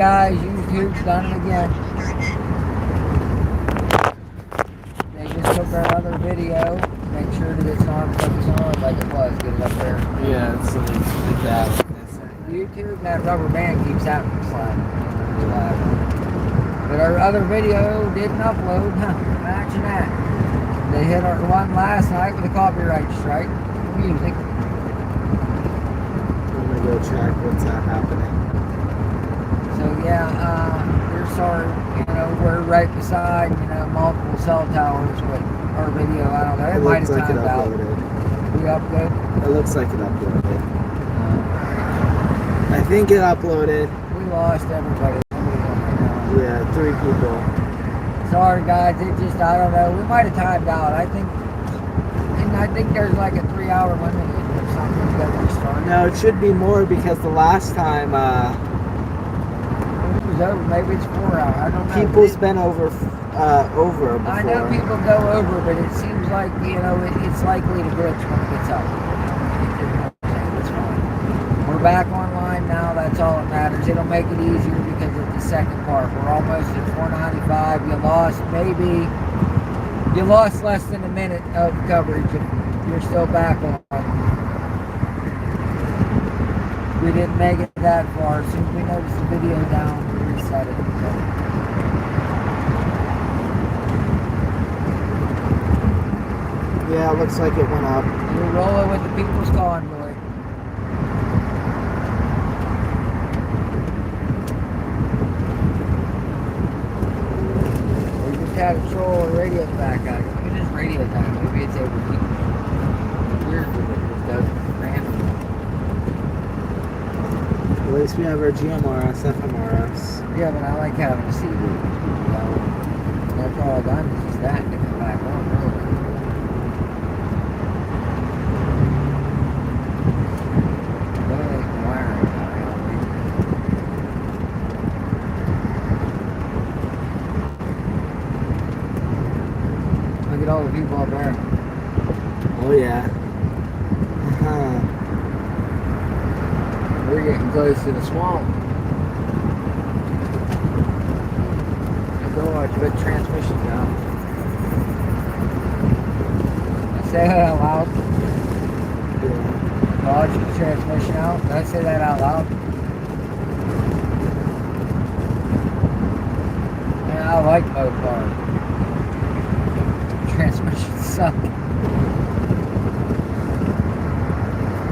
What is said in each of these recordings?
guys, YouTube's done it again. They just took our other video, make sure that it's not focused on it like it was. Get it up there. Yeah, it's like that. YouTube, that rubber band keeps happening sliding. But our other video didn't upload. Imagine that. They hit our one last night with a copyright strike. Music. I'm gonna go check what's happening. So yeah, we're sorry. We're right beside multiple cell towers with our video out there. It might have like timed out. We uploaded. It looks like it uploaded. I think it uploaded. We lost everybody. Yeah, 3 people. Sorry guys, I don't know. We might have timed out. I think there's like a 3-hour limit or something that we started. No, it should be more because the last time it was over. Maybe it's 4 hours. I don't know. People's been over before. I know people go over, but it seems like it's likely to glitch when it gets up. It's fine. We're back online now. That's all that matters. It'll make it easier because of the second part. We're almost at 495. You lost less than a minute of coverage. You're still back on. We didn't make it that far. As soon as we noticed the video down, we reset it. Yeah, it looks like it went up. We're rolling with the people's convoy. We just had to troll our radio back out. It is radio time. Maybe it's overheating. Weird with it. It does random. At least we have our GMRS, FMRS. Yeah, but I like having a CD. That's all I've done is just that to come back on, really. Look at all the people up there. Oh yeah. We're getting close to the swamp. Go watch good transmission now. I say that out loud. Watch the transmission out. Did I say that out loud? Yeah, I like Mopar. Transmissions suck.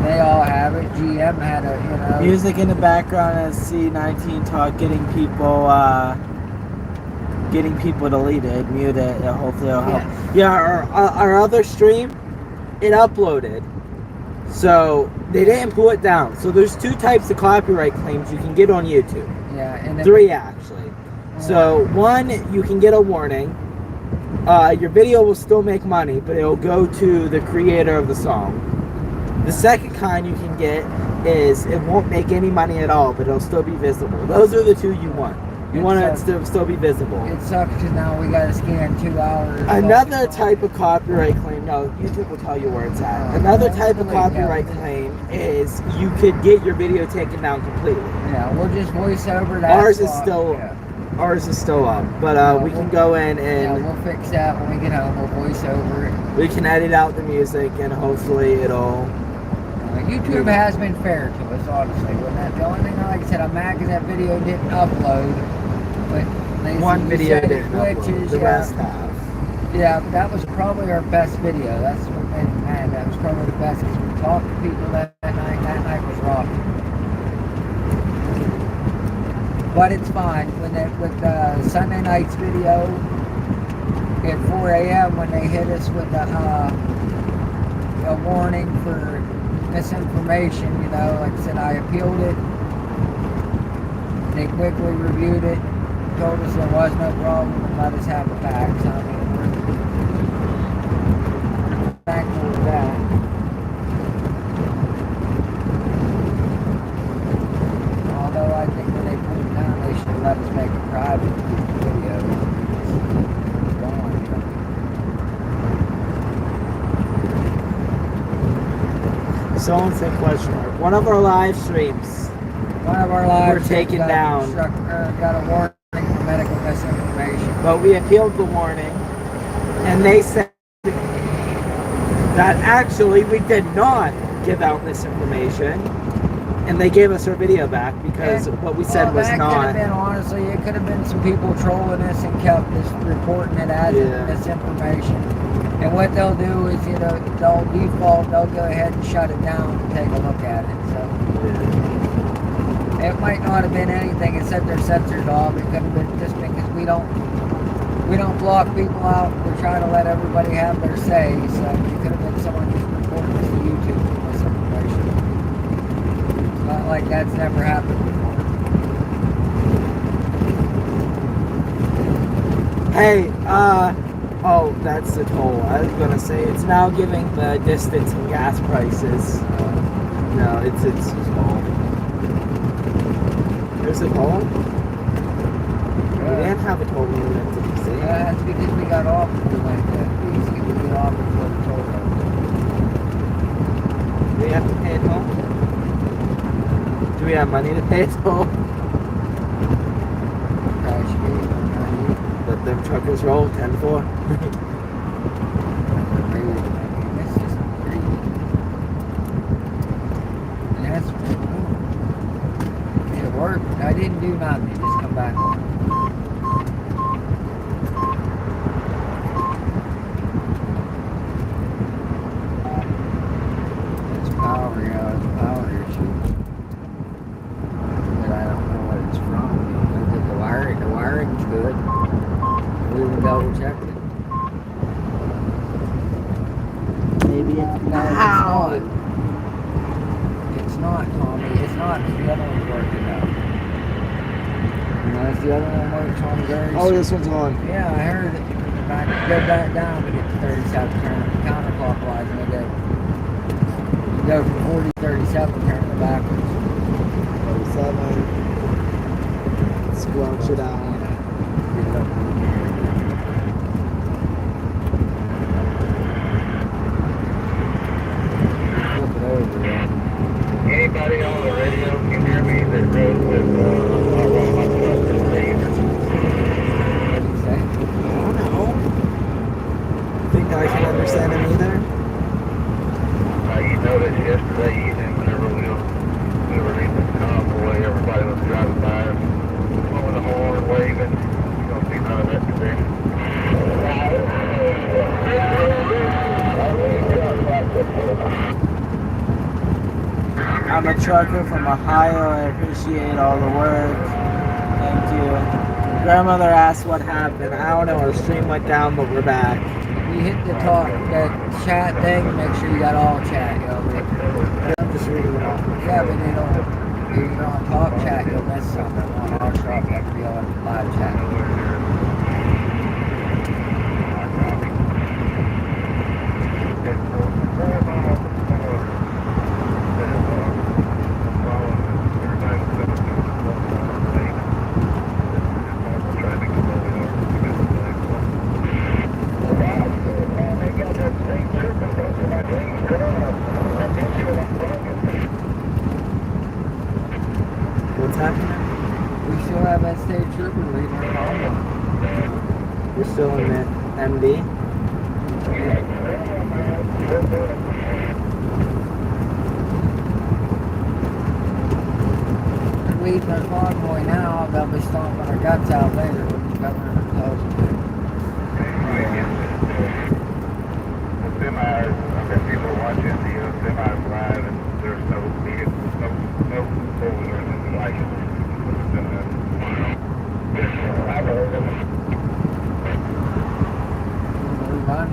They all have it. GM had a, Music in the background as C19 talk, getting people deleted, muted. Hopefully it'll help. Yeah, our other stream, it uploaded. So they didn't pull it down. So there's 2 types of copyright claims you can get on YouTube. Yeah, and 3 actually. So 1, you can get a warning. Your video will still make money, but it'll go to the creator of the song. The second kind you can get is it won't make any money at all, but it'll still be visible. Those are the 2 you want. You want it to still be visible. It sucks because now we got to scan 2 hours. Another type of copyright claim, no, YouTube will tell you where it's at. Another type of copyright claim is you could get your video taken down completely. Yeah, we'll just voice over that. Ours is still up, but we can go in and... Yeah, we'll fix that when we get home. We'll voice over it. We can edit out the music and hopefully it'll... YouTube has been fair to us, honestly. The only thing, like I said, I'm mad because that video didn't upload. But one video didn't upload, the rest have. Yeah, but that was probably our best video. That's what made me mad. That was probably the best because we talked to people that night. That night was rough. But it's fine. With Sunday night's video at 4 a.m. when they hit us with a warning for misinformation, like I said, I appealed it. They quickly reviewed it, told us there was no problem, and let us have it back. So I mean, we're thankful for that. Although I think when they pulled it down, they should have let us make a private video. Someone said question mark. One of our live streams One of our lives were taken down. Got a warning for medical misinformation. But we appealed the warning, and they said that actually we did not give out misinformation, and they gave us our video back because what we said was that not. Could have been, honestly, it could have been some people trolling us and kept us reporting it as misinformation. And what they'll do is, they'll default, they'll go ahead and shut it down and take a look at it. So it might not have been anything except their censored off. It could have been just because we don't block people out. We're trying to let everybody have their say. So it could have been someone just reporting us to YouTube for misinformation. It's not like that's never happened before. Hey, oh, that's the toll. I was gonna say it's now giving the distance and gas prices. No, it's a toll. There's a toll? We didn't have a toll when we went to DC. That's because we got off when we went to DC. We got off before the toll road. Do we have to pay a toll? Do we have money to pay a toll? Let them truckers roll, 10-4. It's just crazy. And that's it worked. I didn't do nothing. Just come back on. It's power, it's a power issue. But I don't know what it's from. The wiring's good. We even double checked it. Maybe it's not. It's not, Tommy. It's not. The other one's working out. If the other one works on very... Oh, this one's on. Yeah, I heard it. Back, go back down to get to 37, turn counterclockwise, and you go from 40 to 37, turn it backwards. 37. Squelch it out. Get it up. Anybody on the radio can hear me that rode with my Think I can understand him either? you noticed yesterday evening whenever we were leaving the convoy, everybody was driving by and blowing the horn, waving. You don't see none of that today. I'm a trucker from Ohio. I appreciate all the work. Thank you. Grandmother asked what happened. I don't know. Our stream went down, but we're back. You hit the chat thing, make sure you got all chat, I'm just reading it off. Yeah, but if you're on talk chat, you'll miss something. On our shop, you have to be on live chat. What's happening? We still have that state trooper leading our convoy. We're still in the MD. They're leading our convoy now. They'll be stomping our guts out later when the governor tells them to. Semis, I've got people watching the semis live, and there's no vehicles, no four-wheelers in the license.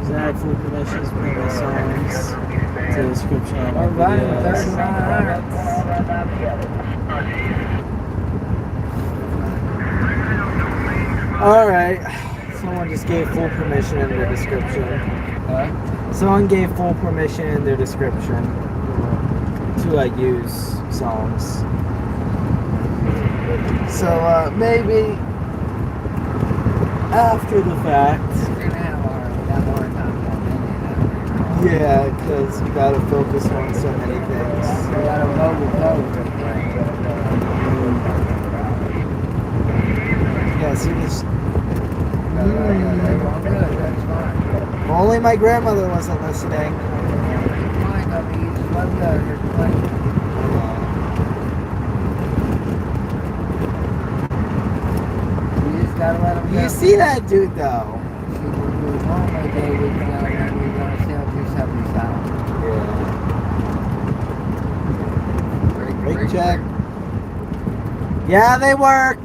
Zach, full permissions, bring the songs to the description of our We're running videos. 3900. Alright. Someone just gave full permission in the description. Someone gave full permission in their description to use songs. So maybe after the fact. We're gonna have more time on Yeah, because you gotta focus on so many things. We got a mobile code. Yes, you just. They're all good. That's fine. Only my grandmother wasn't listening. Fine, I mean, you just let them go. You're fine. You just gotta let them go. You see that dude though? See, we're normally dated, and we're gonna sail 270 south. Yeah. Brake check. Yeah, they work.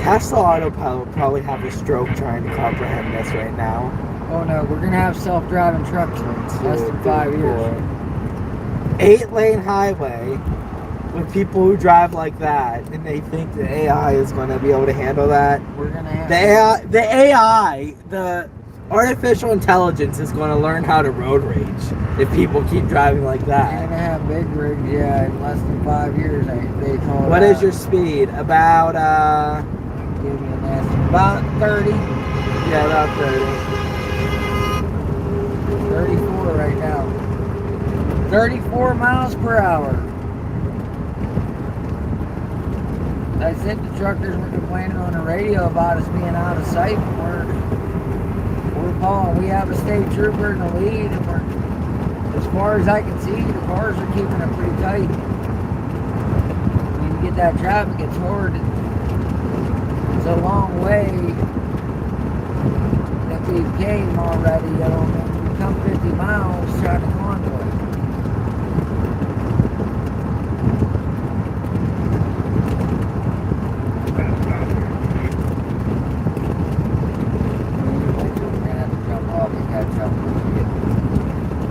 Tesla Autopilot will probably have a stroke trying to comprehend this right now. Oh no, we're gonna have self-driving trucks in less than 5 years. 8-lane highway with people who drive like that, and they think the AI is going to be able to handle that. We're gonna have the artificial intelligence is going to learn how to road rage if people keep driving like We're that. gonna have big rigs, yeah, in less than 5 years. They call it. What is your speed? About Give me an estimate. About 30. yeah, about 30. 34 right now. 34 miles per hour. I think the truckers were complaining on the radio about us being out of sight. We're Paul. We have a state trooper in the lead, and we're, as far as I can see, the cars are keeping it pretty tight. When you get that traffic, it's hard. It's a long way that we've came already. You know, we come 50 miles trying to convoy.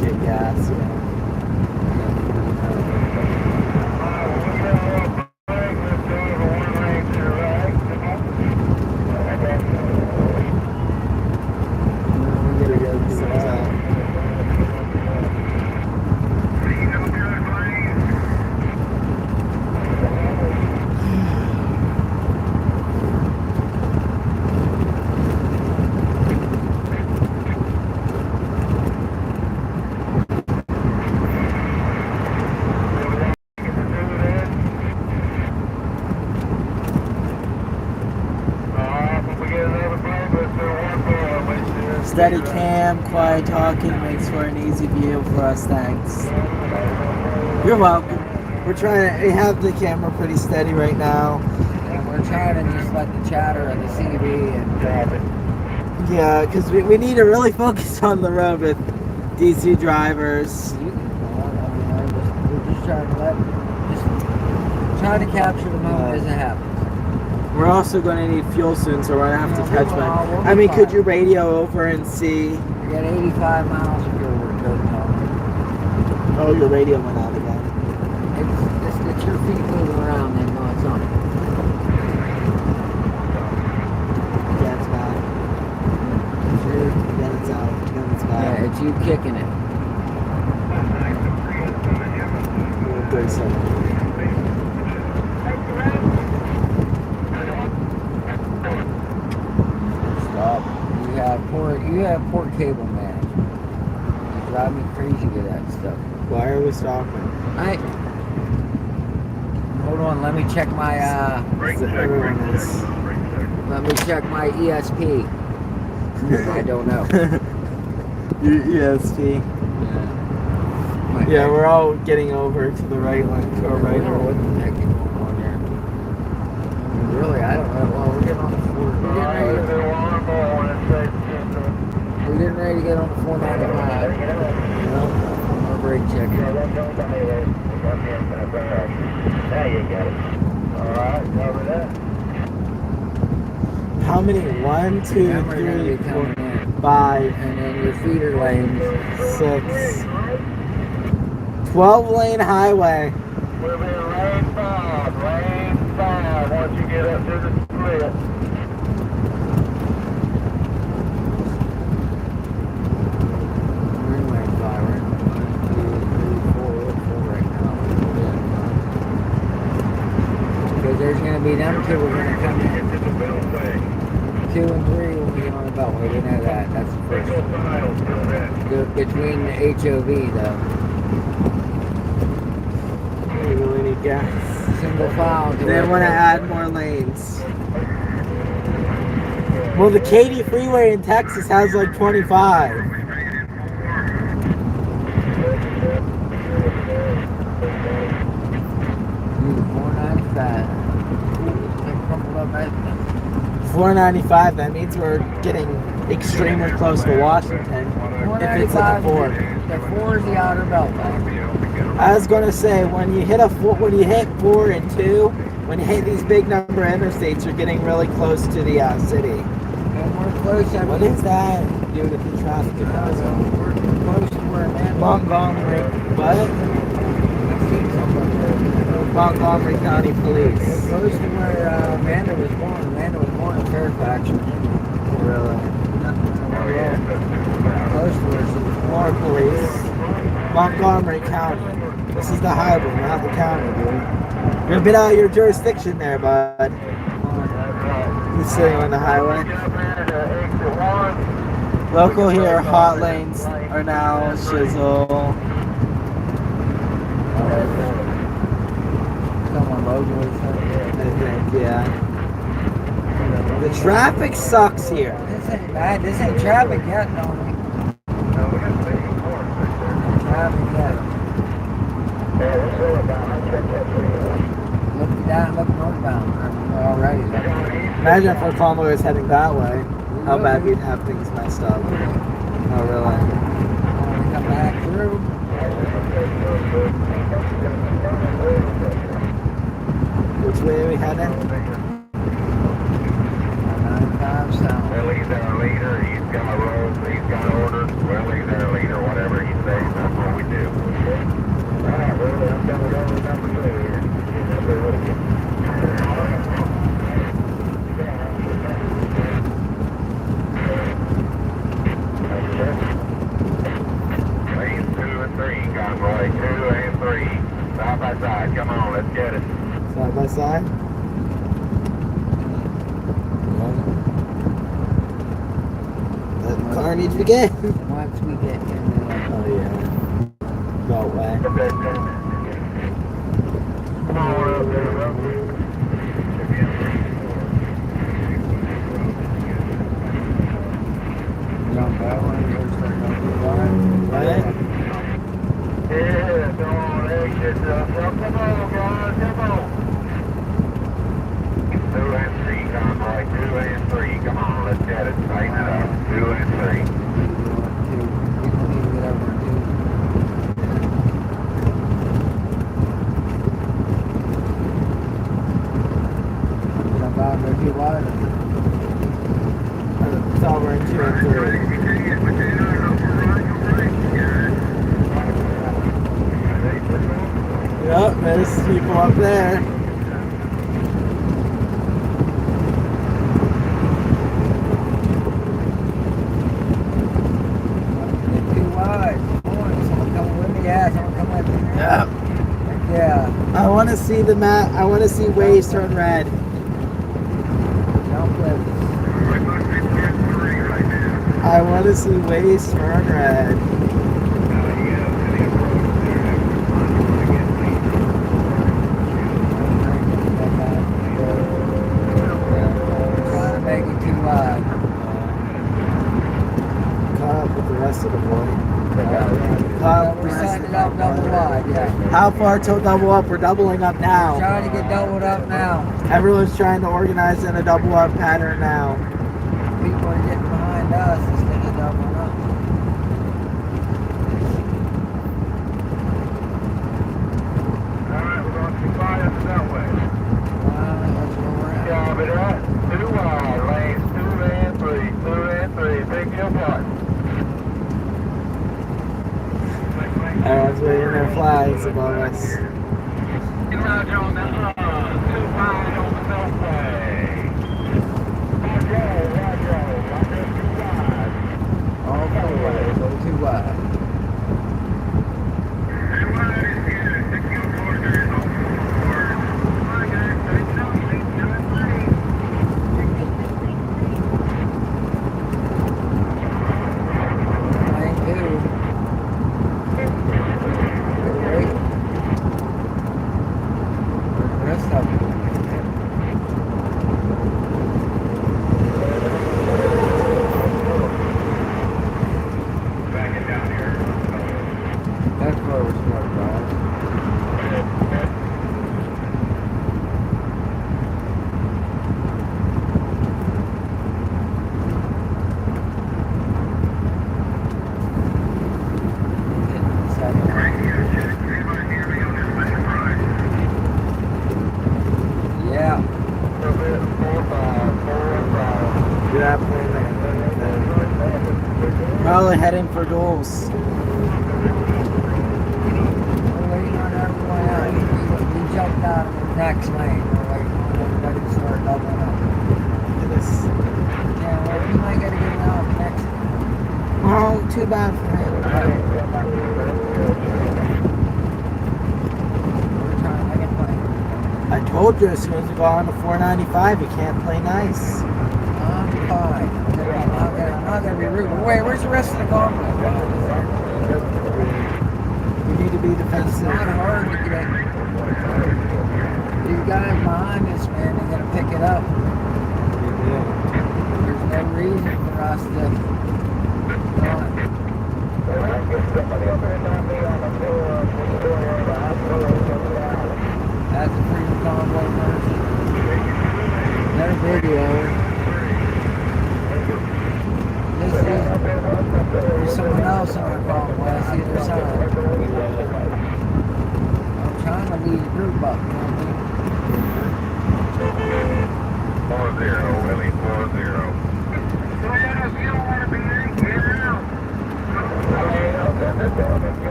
Get gas. Yeah. Steady cam, quiet talking makes for an easy view for us, thanks. You're welcome. We're trying to have the camera pretty steady right now. And we're trying to just let the chatter of the CV and traffic. Yeah, because we need to really focus on the road with DC drivers. You can go on. I mean, we're just trying to capture the moment as it happens. We're also going to need fuel soon, so we're going to have to Yeah, catch we'll one. be I mean, could fine. you radio over and see? We got 85 miles of fuel we're good now. Oh, your radio went out again. It's your feet moving around then, no, it's on. Yeah, it's bad. Sure. Then it's out. Then it's Yeah, bad. it's you kicking it. 37. Stop. You have poor cable management. You drive me crazy with that stuff. Why are we stopping? Hold on, let me check my Everyone is. let me check my ESP. I don't know. ESP. Yeah, we're all getting over to the right lane, to our I right. don't know what the heck is going on there. Really, I don't know. Well, we're getting on the four. We're getting ready to get on the 495. Our brake check. Now you got it. Alright, cover that. How many? 1, 2, Then we're gonna 3, be coming 4, in. 5, And then your feeder lanes. 6, 12-lane highway. We'll be in lane 5, once you get up to the split. We're in lane 5. We're in 1, 2, 3, 4. We're 4 right now. Because there's gonna be them two. We're gonna come in. 2 and 3 when we get on the beltway. We know that. That's the first one. between the HOV though. We really need gas. Single file. They want to add more lanes. Well, the Katy Freeway in Texas has like 25. 495. That means we're getting extremely close to Washington. If it's at the 4. The 4 is the outer belt. I was gonna say when you hit 4 and 2, when you hit these big number interstates, you're getting really close to the city. And we're close. What is that? Due to the traffic. We're close to where Montgomery. What? Montgomery County Police. We're close to where Amanda was born. Amanda was born in Fairfax. Really? Close to where she was More police. Montgomery County. This is the highway, not the county, dude. You're a bit out of your jurisdiction there, bud. You're sitting on the highway. Local here, hot lanes are now shizzle. someone locally. I think, yeah. The traffic sucks here. This ain't bad. This ain't traffic yet, Tony. Traffic yet. Look down, look northbound. We're already there. Imagine if our convoy was heading that way. How bad we'd have things messed up. Oh, really? Come back through. Which way are we heading? 95 south. Well, he's our leader. He's got rules. He's got orders. Well, he's our leader. Whatever he says, that's what we do. All right, well, I'm going to go with number 2 here. Lanes 2 and 3, convoy 2 and 3. Side by side. Come on, let's get it. Side by side? The car needs to get. Once we get into that. Oh, yeah. Beltway. Come on, we're up there, bro. Jump that one. There's the number 1. Right? Yeah, come on, exit. Come on, guys, come on. 2 and 3, convoy, 2 and 3. Come on, let's get it. Tighten it up. 2 and 3. Jump out there too wide. It's over in 2 and 3. Yep, there's people up there. It's too wide. Come on, someone come with me. Yeah, someone come with me. Yep. Yeah. I want to see the map. I want to see waves turn red. Jump with us. I want to see waves turn red. Trying to make it too wide. Caught up with the rest of the boy. We're setting it up double wide, yeah. How far till double up? We're doubling up now. Trying to get doubled up now. Everyone's trying to organize in a double up pattern now. People are getting behind us instead of doubling up. Alright, we're going to fly up that way. That's where we're at. Job it up. 2 wide, lanes 2 and 3. 2 and 3. Big deal part. Everyone's waving their flags above us. Get around on the 2 wide on the beltway. Roger, 2 wide. All 4 ways, go too wide. Lane 2. Wait. Where's the rest of them? Backing down here. That's where we're supposed to go. Yeah. Yeah, probably heading for goals. We're waiting on everyone else. We jumped out of the next lane. We're waiting on everybody to start doubling up. Yeah, well, we might get to get out next. Oh, too bad for him. We're trying to make it play. I told you as soon as we go on to 495, you can't play nice. I'm fine. I'm not gonna be rude. Wait, where's the rest of the convoy? You need to be It's defensive. not hard to get. These guys behind us, man, they're gonna pick it up. There's no reason for us to not. That's a freedom convoy person. Their video. There's someone else on our convoy. I see their sign. I'm trying to lead the group up, you know what I mean? 4-0, Willie, 4-0.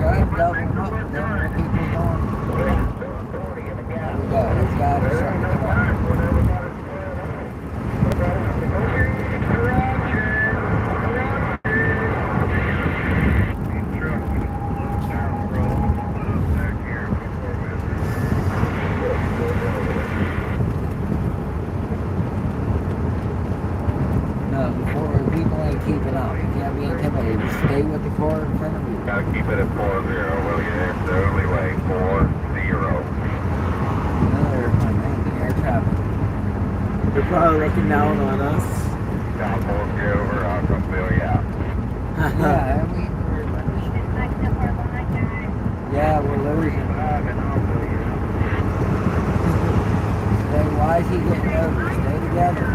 Try to double them up, then we'll keep it going. Yeah, this guy is starting to come up. No, people ain't keeping up. You can't be intimidated. Stay with the car in front of you. Gotta keep it at 4-0, Willie. That's the only way. 4-0. Another air traffic. They're probably looking down on us. Down 4 over, I'll come bail you out. Yeah, and we're losing. Hey, why is he getting over? Stay together.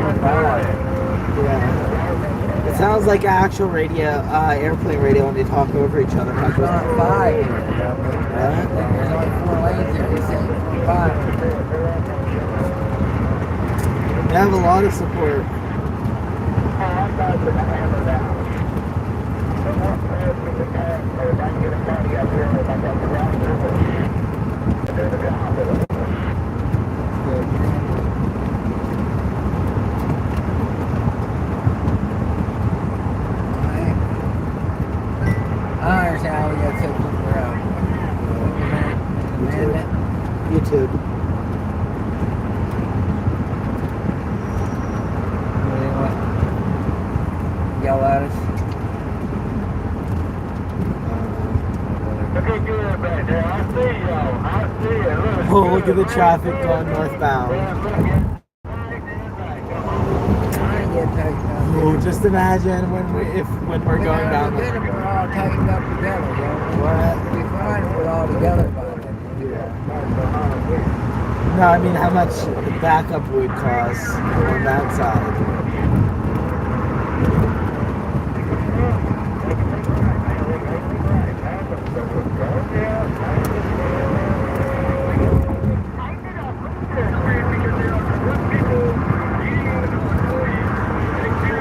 4-5. Yeah. It sounds like actual radio, airplane radio when they talk over each other. It's not 5 here. There's only 4 lanes here. He's saying 4-5. They have a lot of support. I understand how we got so people around. YouTube. Yell at us. Okay, good back there. I see y'all. I see it. Oh, look at the traffic going northbound. Oh, just imagine when we're going down. We're all tightened up together, you know. We'll be fine if we're all together by then. No, I mean how much backup would cause on that side.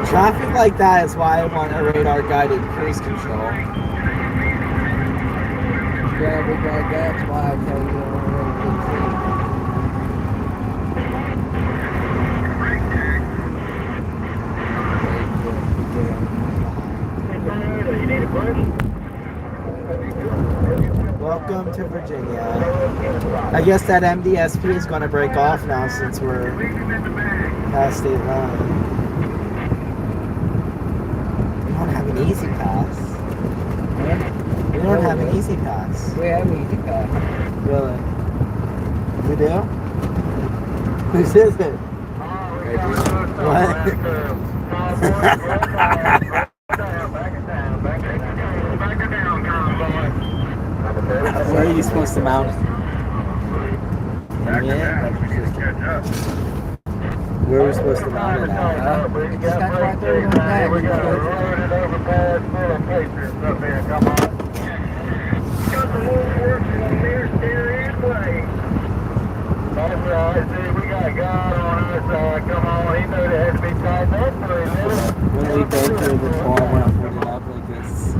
Traffic like that is why I want a radar guided cruise control. Traffic like that's why I tell you to Welcome to Virginia. I guess that MDSP is going to break off now since we're past state line. We don't have an easy pass. We don't have an easy pass. We have easy pass. Really? We do? Whose is it? What? Where are you supposed to mount it? Yeah. Where are we supposed to mount it at? It's just kind of right there on the tag. We got a loaded overpass full of patriots up here. Come on. Got the little works in the mirror steering way. That's right. See, we got God on our side. Come on. He knew they had to be tightened up for a minute. When we go through the tour, when I put it up like this.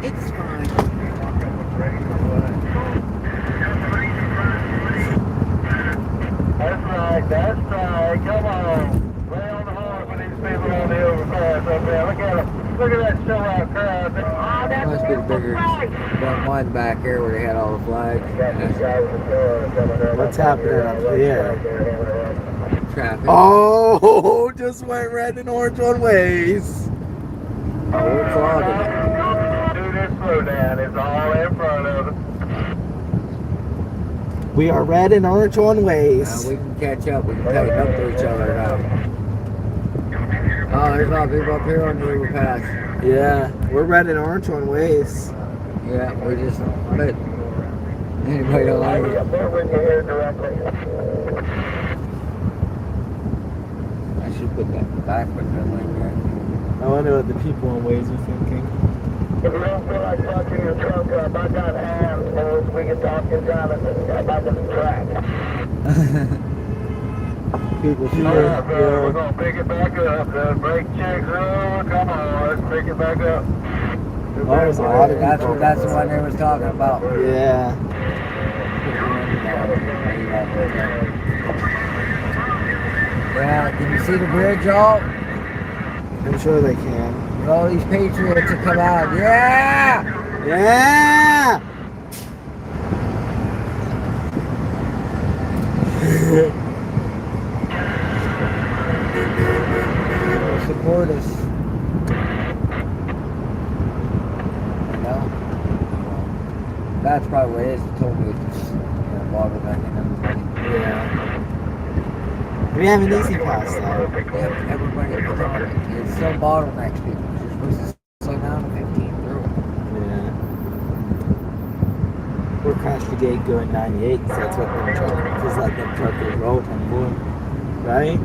It's fine. That's right. Come on. Lay on the horn for these people on the overpass up there. Look at them. Look at that show-out crowd. Must be the bigger one back there where they had all the flags. What's happening up here? Traffic. Oh, just went red and orange on ways. Oh, we're clogging it. Do this slowdown. It's all in front of us. We are red and orange on ways. We can catch up. We can tighten up to each other now. Oh, there's a lot of people up here on the overpass. Yeah, we're red and orange on ways. Yeah, we just but anybody don't like it. I should put that back with them like that. I wonder what the people on ways are thinking. If you don't feel like talking your truck up, I got hands, boys. We can talk in Jonathan about the track. People here, Alright, we're gonna pick it back up. The brake check's over. Come on, let's pick it back up. there's a lot of That's people. that's the one they was talking about. Yeah. Yeah, can you see the bridge, y'all? I'm sure they can. All these patriots have come out. Yeah! Yeah! They'll support us. You know? That's probably what it is. It told me it's bottlenecking everybody. Yeah. We have an easy pass though. Yep, everybody was on it. It still bottlenecks people. You're supposed to slow down to 15 through. Yeah. We're across the gate going 98 because that's what them truckers, because like them truckers roll on board. Right?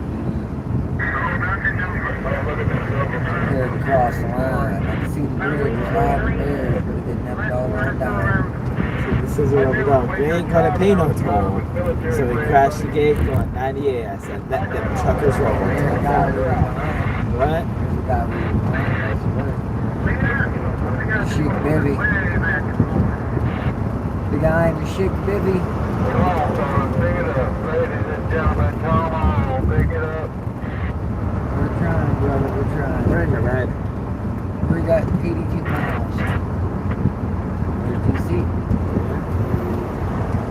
Here across the line. I can see the bridge was loud and there, but it didn't have it all run down. So this is where we go. We ain't gonna pay no toll. So we crashed the gate going 98. I said, that them truckers roll. There's a guy we were behind. What? There's a guy we were behind. That's the word. Chic Bivy. The guy in the Chic Bivy. Come on, son, pick it up. Ladies and gentlemen, come on, pick it up. We're trying, brother. We're trying. We're in the red. We got 82 miles. There's DC.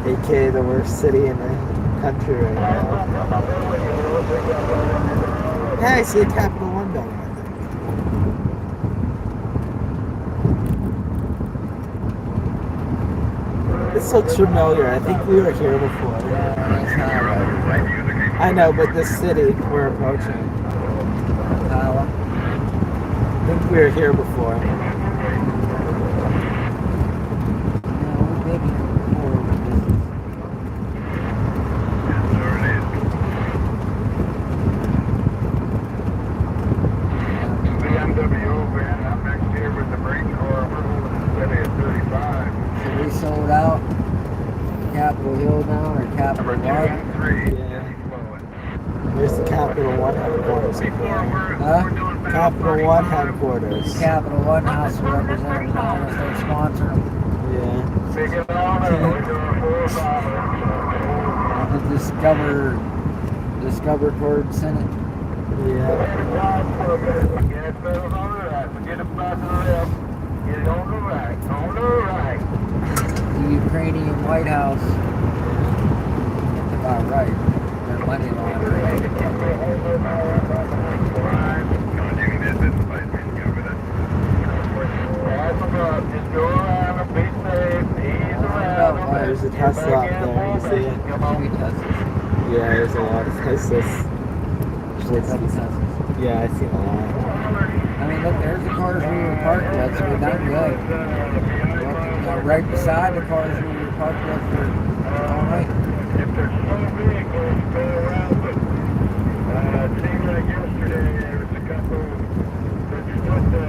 AKA the worst city in the country right now. Yeah, I see a Capital One building, I think. This looks familiar. I think we were here before. That's highway. I know, but this city we're approaching. Highway. I think we were here before. No, we've been here before. BMW over and I'm next here with the Marine Corps. We're holding the city at 35. So we sold out Capitol Hill now, or Capitol One. Yeah. Where's the Capital One headquarters? Huh? Capital One headquarters. Capital One House of Representatives. Now they're sponsoring Yeah. Pick it on up. We're doing 4 the Discover Court Senate. Yeah. Get pedals on the right. Forget about the left. Get it on the right. On the right. The Ukrainian White House. by right. They're money laundering. Just go around and be safe, ease around. There's a Tesla up there, you see it? Three Teslas. Yeah, there's a lot of Teslas. There's a couple Teslas. Yeah, I've seen a lot. I mean, look, there's the cars we were parked with, so we're done good. Right beside the cars we were parked with for all night. If there's some vehicles go around, but it seemed like yesterday there was a couple that split the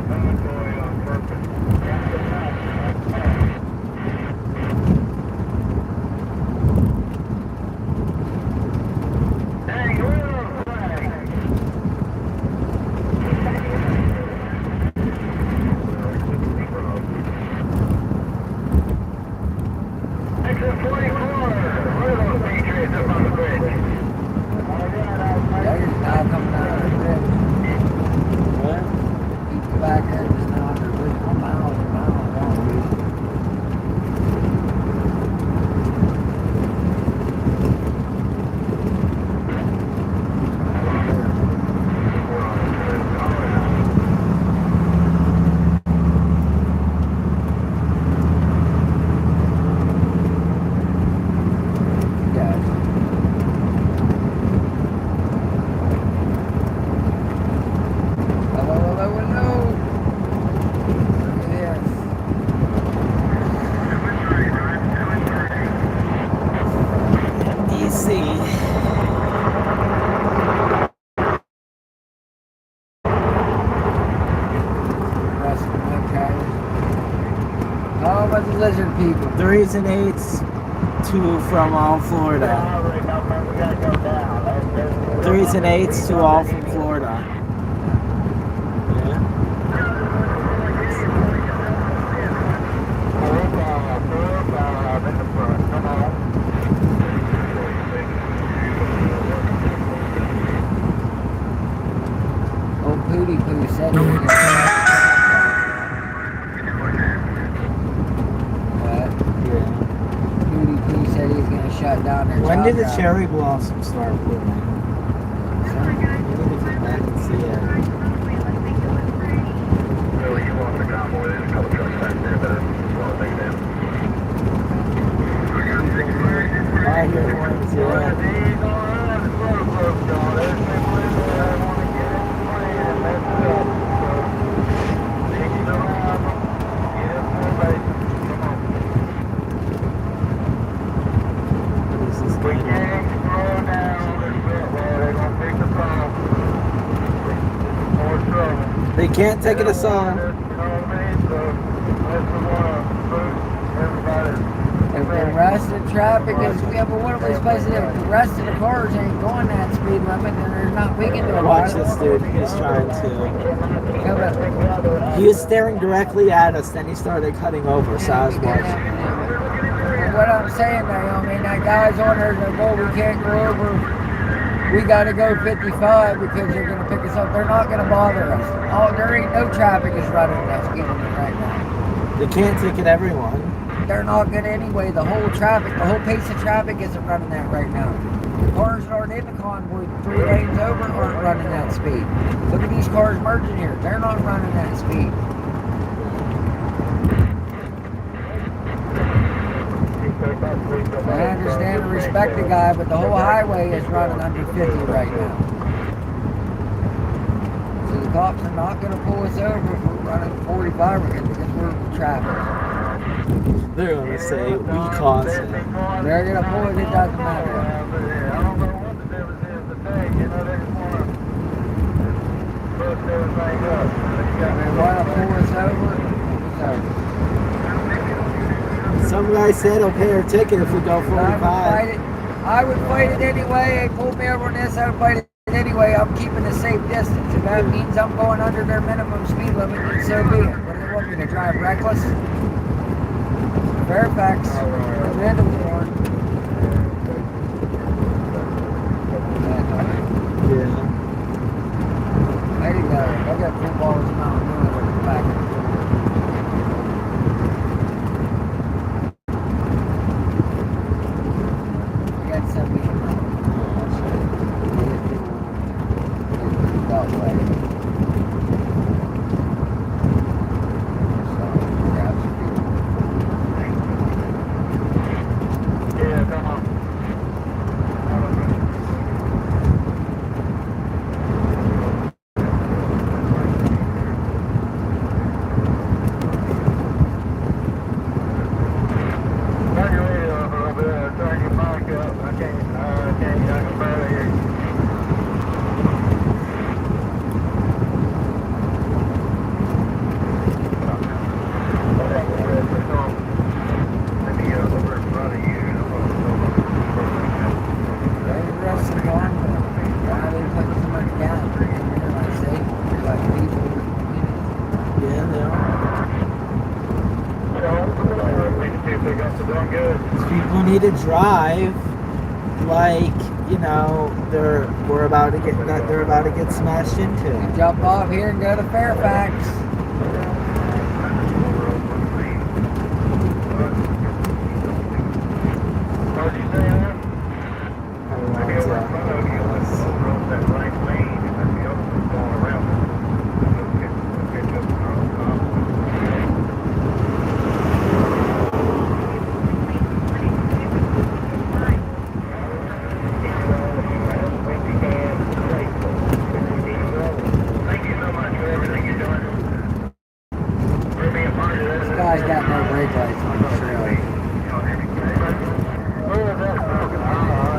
convoy on purpose. Hey, where are the flags? Exit 44, where are those Patriots up on the bridge? Yeah, you're now coming out of the bridge. What? People back there just now under the bridge. 1 mile and a mile long, dude. Lizard people. 3s and 8s to from all Florida. 3s and 8s to all from Florida. Old Pootie Poo said he was gonna shut down their When did the job cherry blossom start blooming? We need to get back and see it. Really, you want the convoy, there's a couple trucks back there that are take them. I hear one, yeah. They can't take it a song. If the rest of the traffic is, yeah, but what are we supposed to do? If the rest of the cars ain't going that speed limit, then there's not, we can do it. Watch this dude, he's trying to. Come on. He was staring directly at us, then he started cutting over, so I was watching. But what I'm saying though, I mean, that guy's on there, like, well, we can't go over. We gotta go 55 because they're gonna pick us up. They're not gonna bother us. Oh, there ain't no traffic is running that speed limit right now. They can't ticket everyone. They're not gonna anyway. The whole pace of traffic isn't running that right now. The cars that aren't in the convoy 3 lanes over aren't running that speed. Look at these cars merging here. They're not running that speed. I understand and respect the guy, but the whole highway is running under 50 right now. So the cops are not going to pull us over if we're running 45 again because we're in traffic. They're gonna say we caused it. They're going to pull it, it doesn't matter. I don't know what the difference is today, you know, they just want to bust everything up. They want to pull us over, so Some guy said he'll pay our ticket if we go 45. I would fight it anyway. They pulled me over on this, I would fight it anyway. I'm keeping a safe distance. If that means I'm going under their minimum speed limit, then so be it. What do they want me to drive reckless? Fairfax, Vanderbilt. Yeah. There you go. I got footballers now. I'm going to back. We got some need to drive like, you know, they're about to get smashed into. Jump off here and go to Fairfax. This guy's got no brake lights on the trailer.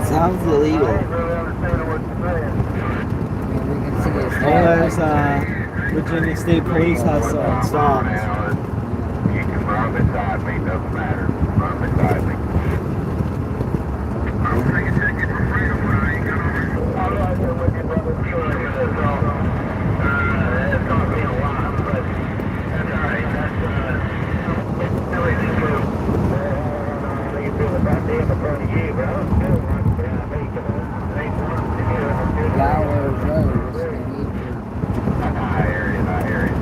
Sounds illegal. I mean, we can see his Oh, tail there's lights. Virginia State Police has some stops. You can run beside me, doesn't matter. Run beside me. I'm taking tickets for freedom when I ain't got over. I'll ride there with you, brother. See what I can do. It's cost me a lot, but that's alright. That's, everything through. You feel about damn in front of you, but I don't feel right behind me, because it ain't one to hear. Gallows Road is going to need I hear you, I hear you.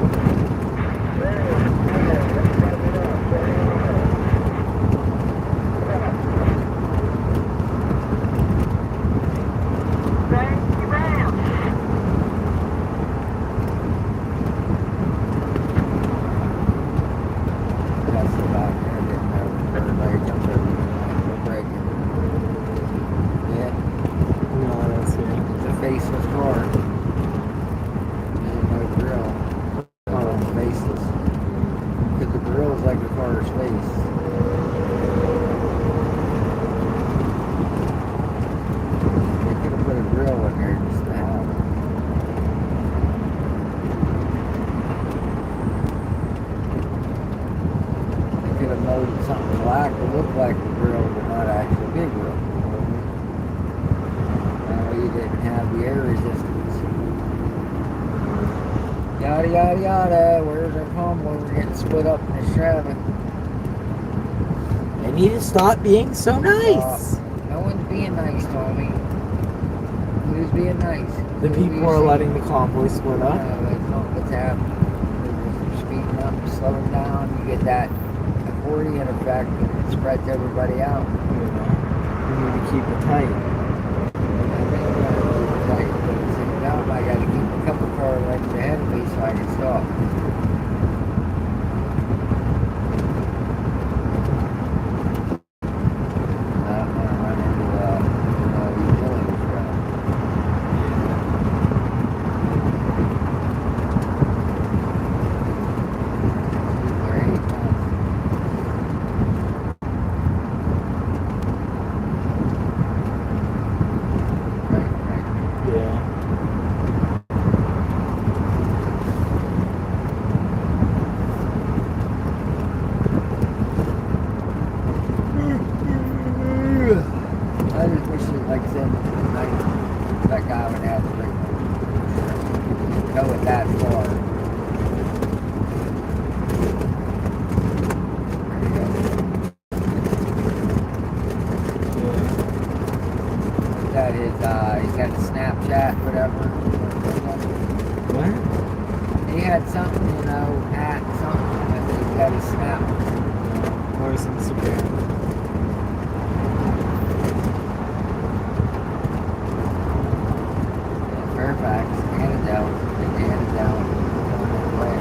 That's about there. Didn't know everybody jumped over the breaking. Yeah, No, that's it. it's a faceless car. There's no grill. Oh, it's faceless. Because the grill's like the car's face. They could have put a grill in there just to have it. They could have made something black to look like the grill, but not actually be a grill. You know what I mean? That way you didn't have the air resistance. Yada yada yada. Where's our convoy? We're getting split up in this traffic. They need to stop being so nice. No one's being nice, Tommy. Who's being nice? The people are letting the convoy split up. That's not what's happening. They're just speeding up, slowing down. You get that accordion effect and it spreads everybody out. You know, we need to keep it tight. I think we're gonna keep it tight, but at the same time, I gotta keep a couple car lengths ahead of me so I can stop. I don't want to run into utilities around. They're 8 miles. Right. Yeah. I just wish it, like I said, that guy would have the brake go it that far. There you go. That is, he's got a Snapchat, whatever. What? He had something, you know, at something. I think he had a Snap. Where's Instagram? Fairfax, Annandale, going that way.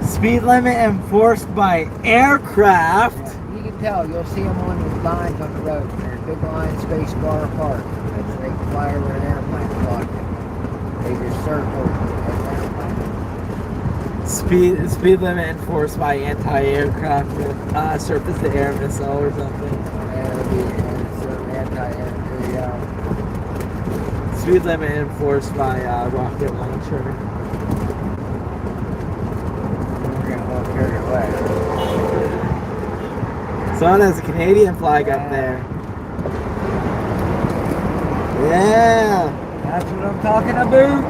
Speed limit enforced by aircraft. Yeah, you can tell, you'll see them on the lines on the road. There's big lines spaced far apart. That's they can fly over an airplane flying. They just circle an airplane. Speed limit enforced by anti-aircraft surface-to-air missile or something. And it'll be anti-air. There you go. Speed limit enforced by rocket launcher. We're gonna walk carry away. Someone has a Canadian flag up there. Yeah. That's what I'm talking about.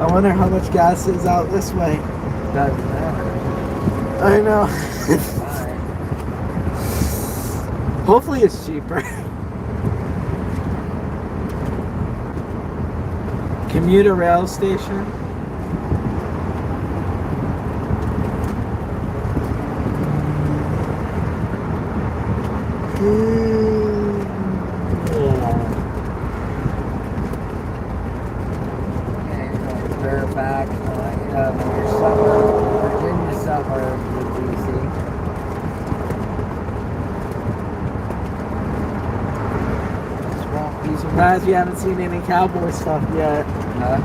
I wonder how much gas is out this way. Doesn't matter. I know. Fine. Hopefully it's cheaper. Commuter rail station. Fairfax, your suburb, Virginia suburb of DC. Surprised we haven't seen any cowboy stuff yet. Huh?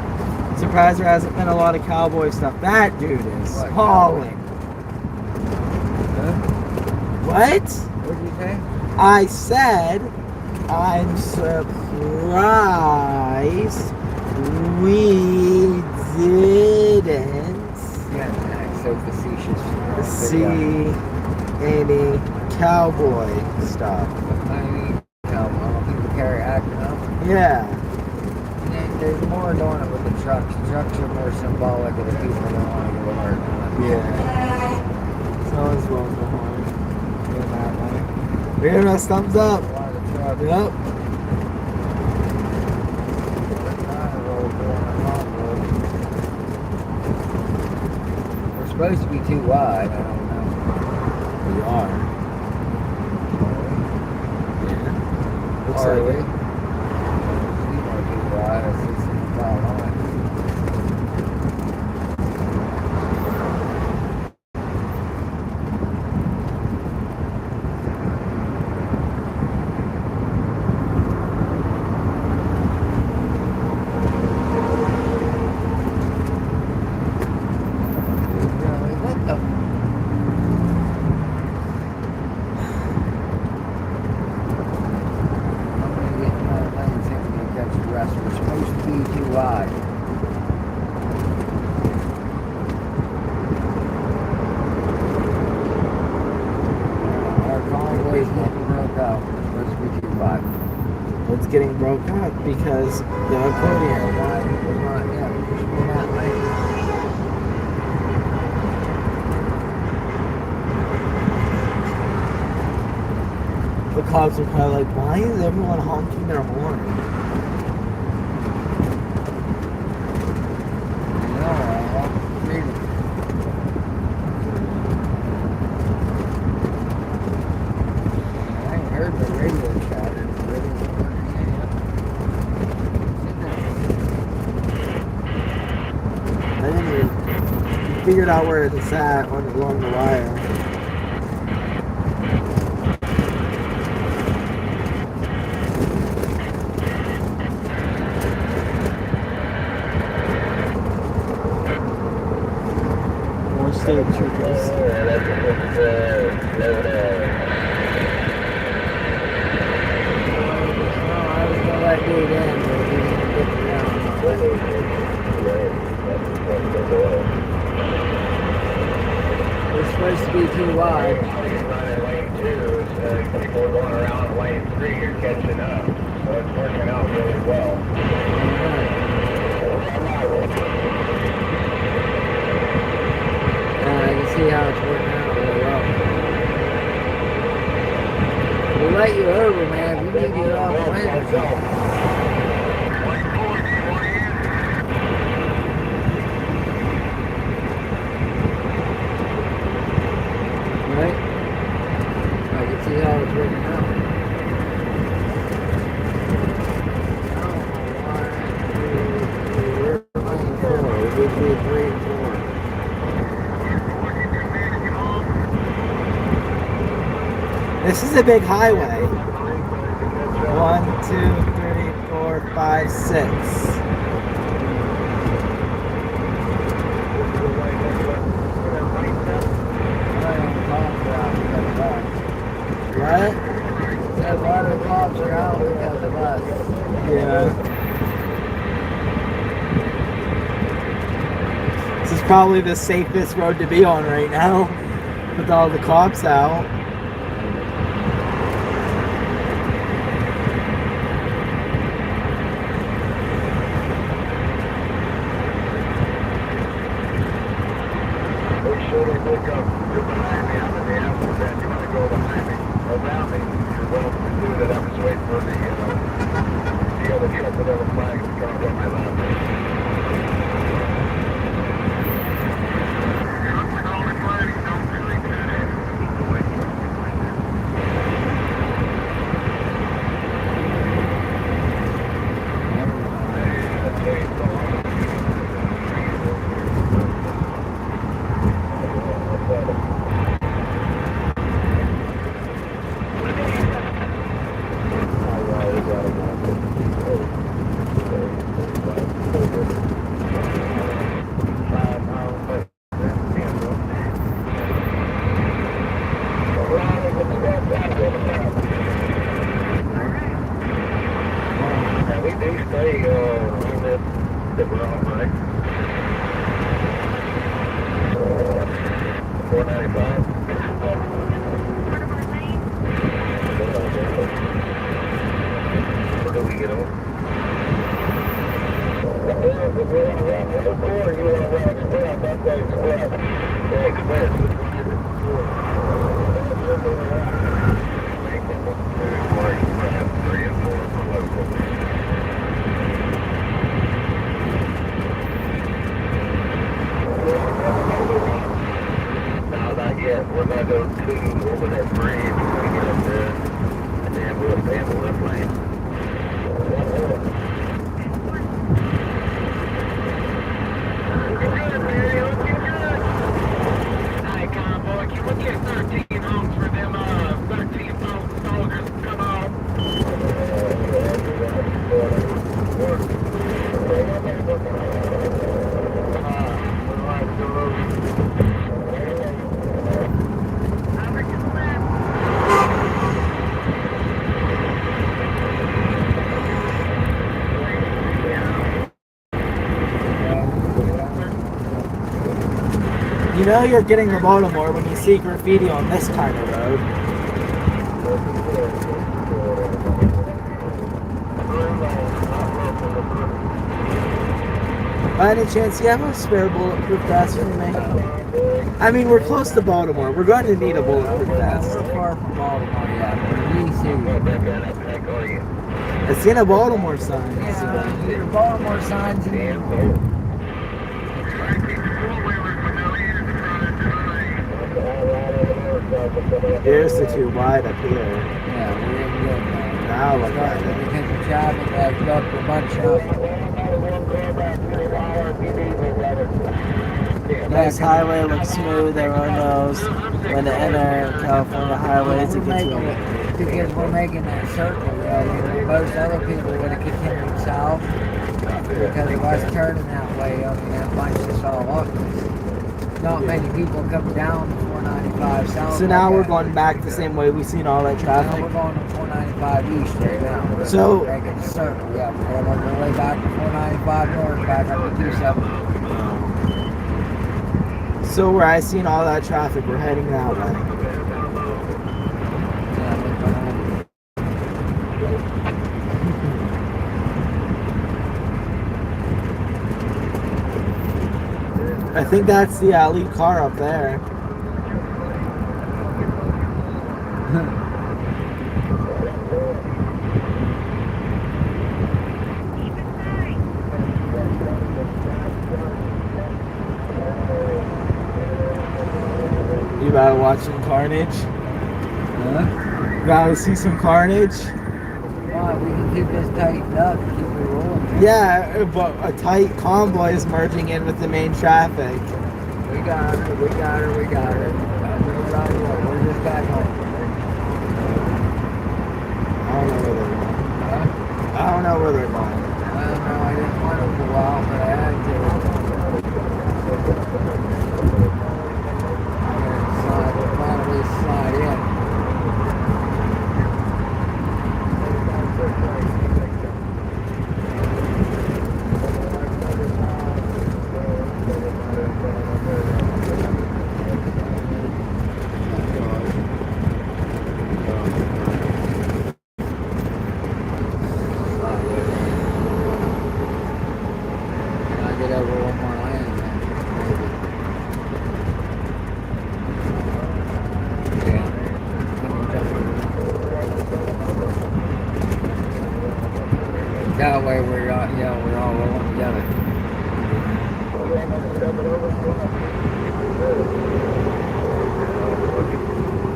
Surprised there hasn't been a lot of cowboy stuff. That dude is What, hauling. Huh? What? What did you say? I said I'm surprised we didn't Yeah, that's so facetious. see any cowboy stuff. I mean, people carry acting up. Yeah. And there's more doing it with the trucks. Trucks are more symbolic of the people that don't want to go to work. Yeah. Someone's blowing the horn. Doing that way. We're giving us thumbs up. A lot of the trucks. Yep. We're supposed to be too wide. I don't know. We are. Yeah. Looks Are like we? it. We are too wide. It's just in the foul line. Really? What the? I'm gonna get in my lane so we can catch the rest. We're supposed to be too wide. Our convoy's getting broke up. We're supposed to be too wide. It's getting broke up because the accordion. Why we're not, yeah, we're supposed to be in that lane. The cops are probably like, why is everyone honking their horn? No, I'll read it. I ain't heard the radio chatter. The radio's working I didn't even figured out where it's at along the wire. More state troopers. I was gonna let dude in, but he didn't get We're supposed to be too wide. People going around lane 3, you're catching up. So it's working out really well. I can see how it's working out really well. We'll let you over, man. If you need to get off the lane or something. Right? I can see how it's working out. This is a big highway. 1, 2, 3, 4, 5, 6. What? A lot of the cops are out because of us. Yeah. This is probably the safest road to be on right now, with all the cops out. look up, you're behind me, I'm in the Amsterdam, you want to go behind me, around me, you're welcome to do that. I'm just waiting for the other truck with other flags to come up on my left. We do stay on that we're on, right? 495. Where do we get on? We're on around the corner, you want to run express, that's the express. The express, which one is it? Three and four for local. No, not yet. We're going to go over that bridge when we get up there, and then we'll stay in the left lane. Looking good, Mary. Looking good. Hi, Convoy. Can we get 13 homes for them 13 soldiers to come out? You know you're getting to Baltimore when you see graffiti on this kind of road. By any chance, do you have a spare bulletproof vest for me? I mean, we're close to Baltimore. We're going to need a bulletproof vest. We're far from Baltimore yet. We're DC. I seen a Baltimore sign. Yeah, your Baltimore signs in Here's the too wide up here. Yeah, we're in good now. Now look at it. Because the traffic backed up a bunch of. Nice highway, looks smooth, everyone knows. When to enter California highways, it gets really. Because we're making that circle, most other people would have continued south because of us turning that way. I mean, that bunch us all up. Not many people come down 495 south. So now we're going back the same way we've seen all that Now traffic. we're going to 495 east right now. So- We're making a circle, yeah. We're going all the way back to 495 north, back up to 270. So where I seen all that traffic, we're heading that way. Yeah, we're going I think that's the lead car up there. You about to watch some carnage? You about to see some carnage? Why, we can keep this tightened up and keep it rolling. Yeah, but a tight convoy is merging in with the main traffic. We got it. We're just back home. I don't know where they're going. Huh? I don't know where they're going. I don't know, I didn't want to go out, but I had to. We'll finally slide in. we're all rolling together.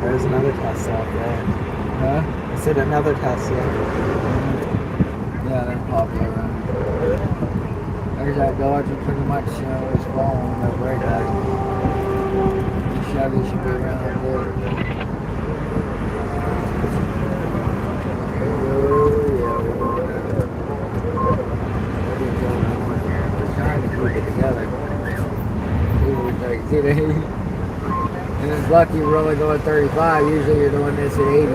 There's another Tesla up there. Huh? I said another Tesla. Yeah, they're popular around here. There's that Dodge that pretty much is following the brake light. The Chevy should be around there. We're trying to keep it together. And it's lucky we're only going 35. Usually you're doing this at 80.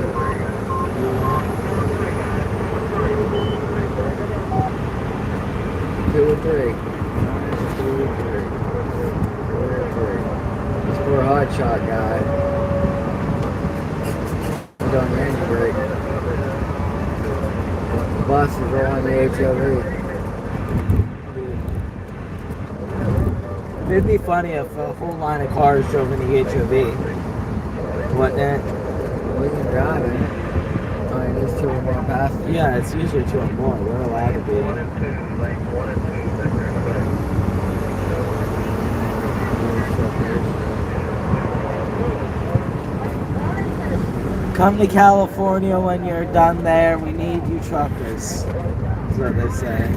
2 and 3. 2 and 3. 4 and 3. This poor hotshot guy. He's on the engine brake. The bus is rolling the HOV. It'd be funny if a whole line of cars drove in the HOV. Whatnot. We can drive it. I mean, there's 2 or more passengers. Yeah, it's usually 2 or more. We're allowed to be. Come to California when you're done there. We need you truckers. That's what they say.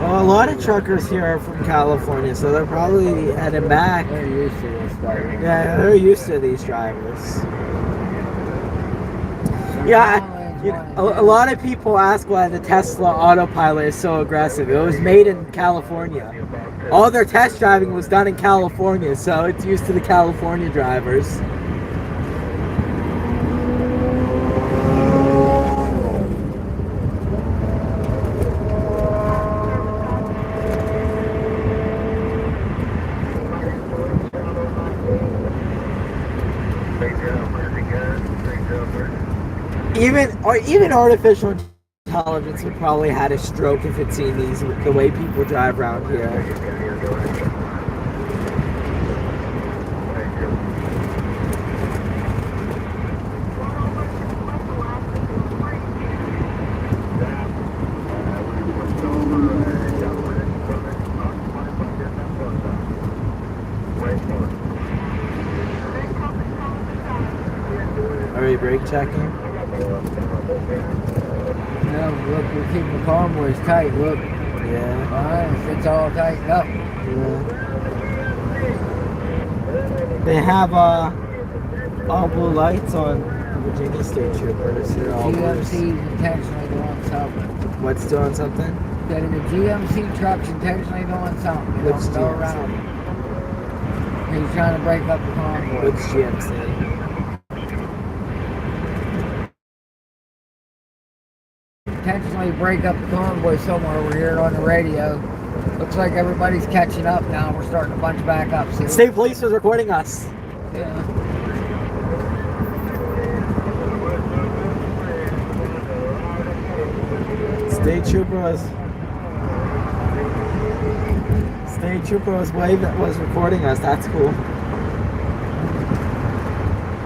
Well, a lot of truckers here are from California, so they're probably heading back. They're used to this stuff. Yeah, they're used to these drivers. Yeah, you know, a lot of people ask why the Tesla autopilot is so aggressive. It was made in California. All their test driving was done in California, so it's used to the California drivers. Even artificial intelligence would probably had a stroke if it seen the way people drive around here. Are we brake checking? No, look, we're keeping the convoys tight. Look. Yeah. Alright, it's all tightened up. Yeah. They have all blue lights on Virginia State Troopers. They're all GMC's blues. intentionally doing something. What's doing something? Getting the GMC truck's intentionally doing something. He Which wants to go around. GMC? He's trying to break up the convoy. Which GMC? Intentionally break up the convoy somewhere. We're hearing on the radio. Looks like everybody's catching up now. We're starting to bunch back up. See? State Police was recording us. Yeah. State Trooper was recording us. That's cool.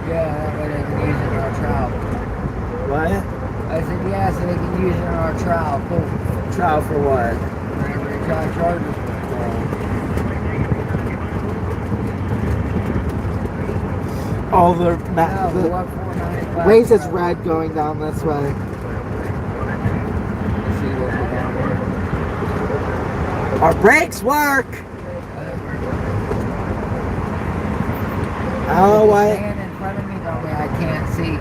Yeah, that way they can use it in our trial. What? I said, yeah, so they can use it in our trial. Cool. Trial for what? Whenever they try charges. All the No, what 495? waves is red going down this way. See what we're doing. Our brakes work. Oh, what? Stand in front of me, don't we? I can't see.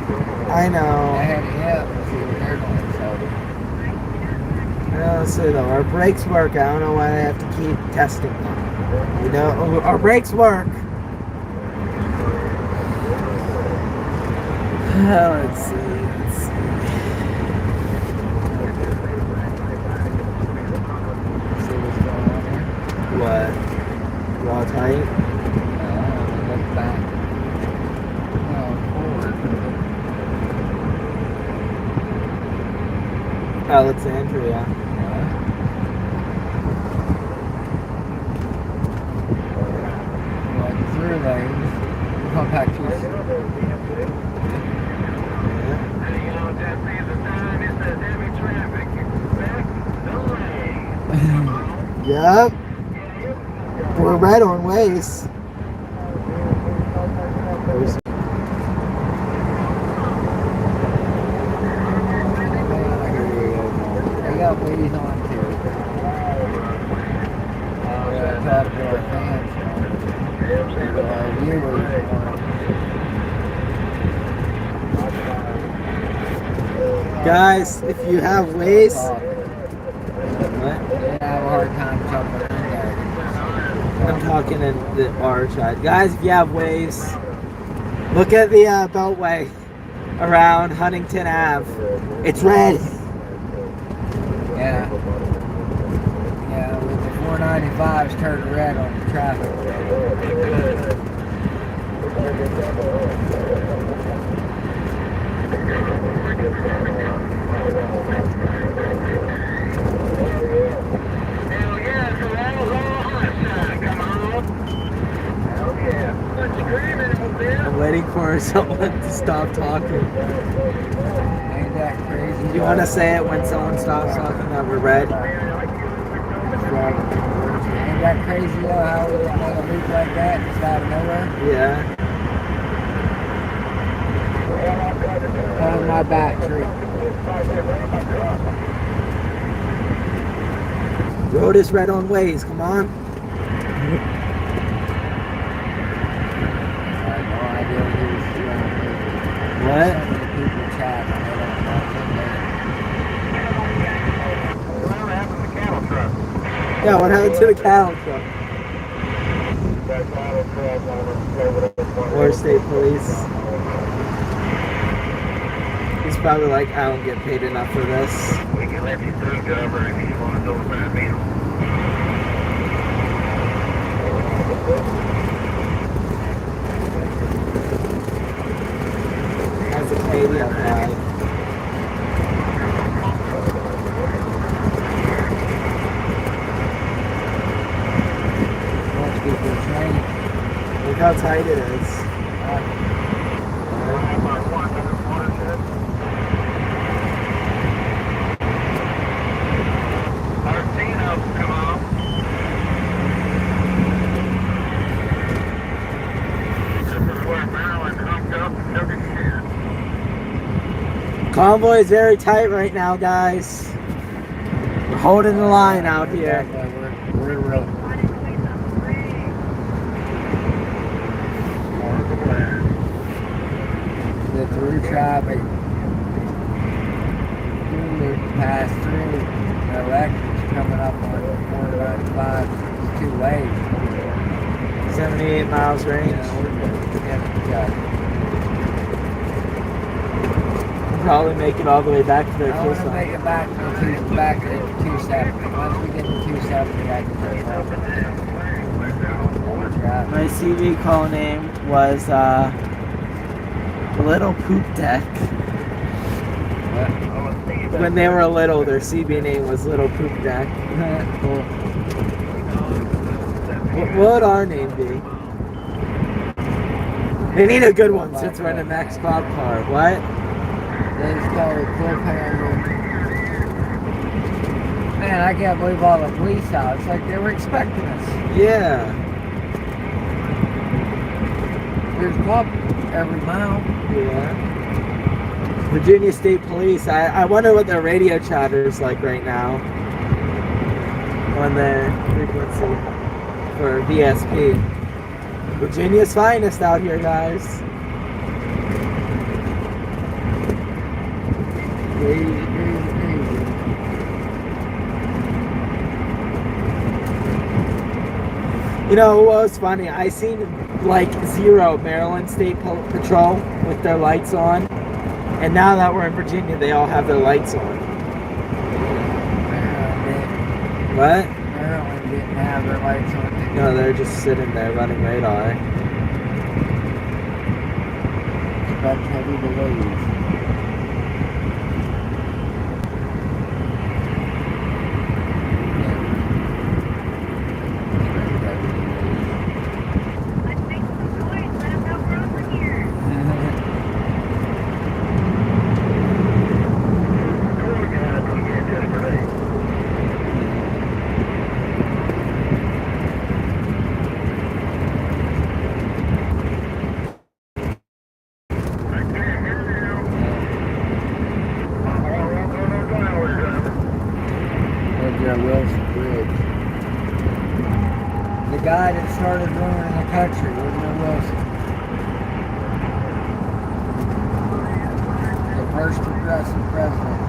I know. Ahead of him. See what they're doing. So. Yeah, let's see though. Our brakes work. I don't know why they have to keep testing them. You know, our brakes work. Let's see. See what's going on here. What? Raw tight? Look back. Forward. Alexandria. Going through lanes. Compact piece. Yep. We're red on ways. They got ways on too. Talk to our fans, our viewers. Guys, if you have ways, They have a hard time jumping in there. I'm talking in our chat. Guys, if you have ways, look at the beltway around Huntington Ave. It's red. Yeah. Yeah, with the 495s turned red on the traffic. Hell yeah, so that was all on the side. Come on. Hell yeah. Quit screaming out there. I'm waiting for someone to stop talking. Ain't that crazy? Do you want to say it when someone stops talking that we're red? Ain't that crazy though how we make a loop like that just out of nowhere? Yeah. On my battery. Road is red on ways. Come on. I have no idea who's What? some of the people chat and they don't know What happened to the cattle truck? Yeah, what happened to the cattle truck? That cattle truck Or state police? He's probably like, I don't get paid enough for this. we can let you through, Governor, if you want to go find me. As a Canadian flag. most people train. Look how tight it is. Convoy is very tight right now, guys. We're holding the line out here. We're real. The through traffic. Pass through. The electric's coming up on 495. It's 2 ways. 78 miles range. Yeah. Probably make it all the way back to their I want to coastline. make it back to 270. Once we get to 270, I can turn off. My CV call name was Little Poop Deck. When they were little, their CB name was Little Poop Deck. Cool. What would our name be? They need a good one since we're in a Max Bob car. What? They just got a cliffhanger. Man, I can't believe all the police out. It's like they were expecting us. Yeah. There's cop every mile. Yeah. Virginia State Police. I wonder what their radio chatter is like right now on their frequency for VSP. Virginia's finest out here, guys. Crazy. You know what was funny? I seen like 0 Maryland State Patrol with their lights on, and now that we're in Virginia, they all have their lights on. What? Maryland didn't have their lights on. No, they're just sitting there running radar. Expect heavy delays. Woodrow Wilson Bridge. The guy that started ruining the country, Woodrow Wilson. The first progressive president.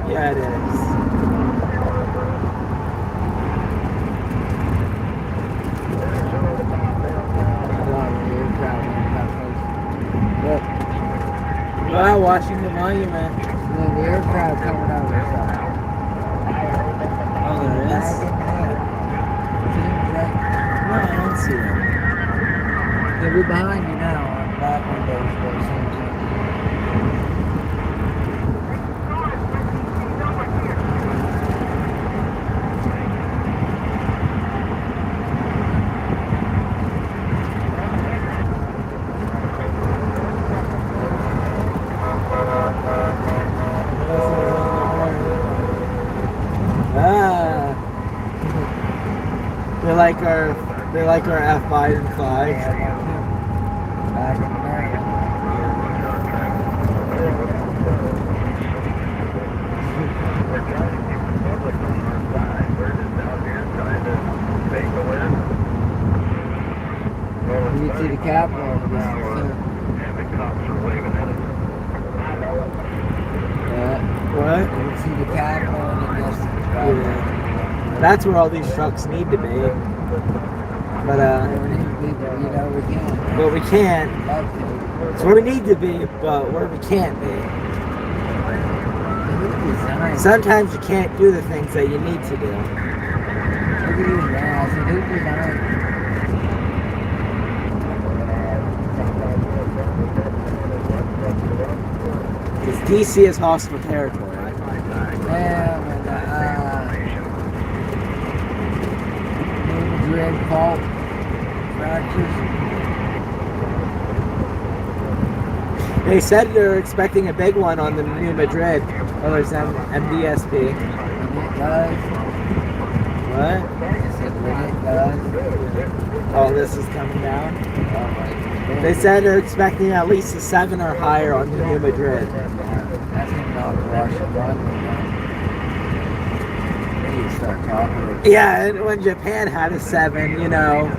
Yeah, it is. Look, Wow, Washington Monument. the aircraft coming over. Oh, there is? No, I don't see it. They'll be behind you now on the back windows. Ah. They like our F Biden flag. Back in America. You can see the Capitol in the distance too. Yeah. What? You can see the Capitol in the distance. Yeah. That's where all these trucks need to be. But we can't. but we can't. Love to. It's where we need to be, but where we can't be. Sometimes you can't do the things that you need to do. Look at these guys. Who designed? Because DC is hostile territory. Yeah, when the Madrid fault fractures. They said they're expecting a big one on the new Madrid. Oh, there's MDSP. When it does. What? I said when it does. Oh, this is coming down. Oh, They said they're expecting at least a 7 or higher on the new Madrid. that's gonna knock Washington. They need to start talking. Yeah, and when Japan had a 7, you know,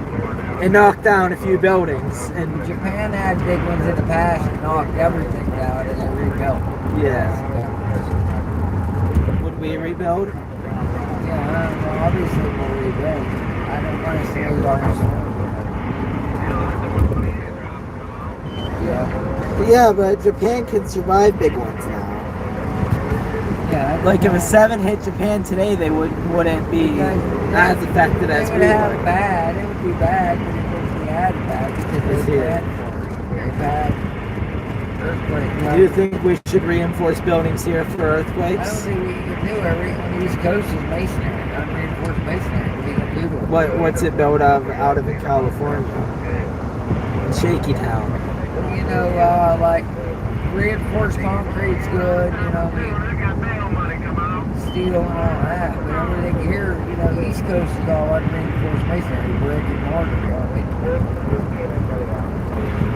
it knocked down a few buildings. And Japan had big ones in the past and knocked everything down and then rebuilt. yeah, would we rebuild? Yeah, well, obviously we'll rebuild. I don't want to see our Yeah. Yeah, but Japan can survive big ones now. Yeah. Like if a 7 hit Japan today, they wouldn't be as affected as They we would have would. bad. It would be bad, but it wouldn't be as bad because It's they've here. had earthquake. Do you think we should reinforce buildings here for I don't earthquakes? think we can do everything on the East Coast is masonry, unreinforced masonry. We can do it. What's it built of out of in California? Shaky Town. You know, like reinforced concrete's good. You know, steel and all that. But everything here, you know, East Coast is all unreinforced masonry, brick and mortar. You know,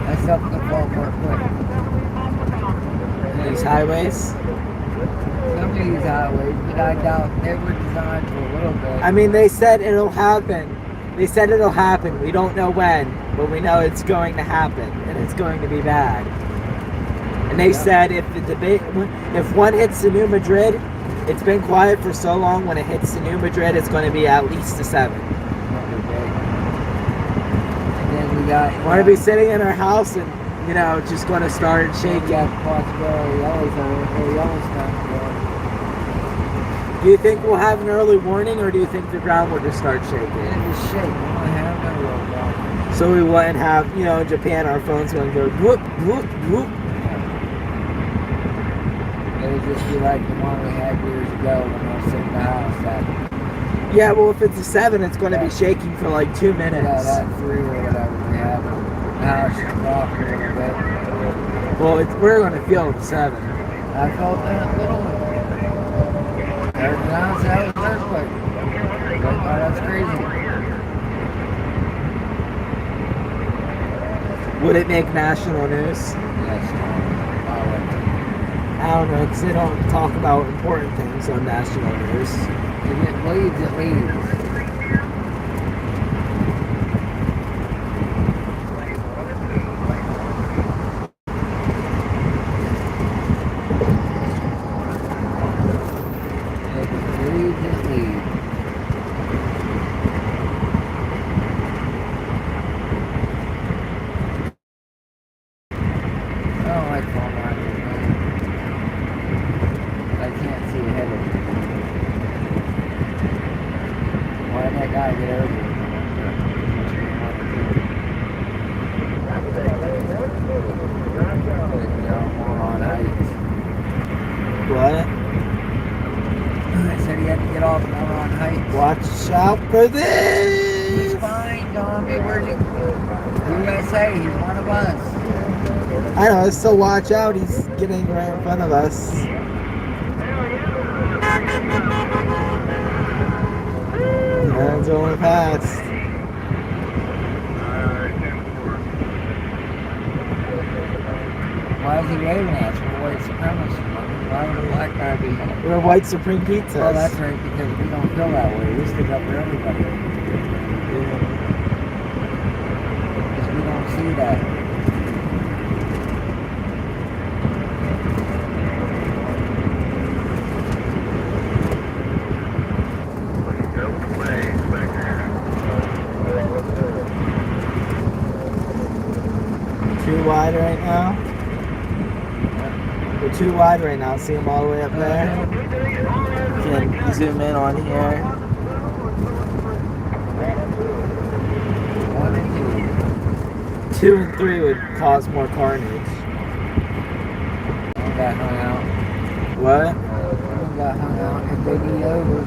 that's something to fall apart quick. These highways. Some of these highways, but I doubt they were designed for a little bit. I mean, they said it'll happen. They said it'll happen. We don't know when, but we know it's going to happen, and it's going to be bad. And they said if one hits the new Madrid, it's been quiet for so long. When it hits the new Madrid, it's going to be at least a 7. And then we got. Want to be sitting in our house and just going to start shaking. got the possibility Yellowstone going. Do you think we'll have an early warning, or do you think the ground will just start shaking? And the shape. We don't have no real problem. So we wouldn't have, in Japan, our phones wouldn't go whoop, whoop, whoop. It'll it'll just be like the one we had years ago when I was sitting in the house. That, Yeah, well, if it's a 7, it's going to be shaking for like 2 minutes. yeah, that 3 or whatever we had. Now it's dropped a little bit. Well, we're going to feel the 7. I felt that little one. Everything else, that was an earthquake. Oh, that's crazy. Would it make national news? Yes. I don't know, because they don't talk about important things on national news. If it bleeds, it leaves. Watch out for this! He's fine, Tommy. Where's he? You're gonna say he's one of us. I know, so watch out. He's getting right in front of us. That's only past. Why is he waving at us? We're white supremacists. Why would a black guy be? We're white supreme pizzas. Oh, that's right, because we don't feel that way. We stick up for everybody. Because we don't see that. Too wide right now. We're too wide right now. See them all the way up there. Can zoom in on here. 1 and 2. 2 and 3 would cause more carnage. One got hung out. What? One got hung out and Biggie over.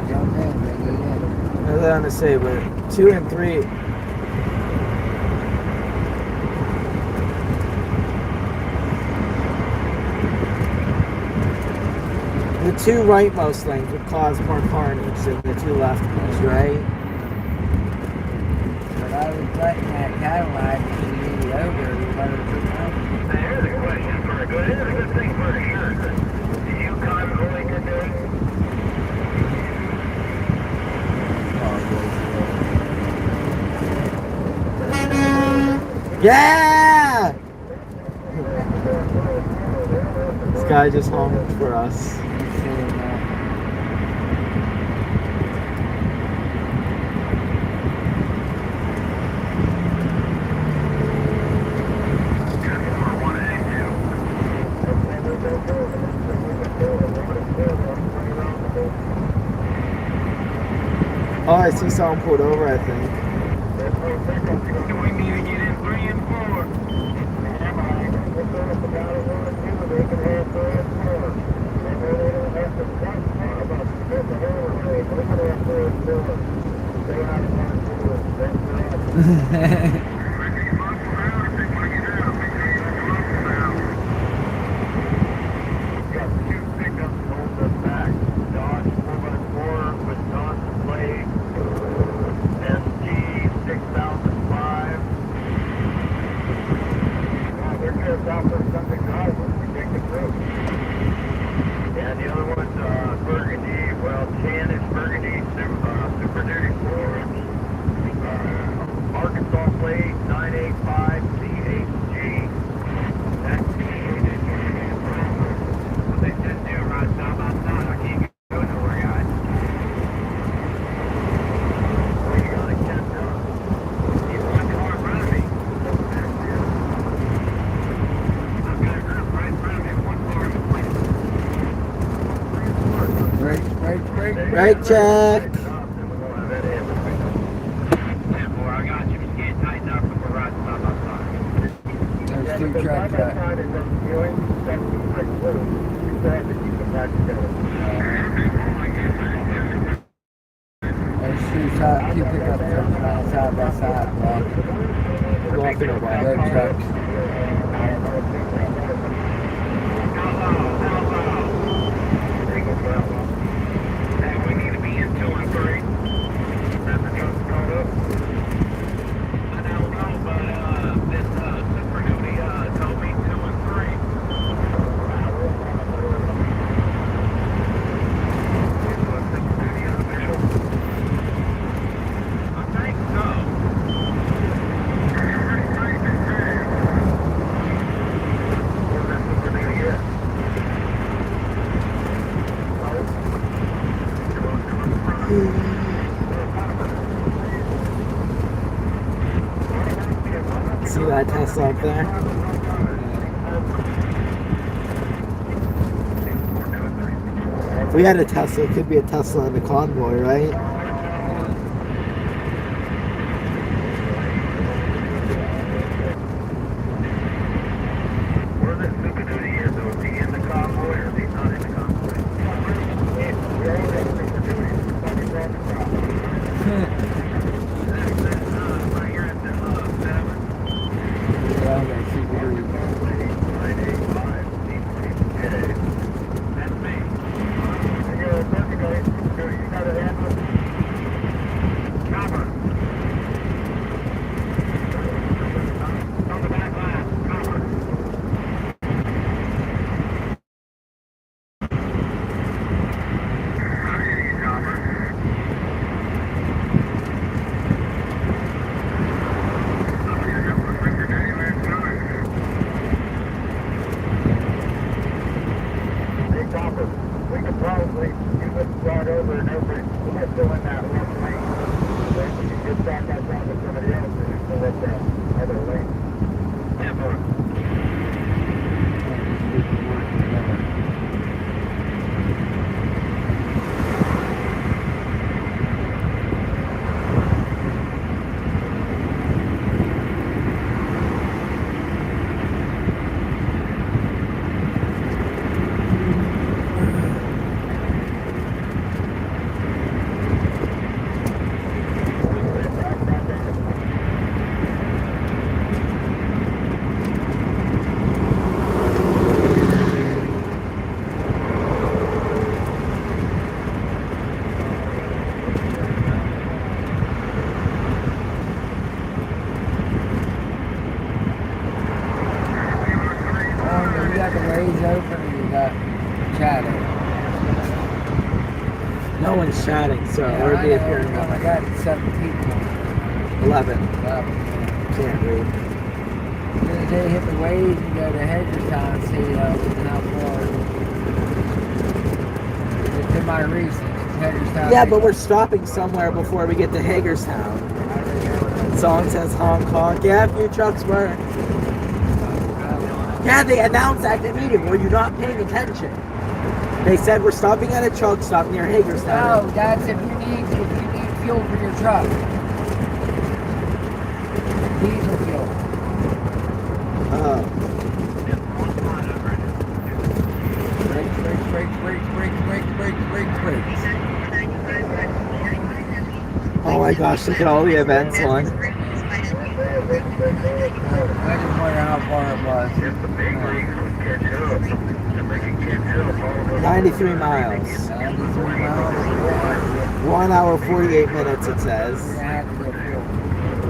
Jump in, Biggie in. I was going to say, but 2 and 3. The 2 rightmost lanes would cause more carnage than the 2 leftmost, right? But I was letting that Cadillac get over. We let her keep going. Here's a question for a good thing for a shirt. Did you convoy today? Yeah! This guy just honked for us. Oh, I see someone pulled over, I think. We need to get in 3 and 4. Yeah, the other one's Burgundy. Well, Chan is Burgundy, Super Duty Ford. Arkansas plate 985 CHG. What they just do right side by side. I can't go nowhere, guys. Where you gonna catch up? He's one car in front of me. I've got a group right in front of me. One car in front of me. Right check. There's 2 trucks truck. side is up viewing, that's pretty blue. You said that you can back together. There's two pickup trucks running side by side, Walking away. road trucks. We need to be in 2 and 3. That's the truck's caught up. I don't know, but this Super Duty told me 2 and 3. Super Duty official? I think so. Where's that Super Duty at? See that Tesla up there? If we had a Tesla, it could be a Tesla and a convoy, right? Where that Super Duty is, though, is he in the convoy or is he not in the convoy? We're all in the Super Duty. What are you talking about? Right here at the 7. Yeah, okay, Super Duty. 985. That's me. You're a circuit guy. You got a handle? Copper. On the back line. Copper. Hey, Copper, we could probably, you would start over and over, we could fill in that left lane. Then we could get back out down to somebody else and fill up that other lane. Yeah, boy. You got the ways open and you got chatting. No one's chatting, so Yeah, we're I be know, here I only got 7 people. 11. Can't read. As soon as they hit the waves, you go to Hagerstown and see how far. It's in my recent Hagerstown. Yeah, but we're stopping somewhere before we get to Hagerstown. Song says Hong Kong. Yeah, a few trucks were. Yeah, they announced at the meeting. Were you not paying attention? They said we're stopping at a truck stop near Hagerstown. No, that's if you need fuel for your truck. Diesel fuel. Brakes. Oh my gosh, look at all the events on. I just wonder how far it was. If the big leagues would catch up, to make it catch up, all of us. 93 miles. 93 miles. 1 hour 48 minutes it says. We're gonna have to get fuel.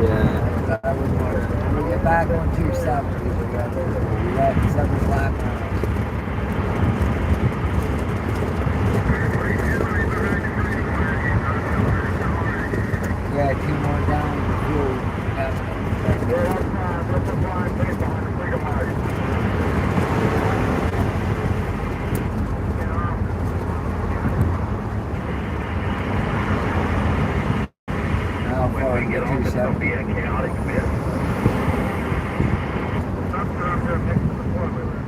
Yeah. I would wonder. We'll get back on 270. We got 7 flat miles. Yeah, 2 more down. Fuel. How far to get 270? Be a chaotic mess. Stop around here next to the 4-wheeler.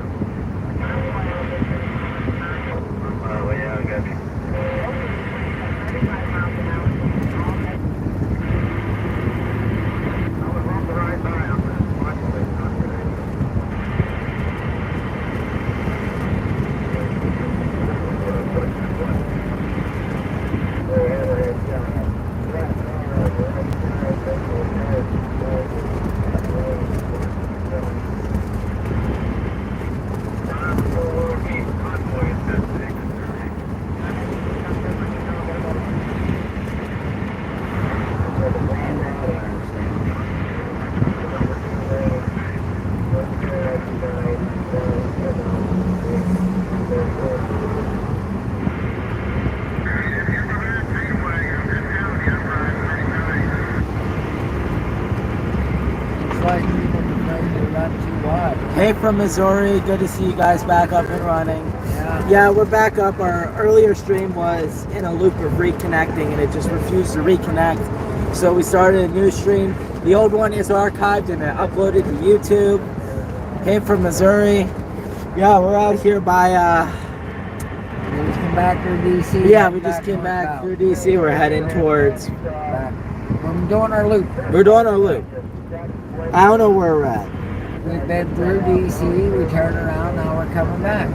Hey from Missouri, good to see you guys back up and running. Yeah. Yeah, we're back up. Our earlier stream was in a loop of reconnecting and it just refused to reconnect. So we started a new stream. The old one is archived and uploaded to YouTube. Hey from Missouri. Yeah, we're out here by We just came back through DC. yeah, we just came back through DC. We're heading towards We're doing our loop. We're doing our loop. I don't know where we're at. We've been through DC, we turned around, now we're coming back.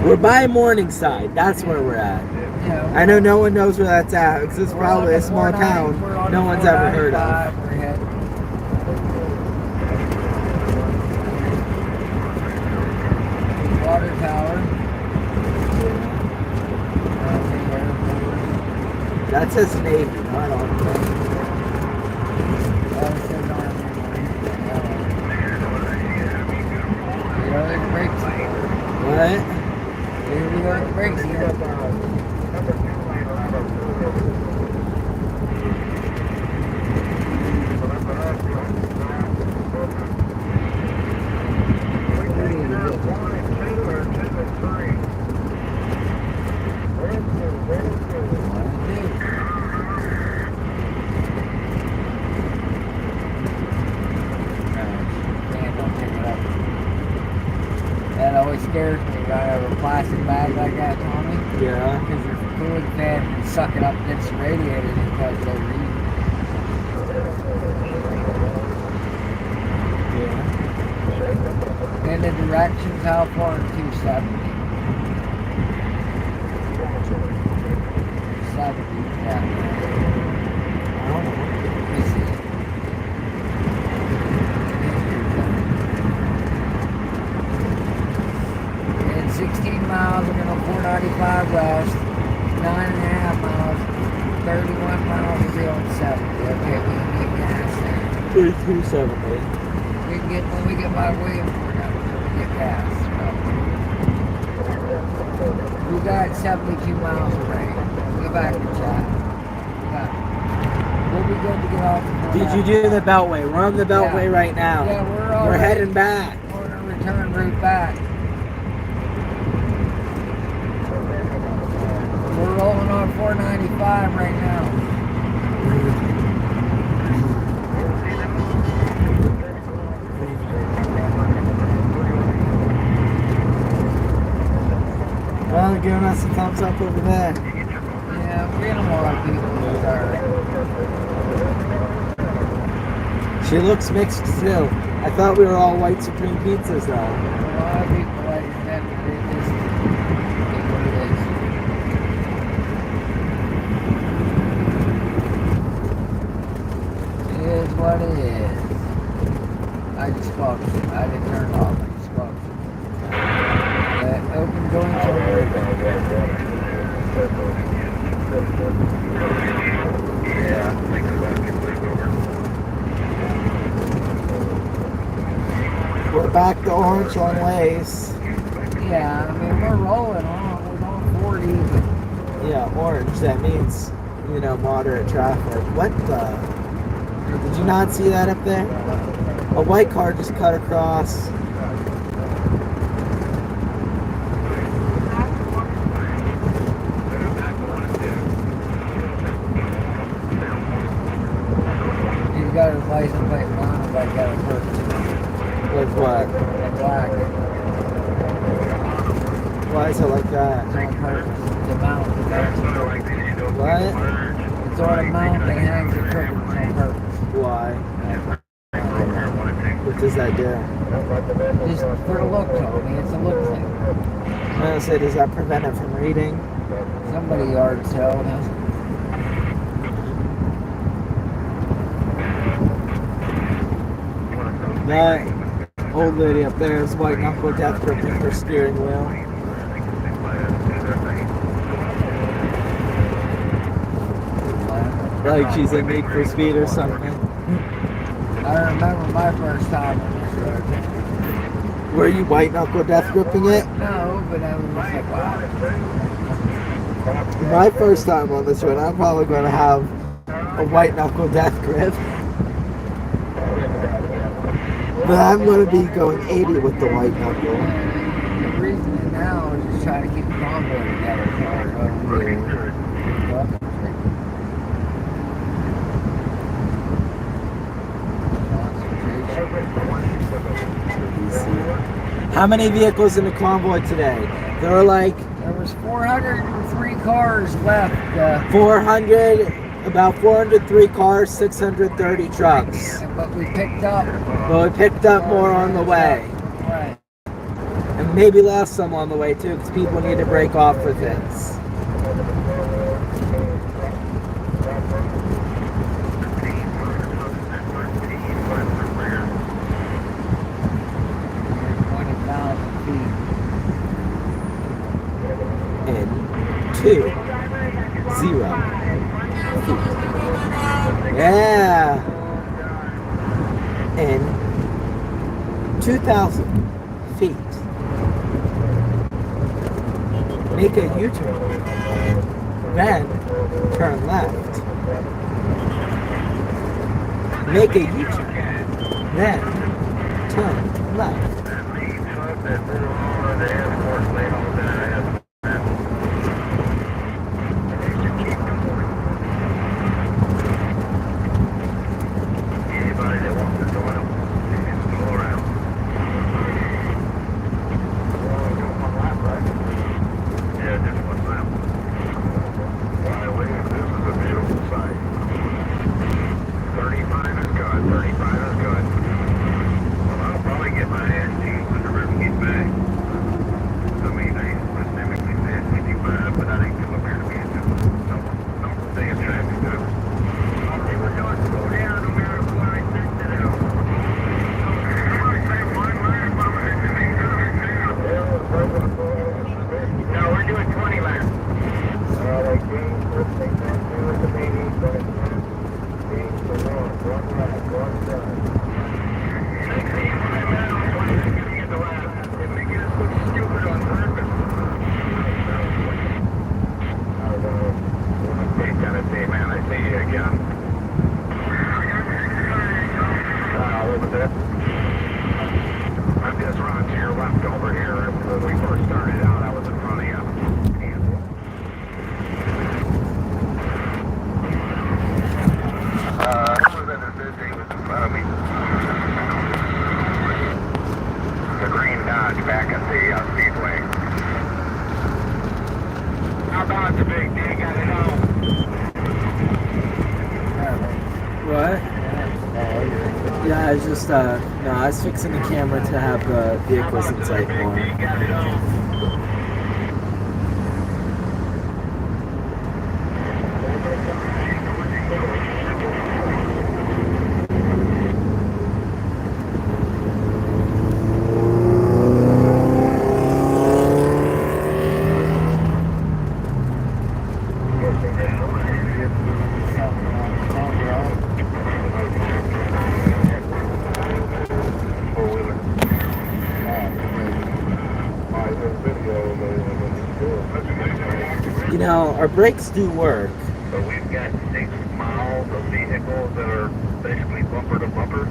We're by Morningside. That's where we're at. Yeah, I know no one knows where that's at because it's probably a small town no one's ever heard of. We're heading. Water tower. That says Navy, not on. What? Here we go at the brakes here. That always scares me when I have a plastic bag like that, Tommy. Yeah. Because your cooling fan can suck it up against the radiator and it causes overheat. Yeah. And the directions, how far in 270? 70, yeah. I don't know. Let me see. In 16 miles, we're going to 495 west, 9.5 miles, 31 miles is the old 70. Okay, we can get gas there. 3270. We can get, when we get by Williamsport, now we can get gas. We got 72 miles of range. Go back and chat. We'll be good to get off the Did you do the Beltway? We're on the Beltway right now. Yeah, we're heading back. We're on a return route back. We're rolling on 495 right now. Well, they're giving us a thumbs up over there. Yeah, we're getting a lot of people who are. She looks mixed still. I thought we were all white supreme pizzas though. A lot of people like that. It is what it is. I just spoke it. I didn't turn it off. I just spoke it. Open joints are open. We're back to Orange on Lace. Yeah, I mean, we're rolling on. We're on 40. But Yeah, orange. That means, you know, moderate traffic. What the? Did you not see that up there? A white car just cut across. he's got his license plate mounted like that at first. With what? Black. Why is it like that? It's on purpose. The mount. What? It's on a mount that hangs the trigger on purpose. Why? What does that do? Just for the look, Tony. It's a look thing. I'm gonna say, does that prevent it from reading? Somebody yard sell them. That old lady up there is white knuckle death gripping her steering wheel. Like she's in Need for Speed or something. I remember my first time on this road. Were you white knuckle death gripping it? No, but I was like, wow. My first time on this road, I'm probably going to have a white knuckle death grip. But I'm going to be going 80 with the white knuckle. The reason now is just trying to keep the convoy together for How many vehicles in the convoy today? There were like... There was 403 cars left. about 403 cars, 630 trucks. But we picked up. But we picked up more on the way. Right. And maybe lost some on the way too, because people need to break off for things. In 2, 0 feet. Yeah. In 2,000 feet. Make a U-turn. Then turn left. Make a U-turn. Then turn left. No, I was fixing the camera to have the vehicles in sight more. You know, our brakes do work. So we've got 6 miles of vehicles that are basically bumper to bumper.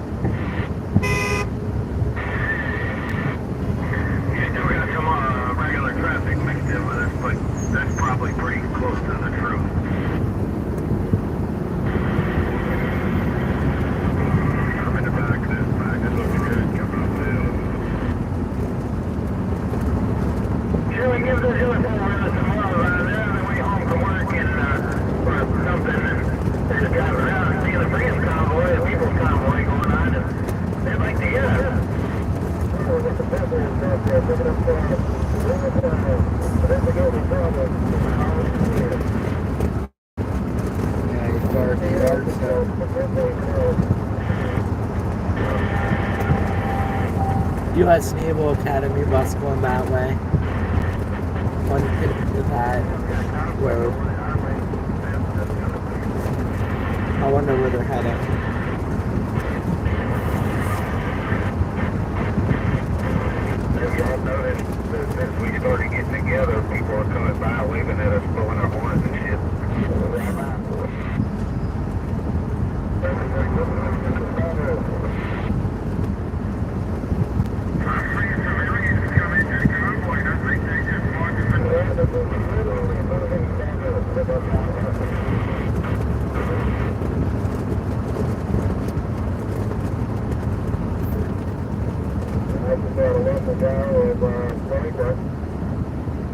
You still got some regular traffic mixed in with us, but that's probably pretty close to the truth. I'm in the back of this back. It's looking good coming up there. Sure, we give this uniform around tomorrow around there on the way home from work and or something, and they just drive around and see the freedom convoy, the people's convoy going on, and they'd like to hear it. U.S. Naval Academy bus going that way. One hit with that road. I wonder where they're heading. Y'all noticed that since we started getting together, people are coming by waving at us, blowing our horns and shit.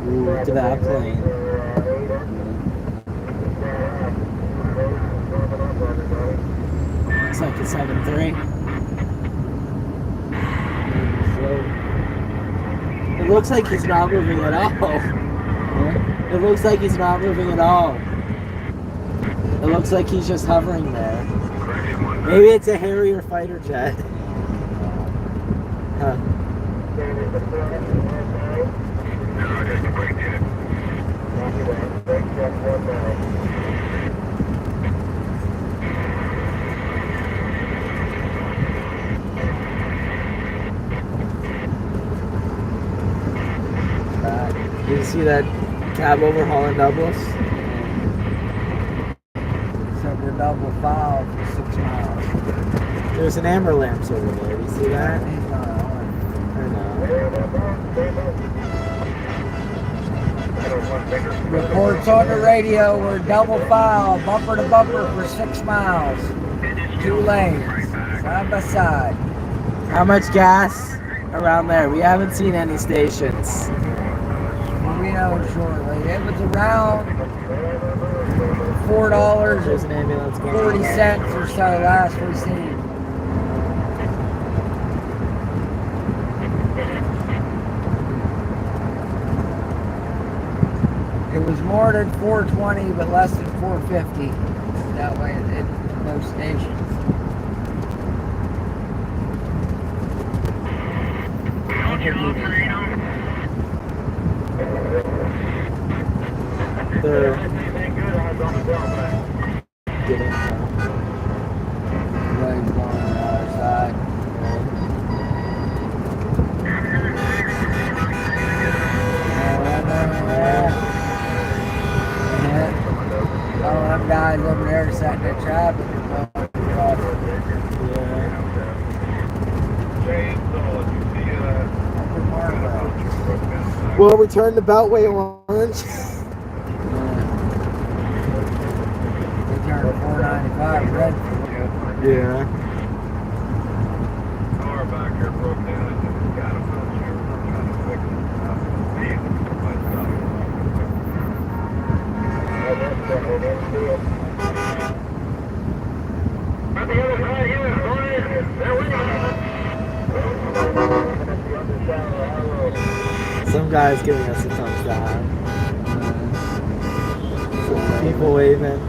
Ooh, look at that plane. Looks like it's 7-3. It looks like he's not moving at all. It looks like he's not moving at all. It looks like he's just hovering there. Maybe it's a Harrier fighter jet. Huh. Did you see that cab overhaul in Douglas? So we're double file for 6 miles. There's an amber lamps over there. Do you see that? He's not on. I know. Reports on the radio, we're double file, bumper to bumper for 6 miles. 2 lanes, side by side. How much gas around there? We haven't seen any stations. We know shortly. It was around $4 There's an ambulance going 40 on. cents or so last we seen. It was more than 420, but less than 450. That way at most stations. They're getting Waves going on the other side. All them guys over there sitting in traffic. Well, we turned the Beltway orange. They turned 495 red. Yeah. Car back here broke down. Got him out here. We're trying to fix Some guy's giving us a thumbs down. People waving.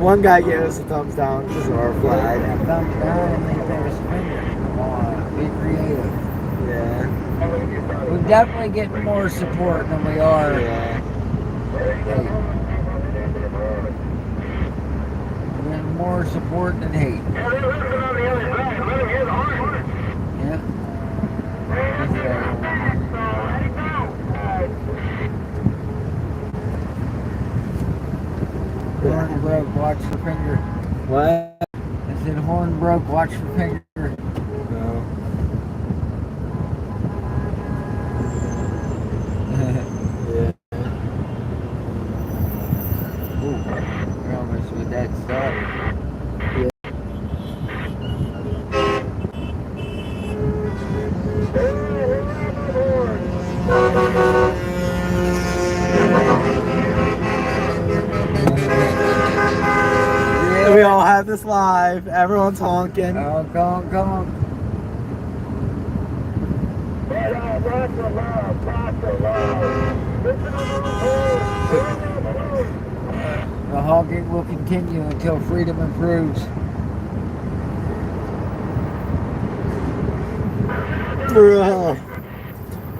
One guy gave us a thumbs down because of our flag. Thumbs down and they gave us a finger. Come on, be creative. Yeah. We're definitely getting more support than we are. Yeah. We're getting more support than hate. Yeah. Horn broke, watch your finger. What? I said horn broke, watch your finger. No. Yeah. Ooh, we're almost with that start. We all have this live. Everyone's honking. Oh, come on. The honking will continue until freedom improves.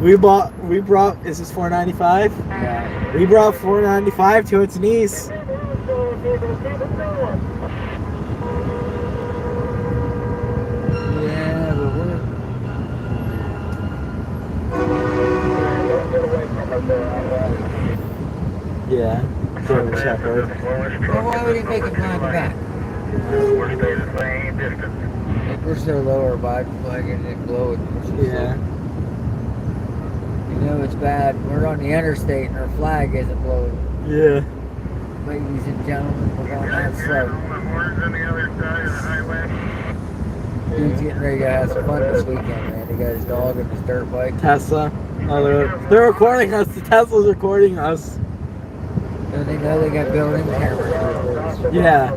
We brought, is this 495? Yeah. We brought 495 to its knees. Yeah, but Yeah, German Shepherd. well, why would he make it blind back? We're staying the same distance. If we're so lower by flagging it glowing. Yeah. You know it's bad. We're on the interstate and our flag isn't blowing. Yeah. Ladies and gentlemen, we're going that slow. On the horns on the other side of the highway. Dude's getting ready to have some fun this weekend, man. He got his dog and his dirt bike. Tesla. Oh, they're recording us. The Tesla's recording us. And they know they got built-in cameras. Yeah.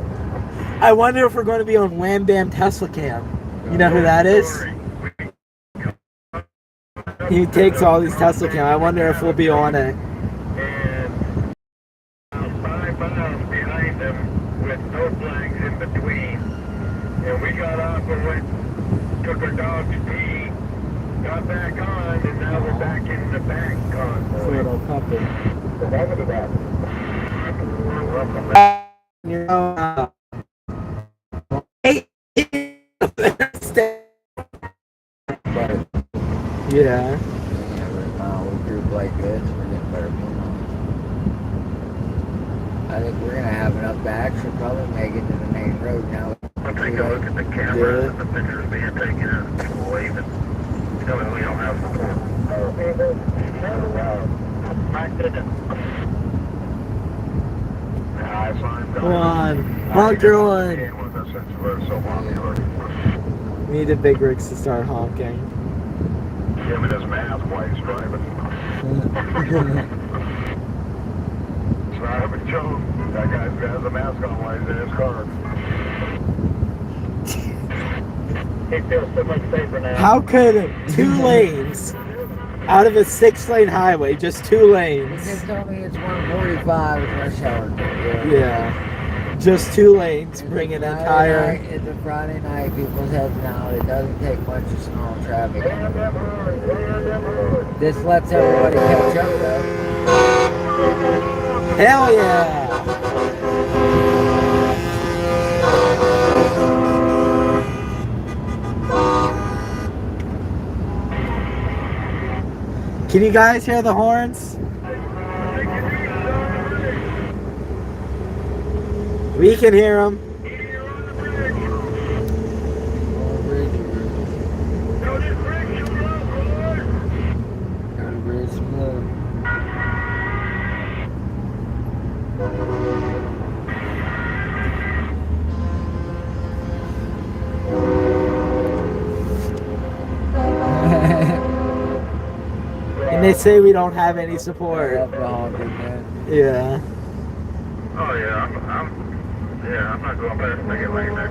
I wonder if we're going to be on Wham Bam Tesla Cam. You know who that is? He takes all these Tesla cam. I wonder if we'll be on it. And 5 miles behind them with no flags in between. And we got off and went, took our dog's pee, got back on, and now we're back in the back convoy. Little puppy. So that would have happened. You know, yeah. With group like this, we're getting better people. I think we're gonna have enough to actually probably make it to the main road now. I'll take a look at the camera and the pictures being taken and people waving. Tell me we don't have support. My goodness. Come on. Honker on. We need the big rigs to start honking. Him and his mask while he's driving. It's not a joke. That guy has a mask on while he's in his car. He feels so much safer now. How could 2 lanes out of a 6-lane highway, just 2 lanes? Just tell me it's 145 with rush hour. Yeah. Just 2 lanes bring an entire. It's a Friday night, people's heading out. It doesn't take much of small traffic. This lets everybody catch up though. Hell yeah! Can you guys hear the horns? We can hear them. And they say we don't have any support. Yeah. Oh yeah, I'm not going past the ticket lane there.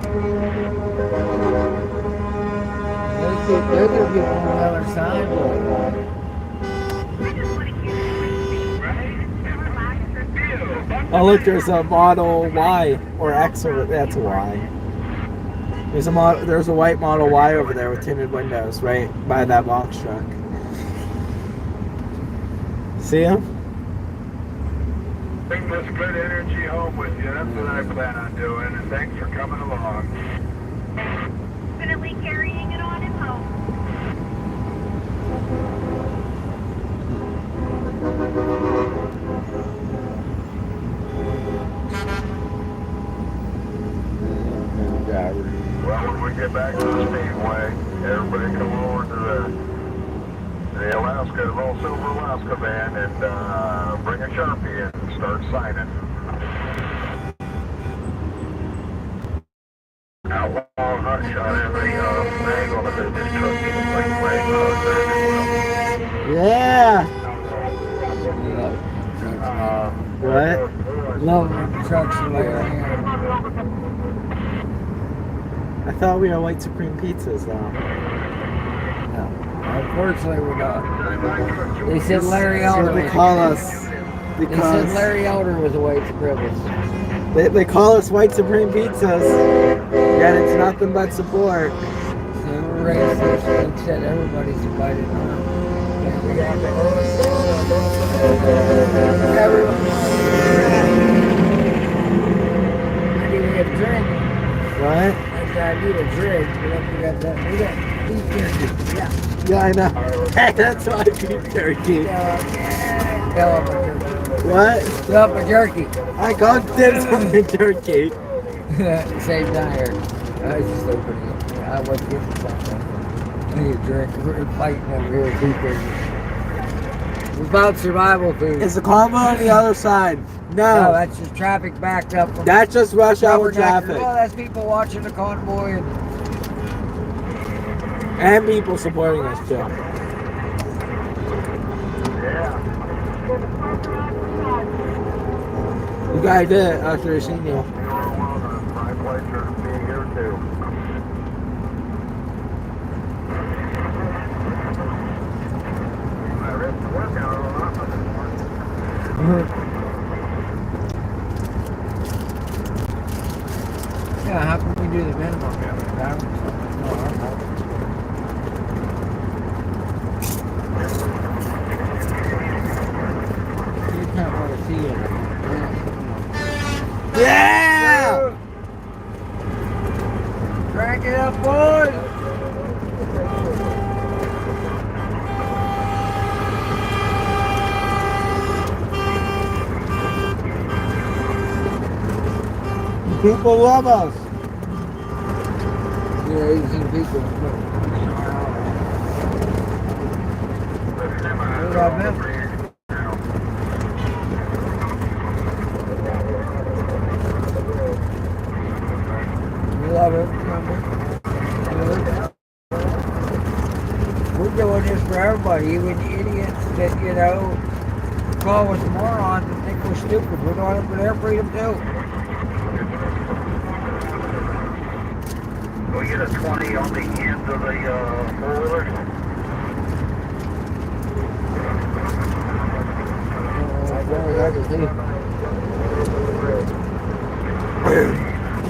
Those are people on the other side. Oh look, there's a Model Y or X over. That's a Y. There's a white Model Y over there with tinted windows, right by that box truck. See him? Bring this good energy home with you. That's what I plan on doing. And thanks for coming along. Definitely carrying it on his home. Well, when we get back to the Speedway, everybody come over to the Alaska, little silver Alaska van, and bring a Sharpie and start signing. Outlaw hot shot every mag on the this truck, Yeah. What? Love when the trucks are like around. I thought we were white supreme pizzas though. No, unfortunately we're not. They said Larry Elder. They call us They said Larry Elder was a white supremacist. They call us white supreme pizzas, yet it's nothing but support. They were racist. They said everybody's invited on. Everyone. I need to get a drink. What? I need a drink. But then we got that. We got beef jerky. Yeah. Yeah, I know. Hey, that's why beef jerky. Fill up a jerky. What? Fill up a jerky. I got dibs on the jerky. Same tire. I was just opening it. I was getting something. I need a drink. We're fighting over here. Beef jerky. It's about survival food. Is the combo on the other side? No, No. that's just traffic backed up. That's just rush hour traffic. Well, that's people watching the convoy and And people supporting us too. Yeah. You guys did it after seeing you. You're welcome. My pleasure to be here too. I ripped the workout on off this morning. Yeah, how can we do the minimum every time? It's not our fault. You can't really see it. Yeah! Crank it up, boys! People love us. Yeah, 18 people. We love them. We love it. We're doing this for everybody, even idiots that, call us morons and think we're stupid. We're doing it for their freedom too. We get a 20 on the ends of the four-wheelers.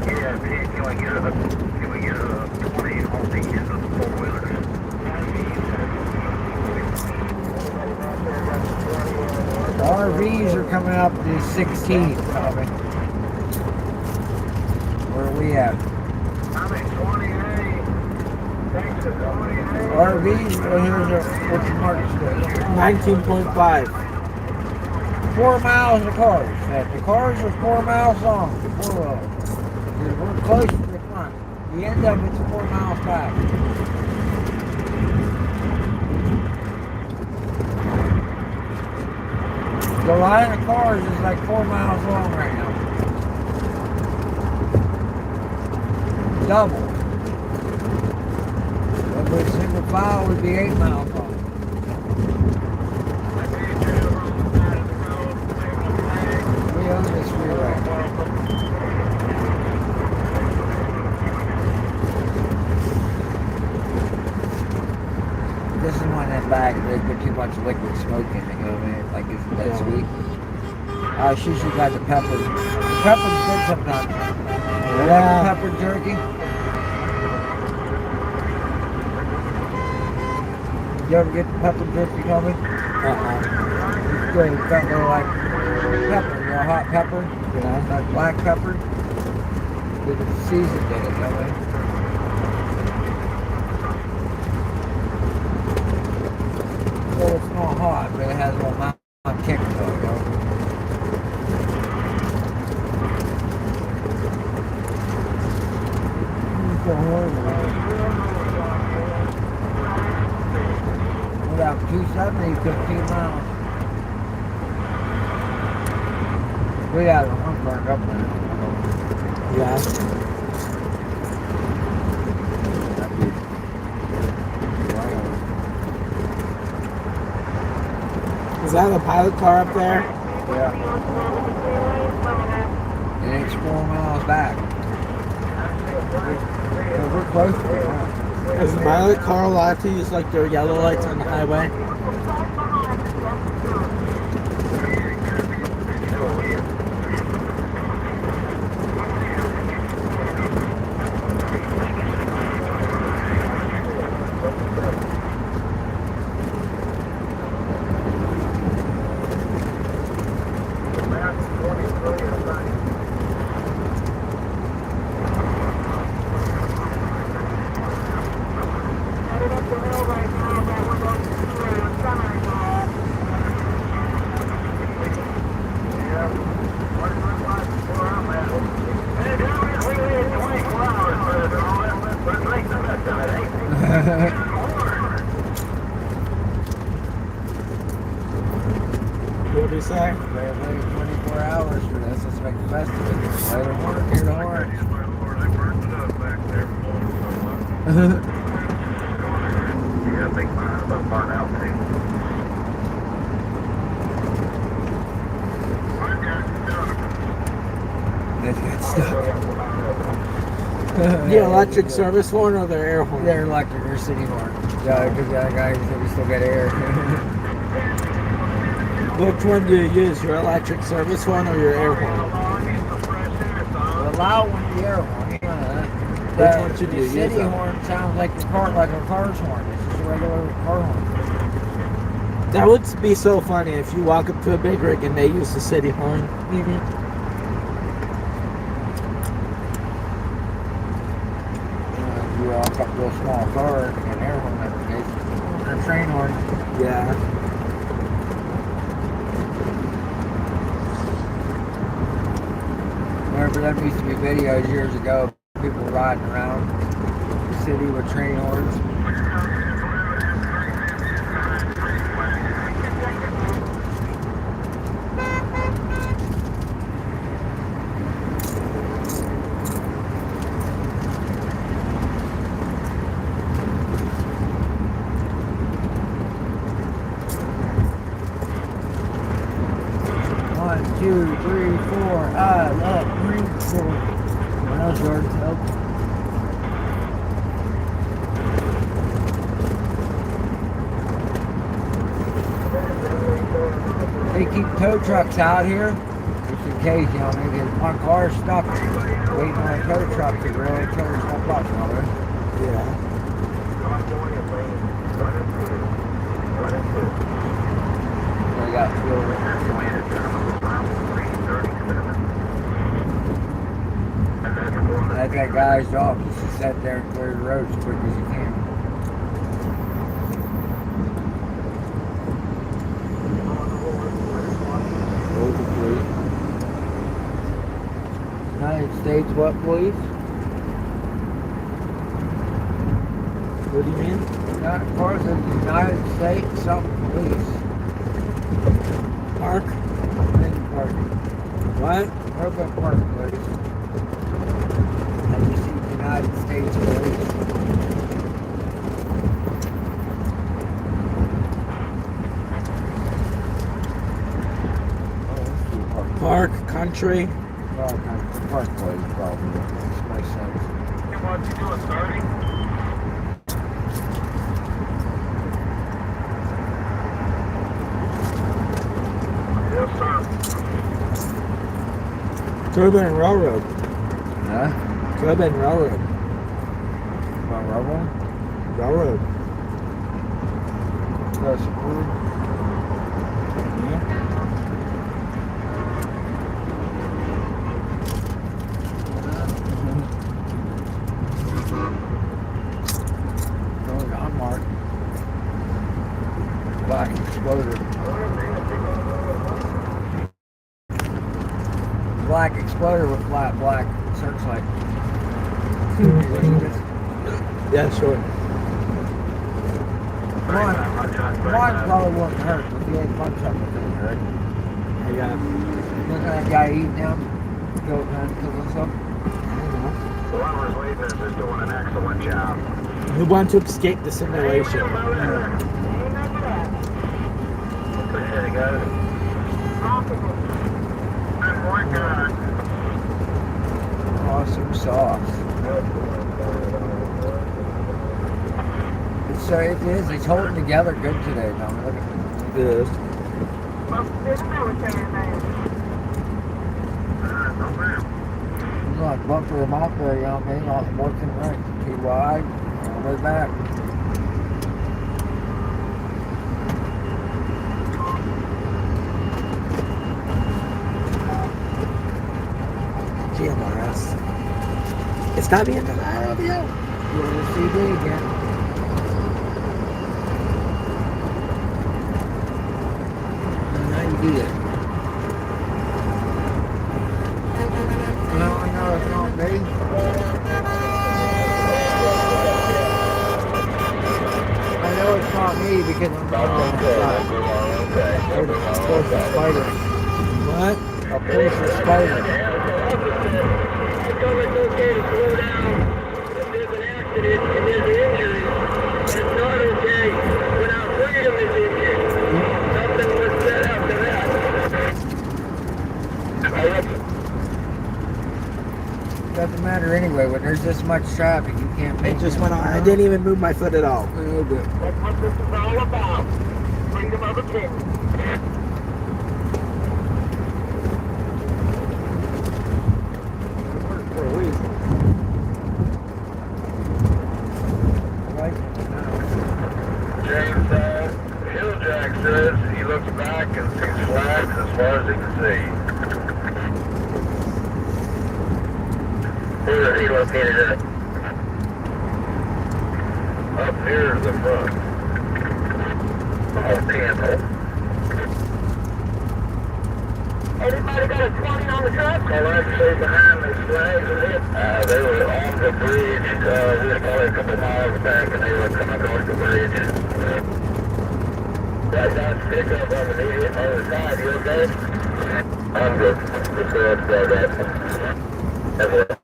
Yeah, can we get a 20 on the ends of the four-wheelers? The RVs are coming up the 16th, Tommy. Where are we at? I'm at 28. Texas 28. RVs, well, here's what's the market score? 19.5. 4 miles the cars. The cars are 4 miles long. The four-wheeler. We're close to the front. The end of it's 4 miles back. The line of cars is like 4 miles long right now. Double. If it's single file, it would be 8 miles long. We own this freeway. This is one in that bag. They put too much liquid smoke in it. Like it's that sweet. She should got the pepper. The pepper's good sometimes. You like the pepper jerky? You ever get the pepper jerky, Tommy? It's good. It's got a little like pepper, hot pepper. It's like black pepper. It's seasoned in it, Tommy. Well, it's not hot, but it has a little mouth kick to it, Without 270, 15 miles. We got one burned up there. Yeah. Is that the pilot car up there? Yeah. And it's 4 miles back. We're close to it now. Is the pilot car allowed to use like their yellow lights on the highway? What do you say? They have waited 24 hours for this. Let's make the best of it. Let them work, hear the horn. make mine about burnt out too. That's good stuff. The electric service horn or their air horn? They're electric or city horn. Yeah, because the other guy said we still get air. Which one do you use? Your electric service horn or your air horn? The loud one, the air horn. Which one should you The use? city horn sounds like the car, like a car's horn. It's just a regular car horn. That would be so funny if you walk up to a big rig and they use the city horn. Mm-hmm. You walk up to a small car and an air horn application. A train horn. Yeah. Remember, there used to be videos years ago of people riding around the city with train horns. One, two, three, four. I love green four. What else, George? Help. They keep tow trucks out here, just in case, you know, maybe one car is stuck waiting on a tow truck to really tow stuff up, you know. Yeah. They got fuel. Let that guy's job is to sit there and clear the road as quick as you can. United States what, please? What do you mean? Not of course the United States something police. Park? Park. What? Urban Park, please. And you see United States police. Park, country. Park place probably. Makes my sense. What you doing, starting? Yes, sir. Turbine Railroad. Huh? Turbine Railroad. Want rubber? Railroad. That's cool. Unmarked. Black exploder. Black exploder with flat black searchlight. Yeah, sure. Mine probably wouldn't hurt if he ain't punch up with it, right? Yeah. Look at that guy eating down. Go down to himself. Whoever's leading this is doing an excellent job. Who want to escape the simulation? Appreciate it, guys. Good work, Awesome sauce. It's it is. It's holding together good today, Tom. Look at It is. I'm like bumper him out there, you know what I mean? Not working right. Too wide. All the way back. GMRS. It's not being denied of you. You're the CD again. And now you do it. No, I know it's not me. I know it's not me because I'm not on the side. There's a spider. What? A police spider. It's okay to slow down. If there's an accident and there's an injury, It's not okay without freedom is okay. Something was set up to that. Doesn't matter anyway. When there's this much traffic, you can't make It just went on. I didn't even move my foot at all. Oh, good. That's what this is all about. Freedom of opinion. For a reason. James Hilljack says he looks back and sees flags as far as he can see. Where is he located at? Up here is the front. Oh, Tampa. Anybody got a 20 on the truck? Well, actually behind the flags and it. They were on the bridge. We were probably a couple miles back and they were coming across the bridge. That guy's pickup on the side, you okay? I'm good. Just go ahead and start that. That's it.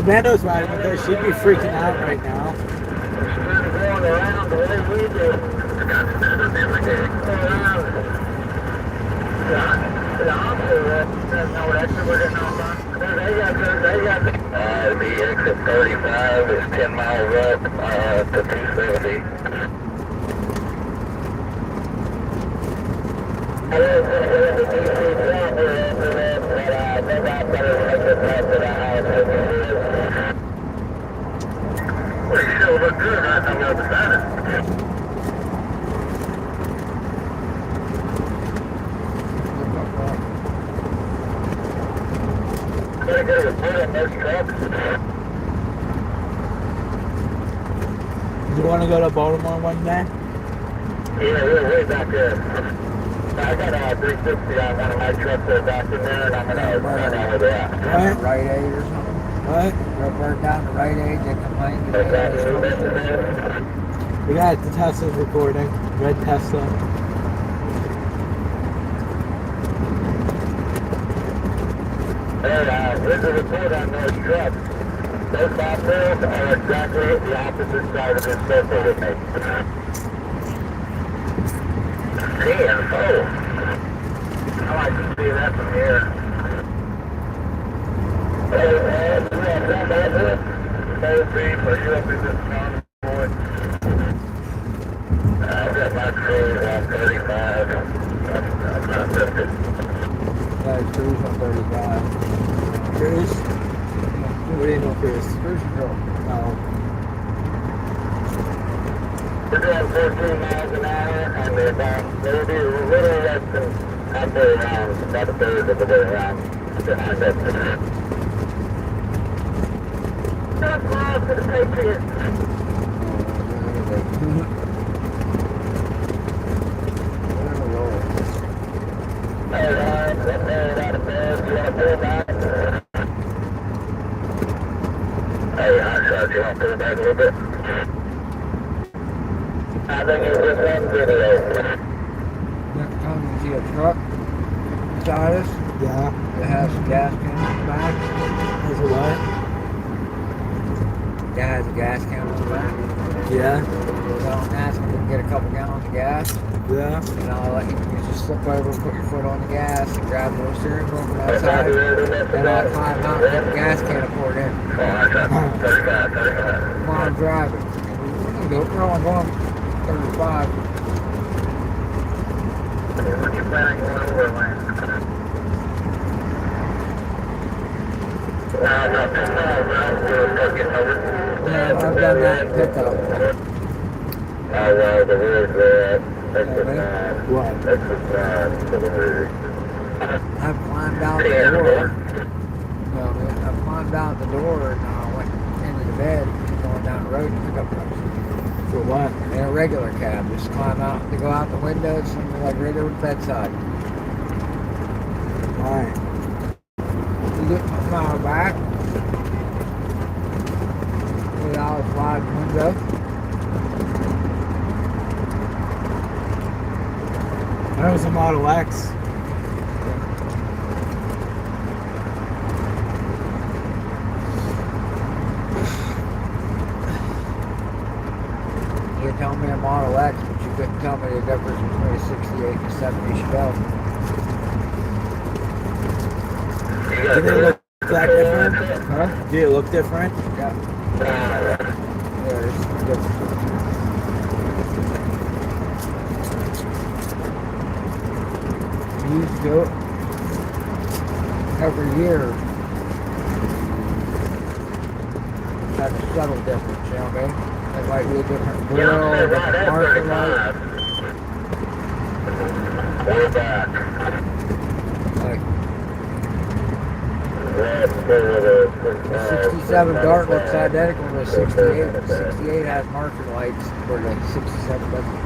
Amanda's riding with her. She'd be freaking out right now. Going around the way we do. The opposite the exit 35 is 10 miles up to 270. I was going to go into DC proper after that, but I think I better make it back to the house. Well, you still look good right now well beside it. Better get a report on those trucks. You want to go to Baltimore one day? Yeah, we're way back there. I got a 360 on one of my trucks there back in there, and I'm going to run out of that. What? Right aid or something. What? Go burn down the right aid, they complain to We got the Tesla's recording. Red Tesla. Hey, there's a report on those trucks. Those bob wheels are exactly the opposite side of this circle with me. Damn, oh. I like to see that from here. Hey, man, you want to come back here? Hey, Beef, are you up in this convoy? I've got my cruise on 35. I'm not lifted. cruise on 35. Cruise? What do you know, Cruise? Cruise control. Oh. We're doing 14 miles an hour, and they're about maybe a little less than halfway around, about a third of the way around. Just miles to the Patriots. Hey, Ryan, let's head out of bed. You want to pull back? Hey, hot shot, you want to pull back a little bit? I think it's just one video. Next time you see a truck beside us Yeah. that has a gas can in the back, Is it what? that has a gas can in the back, Yeah. don't ask him to get a couple gallons of gas, Yeah. and I'll let you just slip over and put your foot on the gas and grab the steering wheel from outside, and I'll climb out and get the gas can and pour it in. 35. Come on, drive it. We're only going 35. When you planning going overland? Not too miles out. We'll start getting over. Yeah, I've done that in pickup. The wheels there. Yeah, What? I've climbed out the door. I've climbed out the door and I went into the bed going down the road to pick up trucks. For what? In a regular cab, just climb out to go out the window, it's something like right over the bedside. Alright. You get my back. $3 slide window. That was a Model X. You tell me a Model X, but you couldn't tell me the difference between a 68 and a 70 Chevelle. Did it look that different? Huh? Did it look different? Yeah. There's some differences. Used to it every year. That's a subtle difference, you know what I mean? It might be a different grill, a different marker light. We're back. Like The 67 Dart looks identical to the 68. The 68 has marker lights where the 67 doesn't.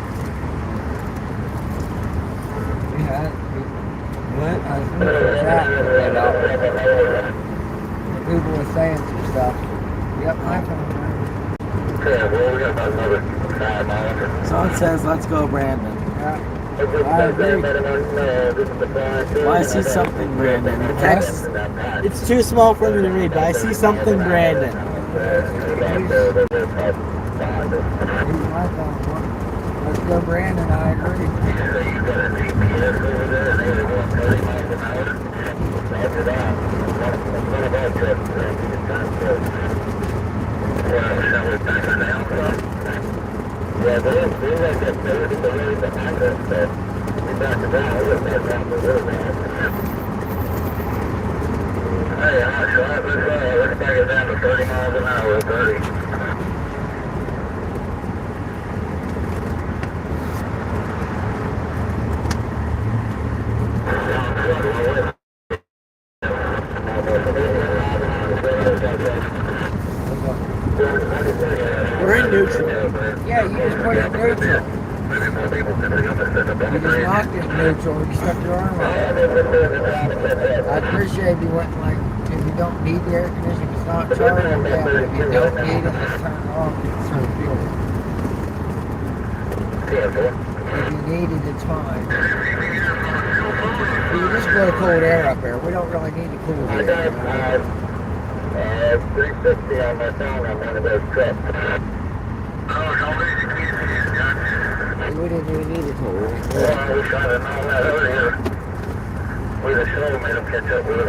Yeah, What? I was looking for that lit up. And people were saying some stuff. Yep, I found that. Okay, well, we got about another 5 miles. So it says, let's go, Brandon. Yeah, I agree. Well, I see something, Brandon. The text, it's too small for me to read, but I see something, Brandon. Here's my phone. Let's go, Brandon. I agree. Yeah, they like that 30 degrees behind us, but we back it down, we're back down to the road now. Hey, let's back it down to 30 miles an hour, 30. We're in neutral. Yeah, you just put it in neutral. You just knocked it in neutral and you stuck your arm out. I appreciate if you went like, if you don't need the air conditioning, it's not charged, yeah, but if you don't need it, just turn it off. It's so fuel. If you need it, it's fine. You just blow cold air up there. We don't really need to cool the I air. got 360 on my phone on one of those trucks. We didn't even need it cold. Well, we shot it all that earlier. We the show made them catch up with it.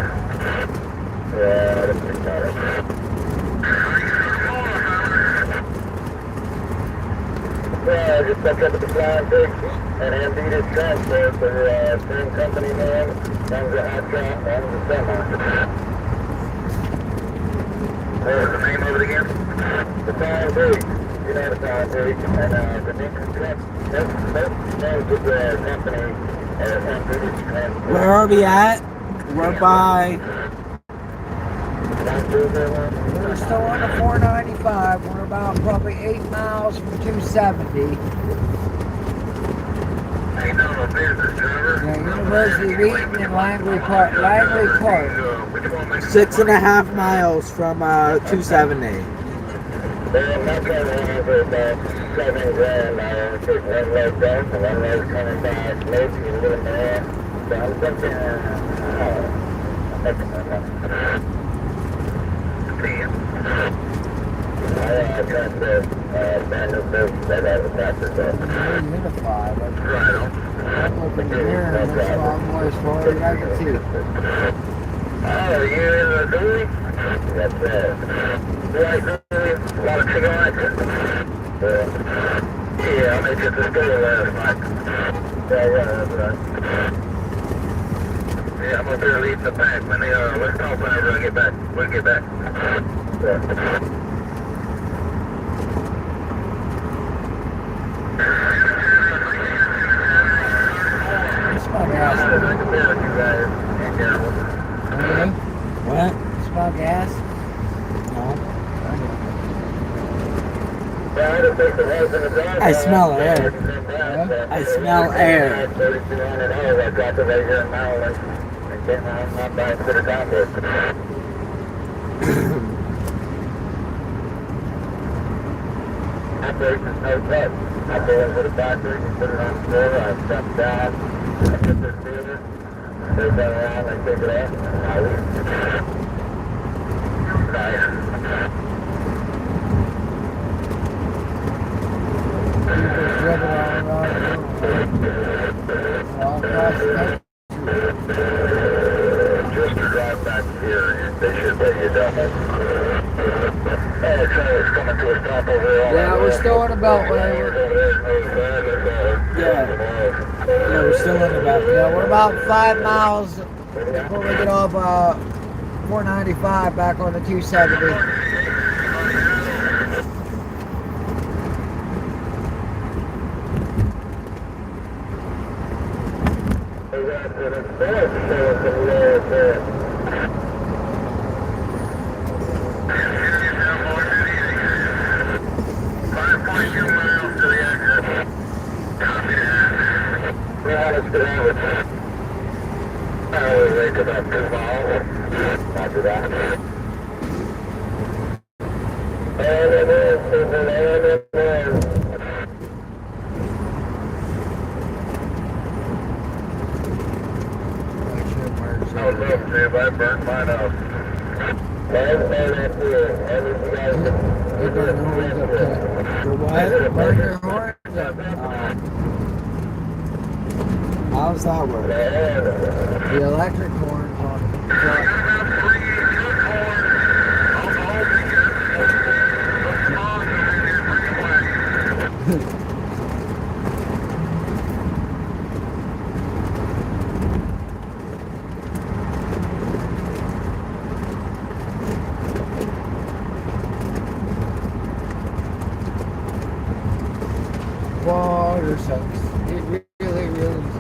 Yeah, that's pretty bad. Yeah, I just stuck up at the Flying Pig and emptied his transport for the same company man. One's a hot shot, one's a semi. What was the name of it again? The Flying Pig. You know the Flying Pig. And the name of the truck, that's names of the company. Emptied his transport. Where are we at? We're by... We're still on the 495. We're about probably 8 miles from 270. Ain't no business, Trevor. Yeah, University of Eaton and Langley Park. 6.5 miles from 270. Well, my brother has about 7 grand. I took one leg down and one leg coming back, maybe a little more. So I'm thinking, I got the brand new business that I was after. We're unified. I'm looking here and this long way as far as I can see. Oh, you're in the Dewey? That's it. You like Dewey? A lot of cigarettes? Yeah, I made it to the store last night. Yeah, that's right. Yeah, I'm up here leading the pack. Let's talk whenever I get back. We'll get back. Smell gas. Okay. What? Smell gas. No. I smell air. Yeah. I smell air. I got to right here in Maryland. And then I'm not back to the download. Operations no touch. I go over the factory and put it on the floor. I step down. I get this theater. They go around, I take it off, and I leave. Nice. People driven all across the country. Just to drive back here, and they should let you double. Trailer's coming to a stop over there. Yeah, we're still in the Beltway. Yeah, we're still in the back. Yeah, we're about 5 miles before we get off 495 back on the 270. About 2 miles. After that. And it is, and it is. I would love to if I burned mine up. They burn the horns up too. The what? Burn your horns up. How's that work? The electric horns on the truck. Water sucks. It really, really sucks.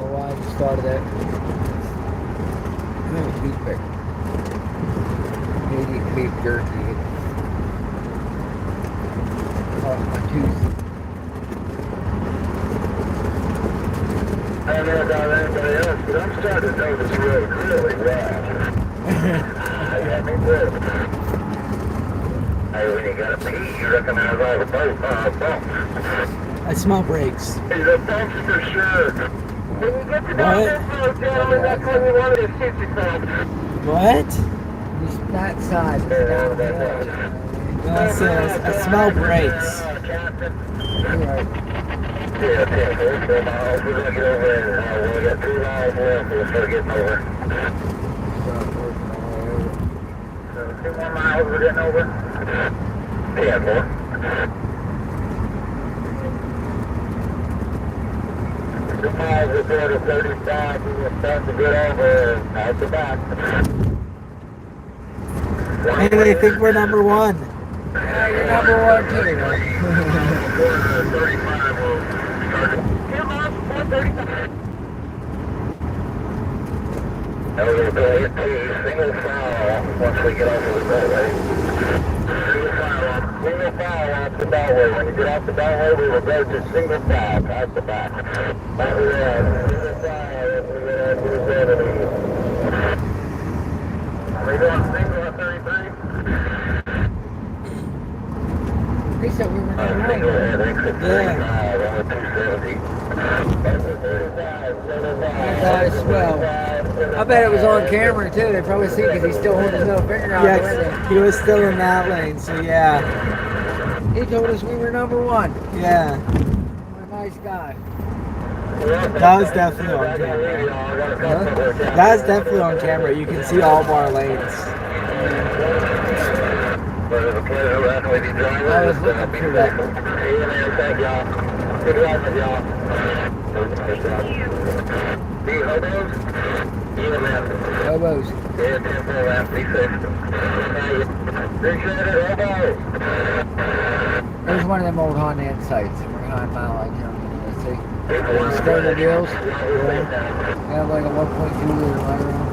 Oh, I just started that. Beef pick. Need to eat beef jerky. Caught my tooth. I don't know about anybody else, but I'm starting to know this road really well. I mean, look. Hey, when you gotta pee, you recognize all the bumps. I smell brakes. Hey, the bumps for sure. When you get to down this road, gentlemen, that's when you wanted to shoot yourself. What? Just that side. Down the hill. No, I smell brakes. Right. Yeah, 4 miles. We're gonna get over there. We got 2 miles left. We'll start getting over. So 2 more miles we're getting over. Yeah, more. 2 miles before the 35, we will start to get over out the back. Hey, they think we're number one. Yeah, you're number one too, man. 35 will start to... 2 miles before 35. Now we're going to go into single file once we get over the beltway. Single file off the beltway. When you get off the beltway, we will go to single file past the back. Single file as we get out to the 70. Are we doing single at 33? They said we were number Single one. at exit 35 on 270. That's I swell. I bet it was on camera too. They probably see because he's still holding his middle finger out the Yeah, window. he was still in that lane, so yeah. He told us we were number one. Yeah. What a nice guy. That was definitely on camera. That's definitely on camera. You can see all of our lanes. I was looking for that. Thank y'all. Good luck with y'all. Hobos. Yeah, 10-4 left, be safe. Appreciate it, hobo. There's one of them old Honda Insights behind my light. Let's see. The starter deals. They have like a 1.2 liter motor on.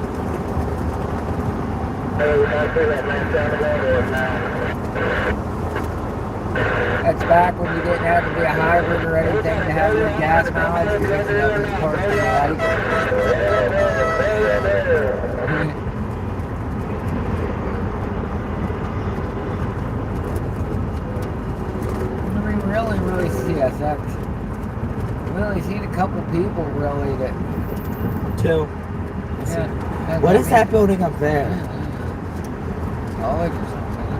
That's back when you didn't have to be a hybrid or anything to have your gas mileage, because it's another part of your life. Really CSX. We only seen a couple people really that. Two. Yeah. What is that building up there? College or something.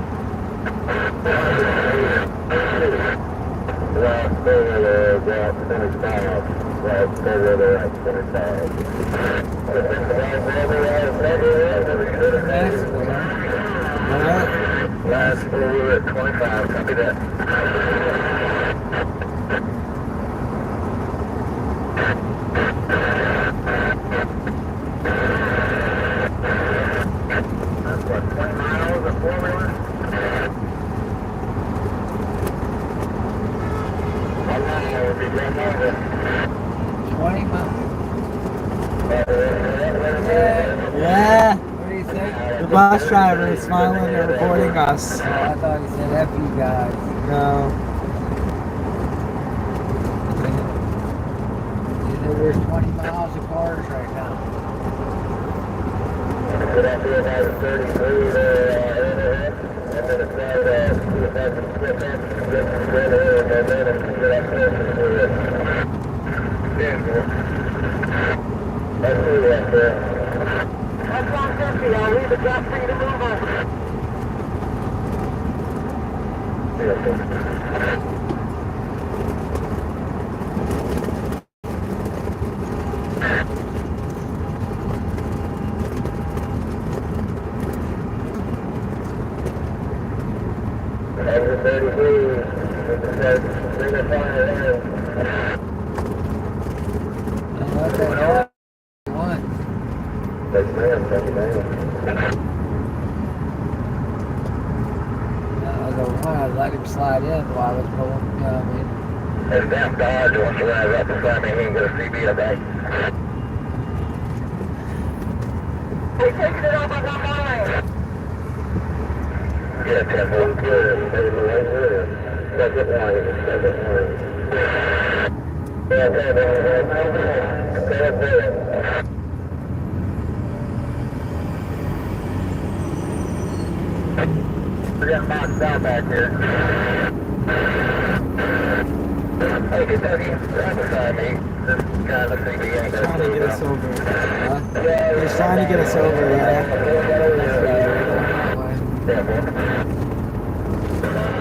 Last over about 25. Last over at 25. Last over at 25. Copy that. That's what, 20 miles of 4-wheeler? How long will be done over? 20 miles. Yeah. What do you think? The bus driver is smiling and recording us. Oh, I thought he said F you guys. No. There's 20 miles of cars right now. Good idea about 33 there, and then it's got, if I can slip in, get together, and then it's get up closer to it. Let's see that there. That's on 50, I'll leave the drop for you to move on. Exit 33, bring it fire in. And what the hell? What? Yes, ma'am, thank you, ma'am. I let him slide in while I was pulling, you know what I mean? If that Dodge wants to rise up beside me, he ain't gonna see me today. We're taking it off on one line. Yeah, 10-4 clear. Second line. Second line. Yeah, 10-4. We're getting boxed out back here. Hey, Kentucky, right beside me. This guy looks like he ain't gonna Trying to get us over. Huh? He's trying to get us over, yeah.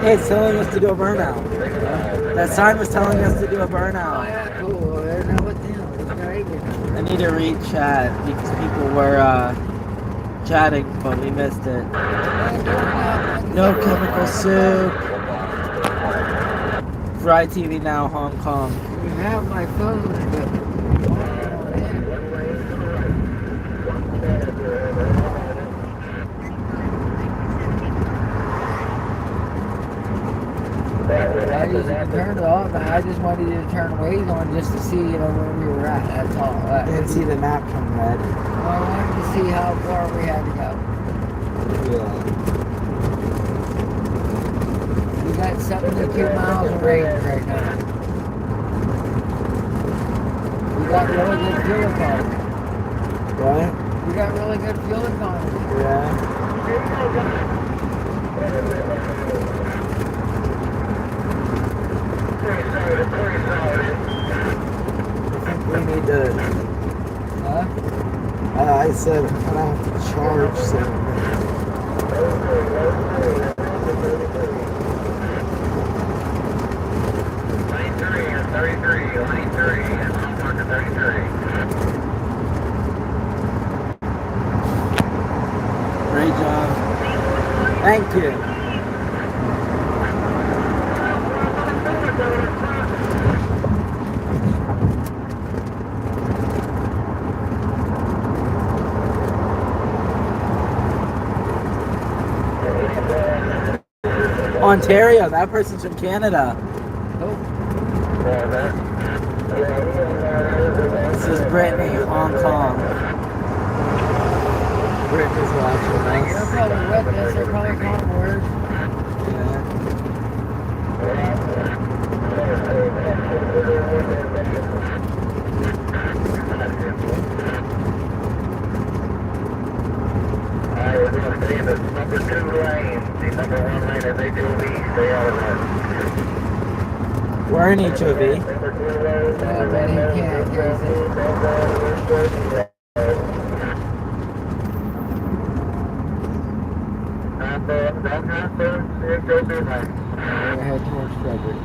Hey, it's telling us to do a burnout. That sign was telling us to do a Oh, burnout. yeah, cool. They're not with them. It's great. I need to read chat because people were chatting, but we missed it. No chemical soup. Fry TV now, Hong Kong. You have my phone, but I just turned it off. I just wanted you to turn Waze on just to see, where we were at. That's all. I didn't see the map come red. I wanted to see how far we had to go. Yeah. We got 72 miles of range right now. We got really good fuel economy. What? We got really good fuel economy. Yeah. I think we need to. Huh? I said I have to charge some. 33, lane 3, and I'm marking 33. Great job. Thank you. Ontario. That person's from Canada. Oh, This is Brittany, Hong Kong. Brittany's watching you're us. probably with us. They're probably convoyers. Yeah. We're going to stay in the number 2 lane. The number 1 lane is HOV. Stay out of that. We're in HOV. Yeah, but he can't use it. Don't transfer the HOV lane. We're head towards Frederick.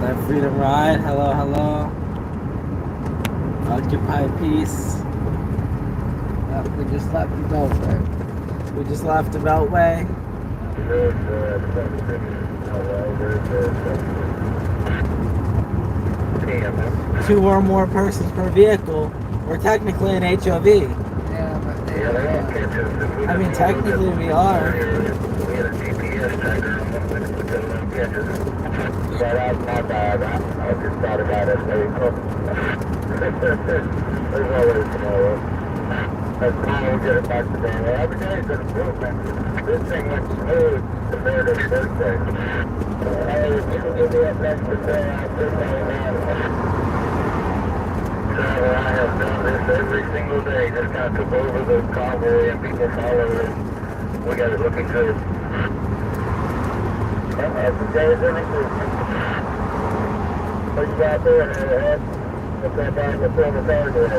That freedom ride. Hello, hello. Occupy peace. We just left the Beltway. We just left the Beltway. 2 or more persons per vehicle. We're technically an HOV. Yeah, but they I mean, technically we are. We had a GPS tracker on one of the catches. That's my bad. I just thought about it. There's always tomorrow. That's fine. We'll get it back today. Every day is an improvement. This thing went smooth compared to the first day. People give me up next to say after I have done this every single day. Just kind of took over the convoy and people followed it. We got it looking good. Every day is an improvement. What you got there, Ed? What's that down before the target?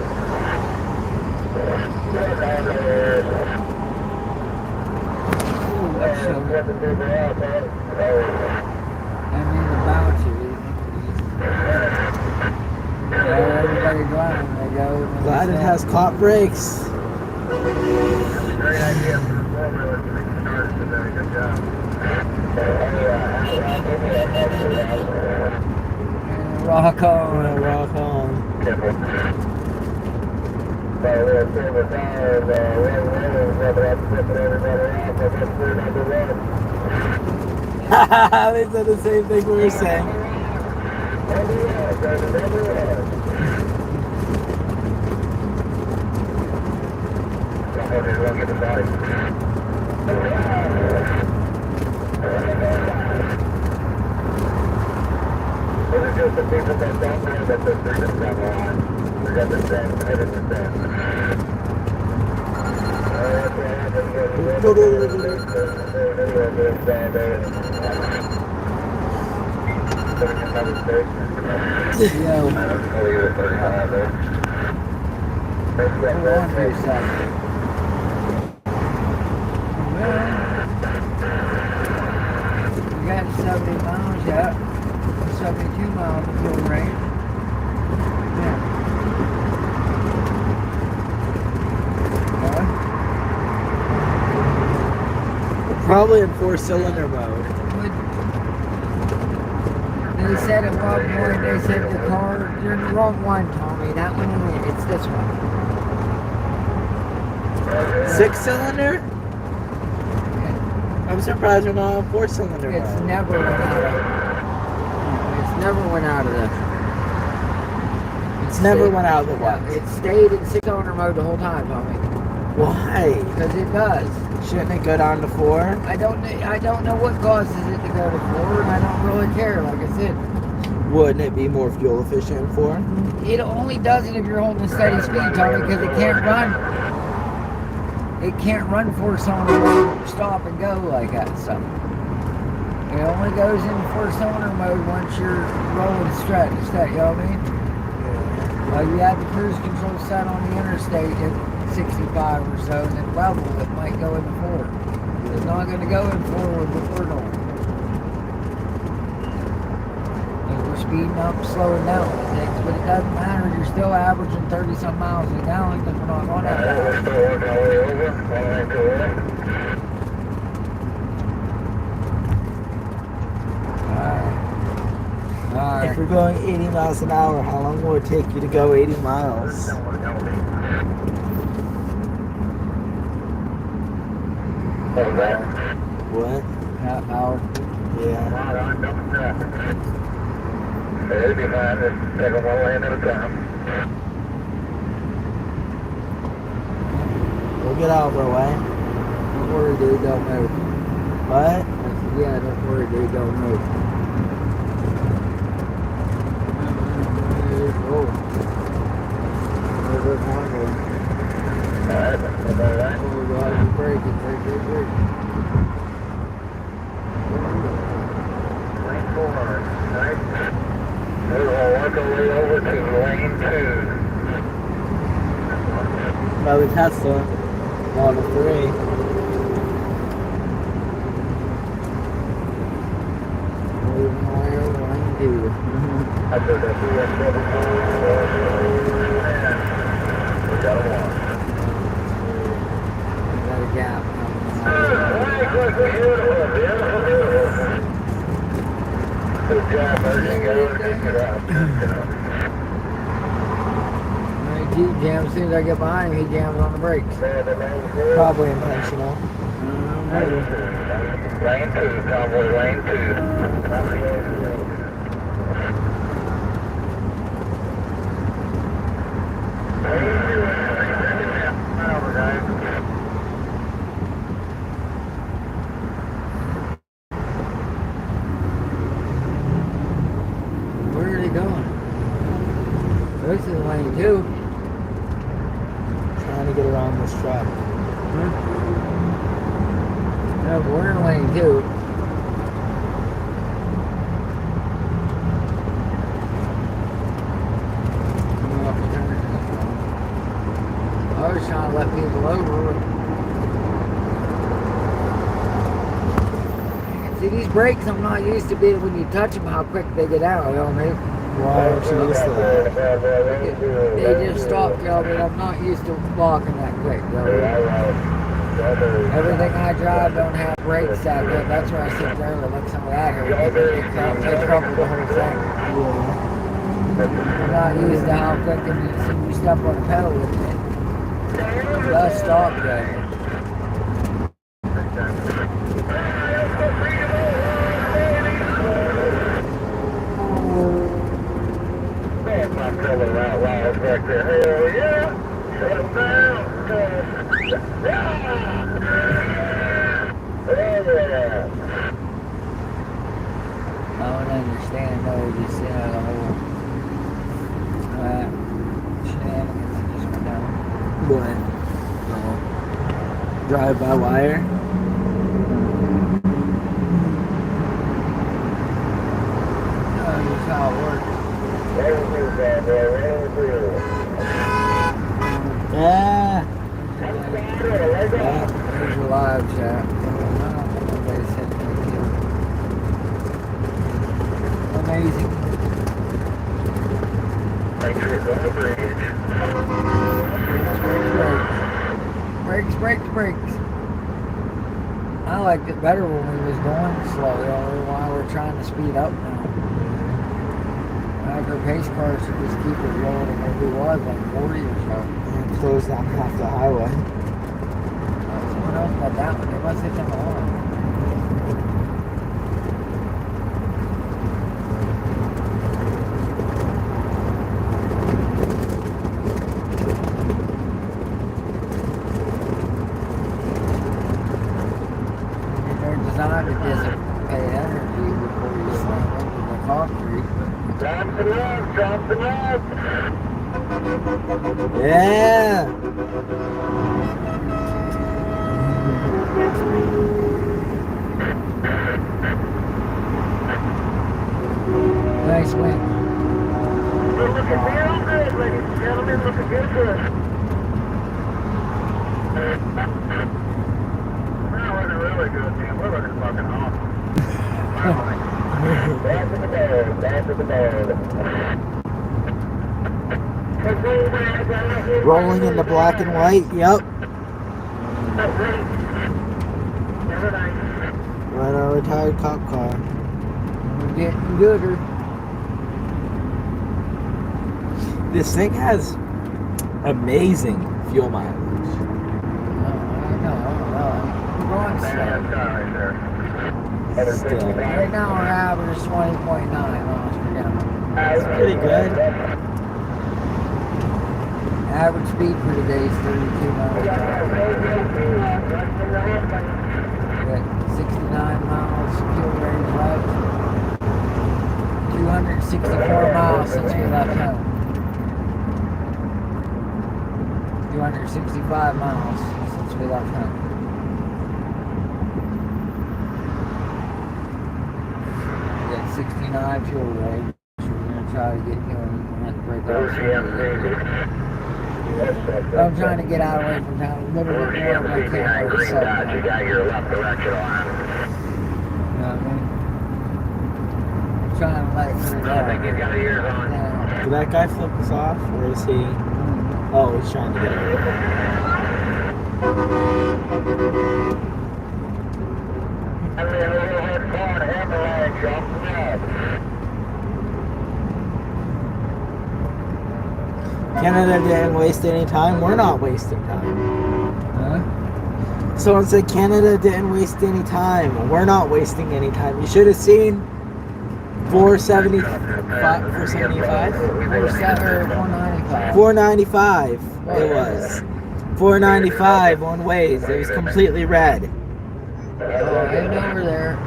Ooh, that's so good. I mean, the bouncer. Everybody driving, they go. Glad it has caught brakes. Great idea for the former to start today. Good job. Rock on. Rock on. They said the same thing we were saying. Those are just the people that don't know that the freedom's not on. We got the same, 100%. Yo, I don't believe it, but hold on for a second. Well, we got 70 miles yet. 72 miles until rain. Yeah. Probably in 4-cylinder mode. They said at one point, they said the car, you're in the wrong one, Tommy. That one ain't it. It's this one. 6-cylinder? I'm surprised we're not on 4-cylinder It's mode. never went out of. It's never went out of the. It's never went out of the what? It stayed in 6-cylinder mode the whole time, Tommy. Why? Because it does. Shouldn't it go down to 4? I don't know what causes it to go to 4, and I don't really care. Like I said, Wouldn't it be more fuel efficient in 4? it only does it if you're holding a steady speed, Tommy, because it can't run. It can't run 4-cylinder mode, stop and go like that. So it only goes in 4-cylinder mode once you're rolling straight. You know what I mean? Like you have the cruise control set on the interstate at 65 or so, and then level it might go into 4. It's not going to go in 4 with what we're doing. If we're speeding up, slowing down, but it doesn't matter. You're still averaging 30-some miles a gallon because we're not going that fast. We're still working our way over. If you're going 80 miles an hour, how long will it take you to go 80 miles? What? Half hour. Yeah. It'll be fine. Just take them one lane at a time. We'll get out of our way. Don't worry, dude. Don't move. What? I said, yeah, don't worry, dude. Don't move. Oh. Over Congo. Alright, that's about right. Oh, God, you're breaking. Break. Lane 4, right? We will work our way over to lane 2. By the Tesla Model 3. Moving away over lane 2. I said that we have 7 we got a 1. Got a gap. Good job, Virgin. Get it out. He jams as soon as I get behind him, he jams on the brakes. Probably intentional. Lane 2, Covoy, lane 2. Where are they going? This is lane 2. Trying to get around this truck. No, but we're in lane 2. I was trying to let people over. See, these brakes, I'm not used to being, when you touch them, how quick they get out, you know what I mean? Why aren't you used to that? They just stop, you know, but I'm not used to walking that quick, you know. Everything I drive don't have brakes that good. That's where I said earlier, look some of that here. They crumple the whole thing. I'm not used to how quick and you step on the pedal with it. It does stop good. My fellow outlaws back there. Hell yeah! Shut them down! I don't understand though, just the whole shenanigans that just went down. What? Drive by wire? That's how it works. Yeah. There's your live chat. I don't think nobody said anything. Amazing. Brakes. I liked it better when we was going slow, you know, why we're trying to speed up now. Our pace cars should just keep it lower than maybe it was, like 40 or so. And close down half the highway. Someone else got that one. They must hit them on. They're designed to dissipate energy before you slam into the concrete. Johnson up! Yeah. Nice win. We're looking real good, ladies and gentlemen. Looking real good. We're looking really good, man. We're looking fucking awesome. Back to the bed. Rolling in the black and white. Yep. Right, our retired cop car. We're getting gooder. This thing has amazing fuel mileage. We're going slow. Still, Right now our average is 20.9 miles per gallon. it's pretty good. Average speed for today is 32 miles per hour. Got 69 miles fuel range left. 264 miles since we left home. 265 miles since we left home. We got 69 fuel range. We're gonna try to get going. We're gonna break out. I'm trying to get out away from town a little bit more, but I can't really sell it. You got your left direction on. You know what I mean? I'm trying to let it cool I think you got yours on. down. Did that guy flip us off, or is he? Oh, he's trying to get away. I mean, a little hard car to avalanche off the map. Canada didn't waste any time. We're not wasting time. Huh? Someone said Canada didn't waste any time. We're not wasting any time. You should have seen 475. 475? 495. 495. It was 495 on Waze. It was completely red. Oh, they know we're there.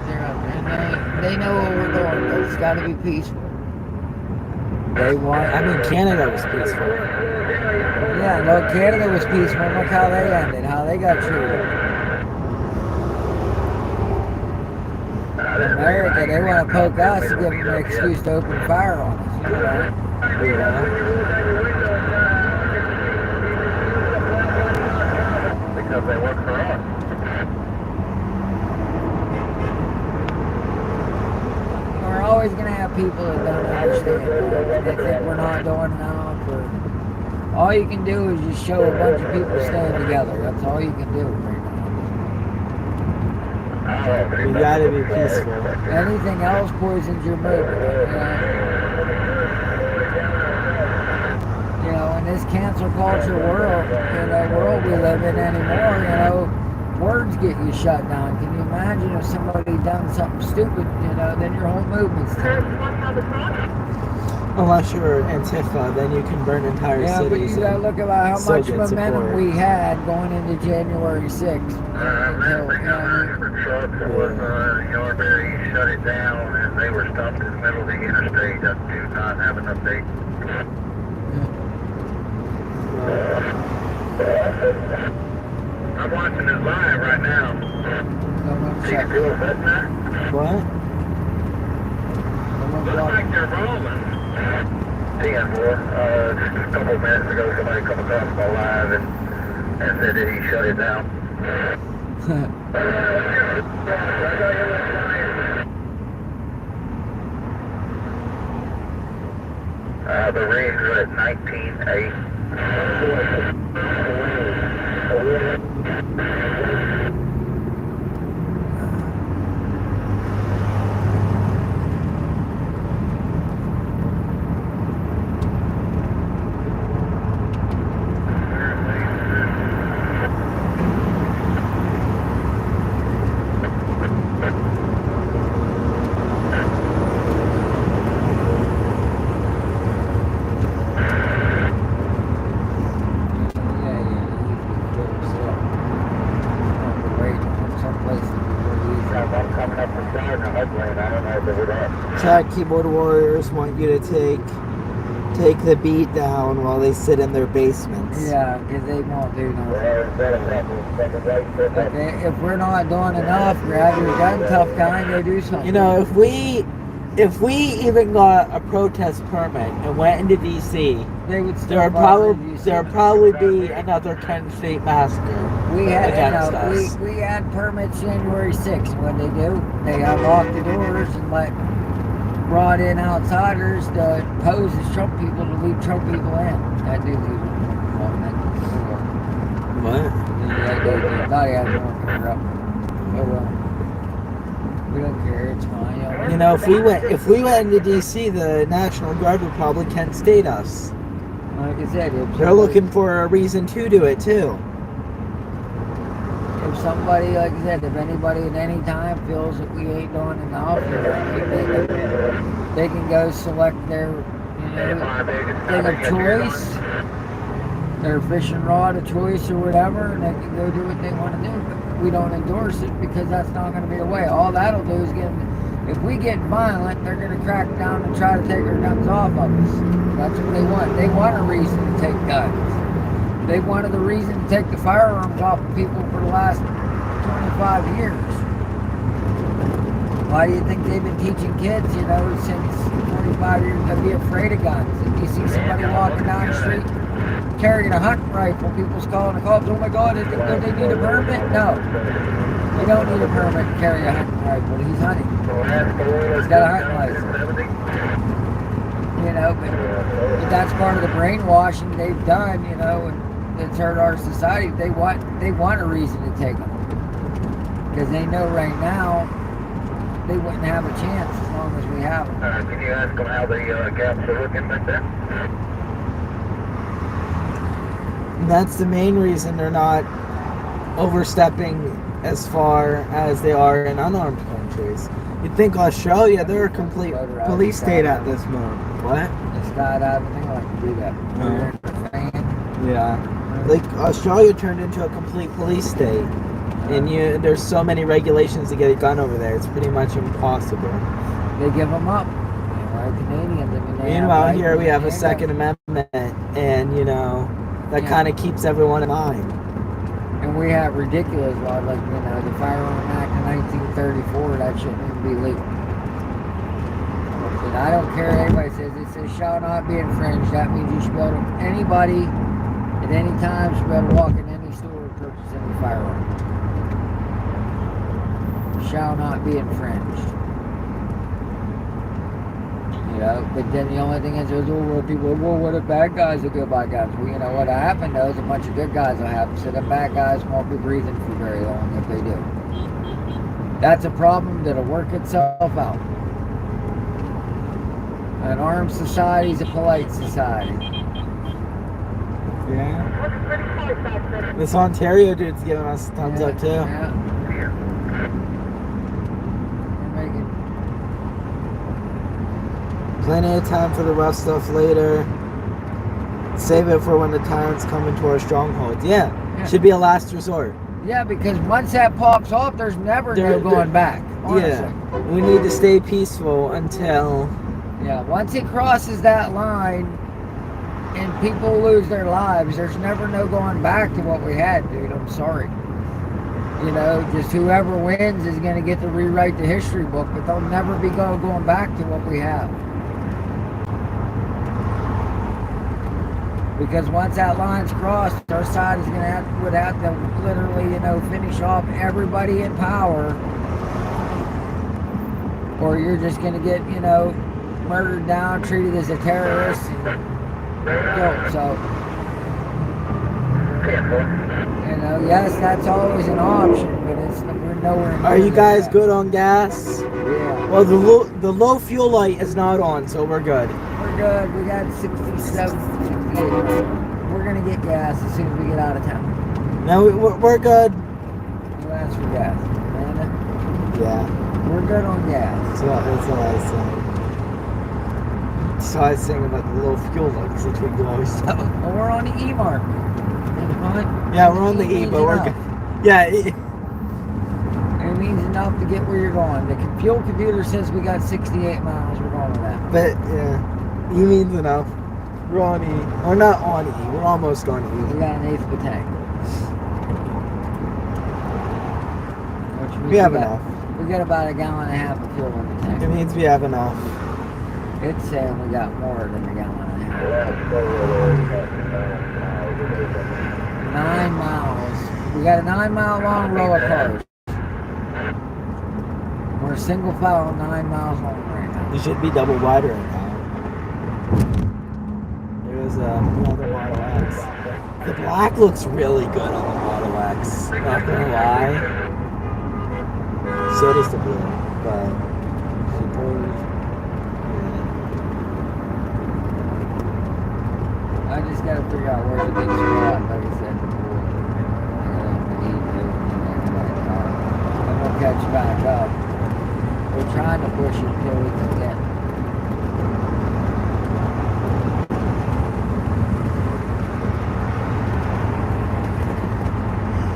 They know what we're doing, but it's got to be peaceful. They want. I mean, Canada was peaceful. Yeah, no, Canada was peaceful. Look how they ended, how they got treated. America, they want to poke us to give them an excuse to open fire on us. You know? Because they work for us. We're always going to have people that don't understand. They think we're not doing enough. Or all you can do is just show a bunch of people staying together. That's all you can do right now. We gotta be peaceful. Anything else poisons your movement. You know, in this cancel culture world, world we live in anymore, words get you shut down. Can you imagine if somebody done something stupid, then your whole movement's taken. Unless you're Antifa, then you can burn entire Yeah, but cities. you gotta look about how still much get momentum support. we had going into January 6th. Yarberry shut it down and they were stopped in the middle of the interstate. That do not have an update. I'm watching it live right now. See the fuel button there? What? Looks like they're rolling. 10-4. Just a couple of minutes ago, somebody come across my live and said that he shut it down. The readings are at 19.8. Chat keyboard warriors want you to take the beat down while they sit in their basements. Yeah, because they won't do nothing. Like, if we're not doing enough, grab your gun, tough guy, and go do something. If we even got a protest permit and went into DC, they would still there'd probably be another Kent State massacre. We had against us. we had permits January 6th. What they do? They unlock the doors and brought in outsiders to pose as Trump people to leave Trump people in. That dude was What? That dude thought he had more corrupt. Oh well. We don't care. It's fine. If we went into DC, the National Guard would probably Kent State us. Like I said, They're looking for a reason to do it too. If somebody, like I said, if anybody at any time feels that we ain't doing enough, they can go select their, thing of choice, their fishing rod of choice or whatever, and they can go do what they want to do. But we don't endorse it because that's not going to be the way. All that'll do is if we get violent, they're going to crack down and try to take our guns off of us. That's what they want. They want a reason to take guns. They wanted the reason to take the firearms off of people for the last 25 years. Why do you think they've been teaching kids, since 25 years to be afraid of guns? If you see somebody walking down the street carrying a hunting rifle, people's calling the cops, oh my God, do they need a permit? No. You don't need a permit to carry a hunting rifle. He's hunting. He's got a hunting license. But that's part of the brainwashing they've done, and it's hurt our society. They want a reason to take them. Because they know right now they wouldn't have a chance as long as we have them. Can you ask them how the gaps are looking back there? That's the main reason they're not overstepping as far as they are in unarmed countries. You'd think Australia, they're a complete police state at this moment. What? The skydiving thing, I like to do that. Yeah. Like Australia turned into a complete police state. And there's so many regulations to get a gun over there. It's pretty much impossible. They give them up. Like Canadians. Meanwhile, here we have a Second Amendment, and that kind of keeps everyone in line. And we have ridiculous laws like the Firearm Act of 1934. That shouldn't even be legal. And I don't care. Anybody says it says shall not be infringed. That means you should be able to, anybody at any time should be able to walk in any store and purchase any firearm. Shall not be infringed. But then the only thing is, people, what if bad guys will go buy guns? Well, what happened though is a bunch of good guys will have them, so the bad guys won't be breathing for very long if they do. That's a problem that'll work itself out. An armed society is a polite society. Yeah. This Ontario dude's giving us a thumbs up too. Yeah. Plenty of time for the rough stuff later. Save it for when the tyrants come into our strongholds. Yeah. Should be a last resort. Yeah, because once that pops off, there's never no going back. Honestly. Yeah. We need to stay peaceful until... Yeah, once it crosses that line and people lose their lives, there's never no going back to what we had, dude. I'm sorry. Just whoever wins is going to get to rewrite the history book, but they'll never be going back to what we have. Because once that line's crossed, our side is would have to literally, finish off everybody in power, or you're just going to get, murdered down, treated as a terrorist, and killed. So, yes, that's always an option, but we're nowhere near. Are you guys good on gas? Yeah. Well, the low fuel light is not on, so we're good. We're good. We got 67, 68. We're going to get gas as soon as we get out of town. No, we're good. You asked for gas, Amanda? Yeah. We're good on gas. That's what I said. So I was saying about the low fuel lights, which we can always tell. Well, we're on the E mark. Yeah, we're on the E, but we're good. Yeah. It means enough to get where you're going. The fuel computer says we got 68 miles. We're going with that. But, yeah, E means enough. We're on E. We're not on E. We're almost on E. We got an eighth of a tank. Which means we have enough. We got about a gallon and a half of fuel in the tank. It means we have enough. It's saying we got more than a gallon and a half. 9 miles. We got a 9-mile long row of cars. We're a single file 9 miles long right now. You should be double wider right now. There's another Model X. The black looks really good on the Model X. Not gonna lie. So does the blue, but I just gotta figure out where to get spot, like I said before. And we'll catch back up. We're trying to push it till we can get.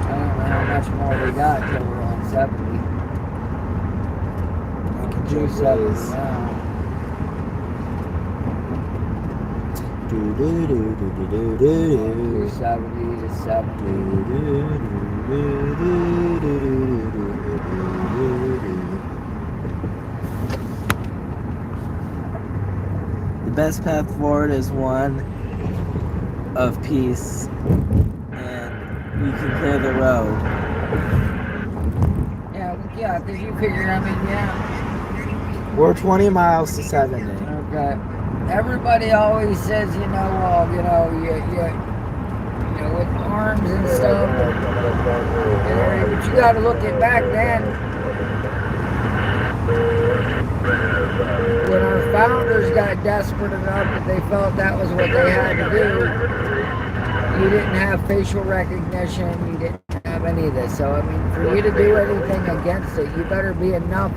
I don't know how much more we got till we're on 70. I can Do do 70 this. now. Do 70 to 70. The best path forward is one of peace, and you can clear the road. Yeah, because you figure, I mean, yeah. We're 20 miles to 70. Okay. Everybody always says, you know, well, you know, with arms and stuff. But you got to look at back then. When our founders got desperate enough that they felt that was what they had to do, you didn't have facial recognition, you didn't have any of this. So, I mean, for you to do anything against it, you better be enough,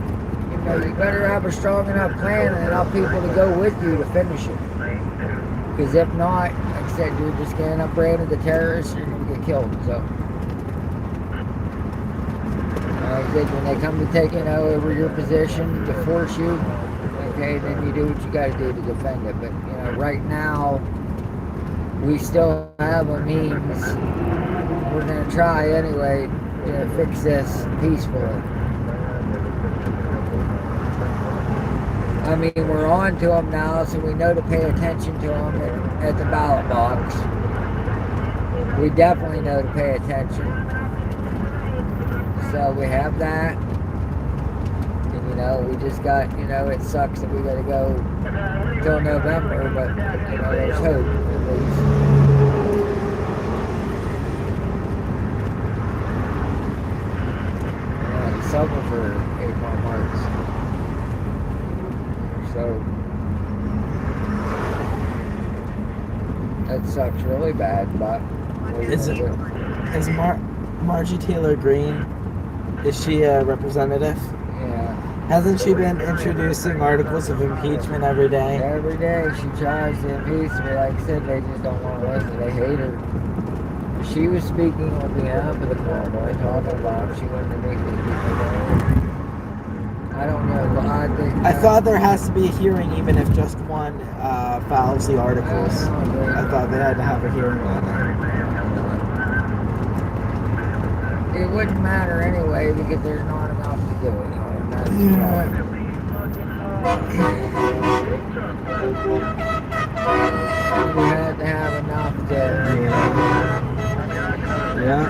you know, you better have a strong enough plan and enough people to go with you to finish it. Because if not, like I said, you're just going to end up branded the terrorists, you're going to get killed. So, when they come to take, you know, over your position to force you, okay, then you do what you got to do to defend it. But, you know, right now, we still have a means. We're going to try anyway to fix this peacefully. I mean, we're on to them now, so we know to pay attention to them at the ballot box. We definitely know to pay attention. So we have that. And, you know, we just got, you know, it sucks that we got to go till November, but, you know, there's hope at least. It's over for 8 more months. So that sucks really bad, but Is Margie Taylor Greene, is she a representative? yeah, Hasn't she been introducing articles of impeachment every day? every day she tries to impeach me. Like I said, they just don't want to listen. They hate her. She was speaking on behalf of the Covoy, talking about she wanted to make these people know. I don't know. I think I thought there has to be a hearing even if just one files the articles. I thought they had to have a hearing on it. It wouldn't matter anyway because there's not enough to do it. That's we had to have enough to. Yeah.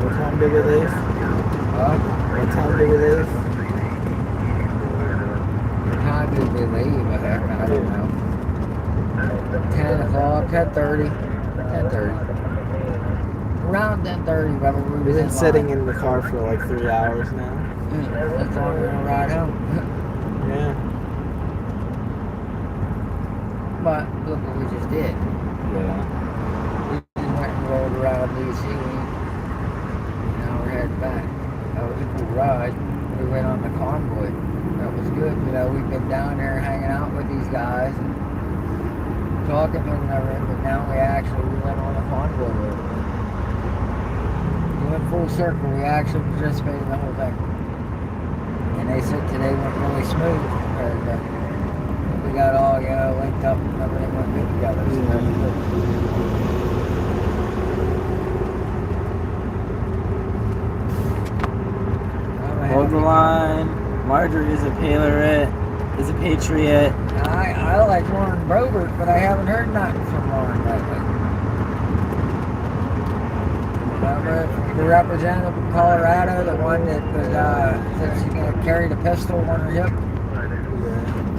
What time did we leave? What time did we leave? What time did we leave? I don't know. 10 o'clock, 10:30. 10:30. Around 10:30, whether we We've was been in sitting line. in the car for like 3 hours now. That's all we're gonna ride home. Yeah. But look what we just did. Yeah. We just went and rolled around DC. Now we're heading back. That was a cool ride. We went on the convoy. That was good. You know, we've been down there hanging out with these guys and talking to them and everything, but now we went on the convoy with them. We went full circle. We actually participated in the whole thing. And they said today went really smooth. We got all, you know, linked up and everything went good together. So that was good. Hold the line. Marjorie is a patriot. I like Lauren Brobert, but I haven't heard nothing from Lauren lately. You know, the representative from Colorado, the one that was said she carried a pistol on her hip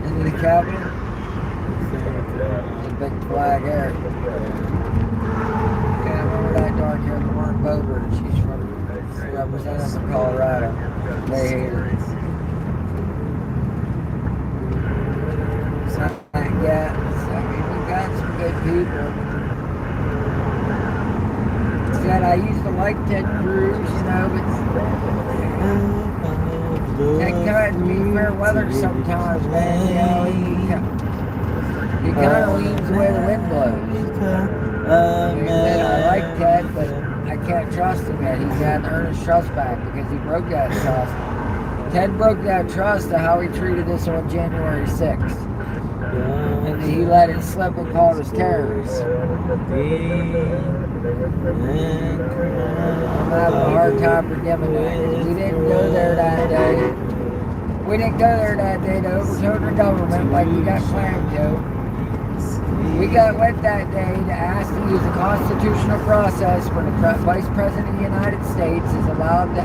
into the Capitol. The big flag there. Yeah, I remember that dark-haired Warren Bober. She's from representative from Colorado. They hate her. So, yeah, so we've got some good people. Said I used to like Ted Cruz, you know, but Ted kind of be fair weather sometimes, man. You know, he kind of leans the way the wind blows. I like Ted, but I can't trust him yet. He's had to earn his trust back because he broke that trust. Ted broke that trust to how he treated us on January 6th. And he let it slip and called us terrorists. I'm having a hard time forgiving that. We didn't go there that day. We didn't go there that day to overturn the government like we got planned to. We went that day to ask to use the constitutional process where the Vice President of the United States is allowed to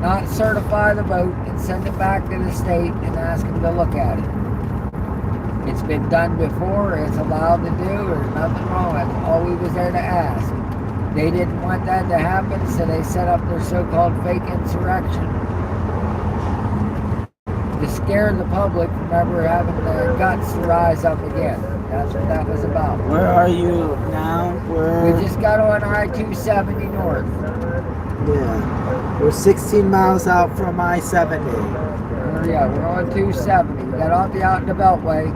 not certify the vote and send it back to the state and ask them to look at it. It's been done before, it's allowed to do, there's nothing wrong. That's all we was there to ask. They didn't want that to happen, so they set up their so-called fake insurrection to scare the public from ever having the guts to rise up again. That's what that was about. Where are you now? We just got on I-270 north. Yeah. We're 16 miles out from I-70. Yeah, we're on 270. We got off out in the Beltway.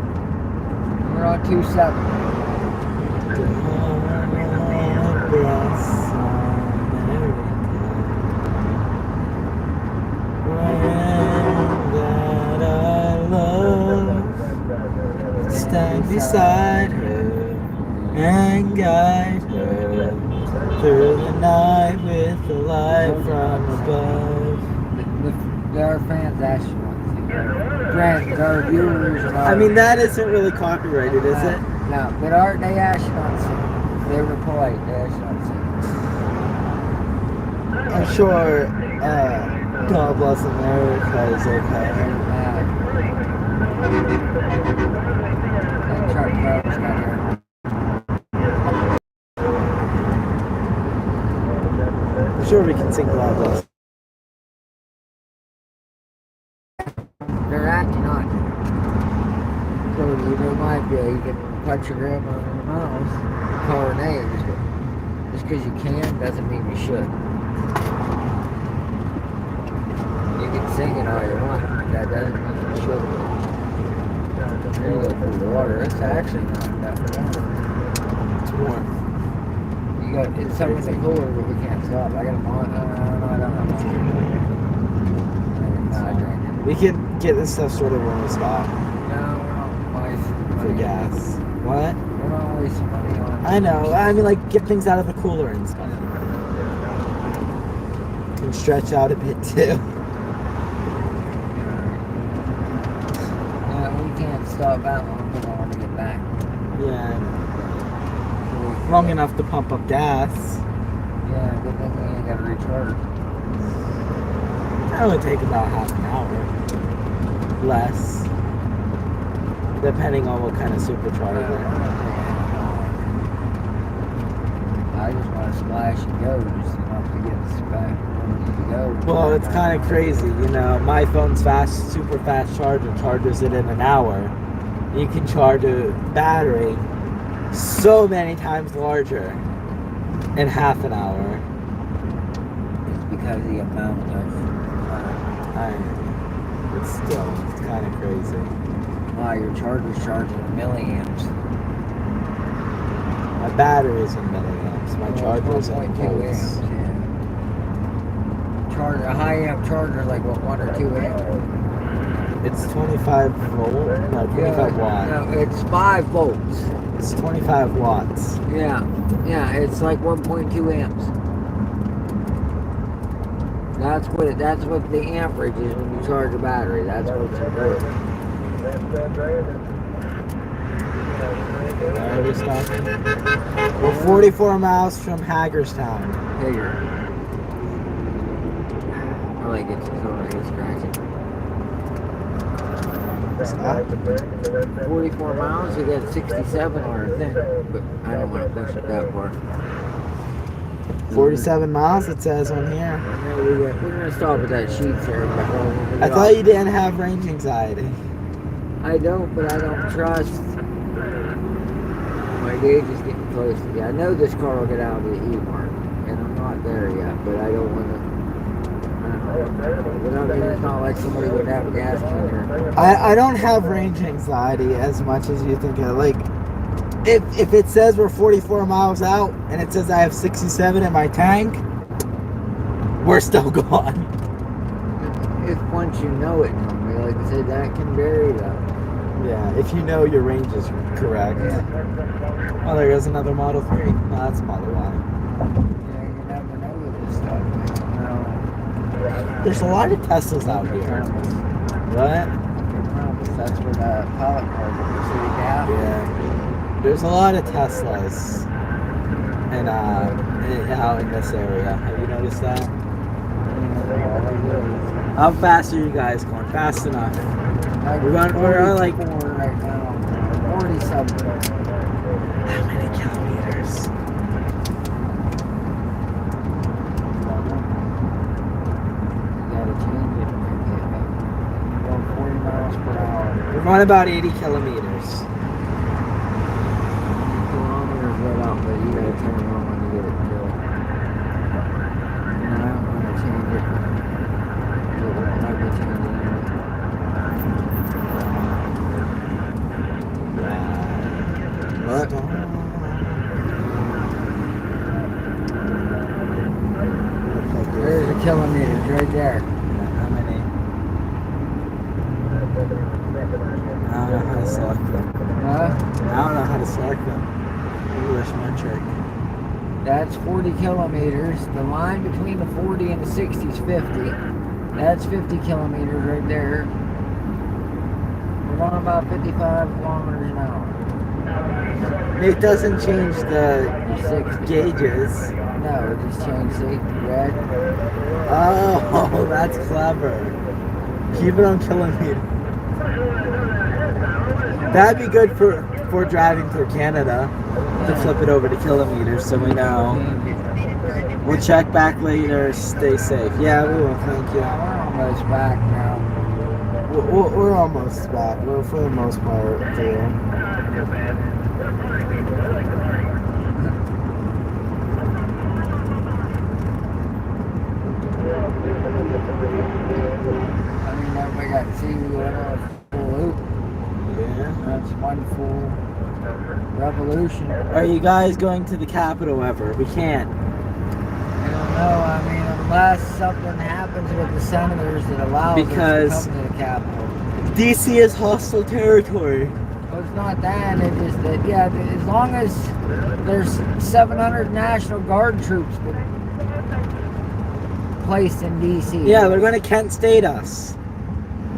We're on 270. Stand beside her and guide her through the night with the light from above. Our fans astronauts. Friends, our viewers. I mean, that isn't really copyrighted, is it? No, but they astronauts. They were polite. They astronauts. I'm sure God Bless America is okay. That truck driver's got here. I'm sure we can sing God Bless. They're acting on it. So you might be, you can punch your grandma in the mouth, call her names, but just because you can doesn't mean you should. You can sing it all you want, but that doesn't mean you should. There you go for the water. It's actually not that warm. It's warm. It's something in the cooler, but we can't stop. I got a monitor. I don't know. We can get this stuff sorted when we stop. No, we're not wasting money. For gas. What? We're not wasting money on it. I know. I mean, like, get things out of the cooler and stuff. Can stretch out a bit too. We can't stop that long. We don't want to get back. Yeah, I know. Long enough to pump up gas. Yeah, good thing we ain't got to recharge. That would take about half an hour. Less. Depending on what kind of supercharger. I just want to splash and go, just enough to get us back where we need to go. Well, it's kind of crazy, you know. My phone's super fast charger charges it in an hour. You can charge a battery so many times larger in half an hour. It's because of the amount of But still, it's kind of crazy. wow, your charger's charging milliamps. My battery's in milliamps. My charger's in 1.2 volts. amps. Yeah. A high amp charger is like what, 1 or 2 amps? It's 25 volt? No, 25 watts. No, it's 5 volts. It's 25 watts. Yeah, it's like 1.2 amps. That's what the amperage is when you charge a battery. That's what it's about. Where are we stopping? We're 44 miles from Hagerstown. Here. I like it. It's already scratching. Stop. 44 miles, we got 67 on our thing, but I don't want to push it that far. 47 miles, it says on here. Yeah, we're going to stop at that sheet there. I thought you didn't have range anxiety. I don't, but I don't trust. My gauge is getting close to me. I know this car will get out of the E mark, and I'm not there yet, but I don't want to. But I mean, it's not like somebody would have a gas can there. I don't have range anxiety as much as you think. Like, if it says we're 44 miles out and it says I have 67 in my tank, we're still gone. If once you know it, like I said, that can vary though. Yeah, if you know your range is correct. Yeah. Oh, there goes another Model 3. No, that's Model Y. Yeah, you never know with this stuff, man. There's a lot of Teslas out here. What? That's where the pilot car goes. See the gap? Yeah. There's a lot of Teslas and out in this area. Have you noticed that? How fast are you guys going? Fast enough. We're on like 44 right now. 40 something. how many kilometers? You gotta change it. Going 40 miles per hour. We're going about 80 kilometers. Kilometers right out, but you gotta turn it on when you get it filled. And I'm gonna change it. It won't let me change it. What? There's the kilometers right there. How many? I don't know how to select them. Huh? I don't know how to select them. English metric. That's 40 kilometers. The line between the 40 and the 60 is 50. That's 50 kilometers right there. We're going about 55 kilometers an hour. It doesn't change the 60. gauges. No, it just changed to red. Oh, that's clever. Keep it on kilometers. That'd be good for driving through Canada to flip it over to kilometers so we know. We'll check back later. Stay safe. Yeah, we will. Thank you. We're almost back now. We're almost back. We're for the most part through. I mean, everybody got to see we went on a full loop. Yeah. That's one full revolution. Are you guys going to the Capitol ever? We can't. I don't know. I mean, unless something happens with the senators that allows Because- us to come to the Capitol. DC is hostile territory. Well, it's not that. It is that, yeah, as long as there's 700 National Guard troops placed in D.C. Yeah, they're going to Kent State us.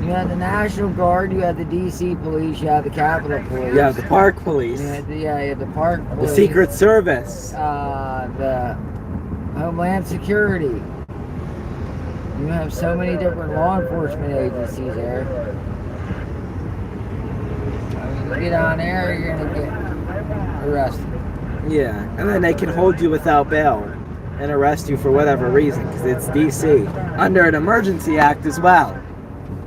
You have the National Guard, you have the D.C. police, you have the Capitol police. Yeah, the Park Police. You have you have the Park police. The Secret Service. The Homeland Security. You have so many different law enforcement agencies there. I mean, you get on there, you're going to get arrested. Yeah, and then they can hold you without bail and arrest you for whatever reason because it's DC under an emergency act as well.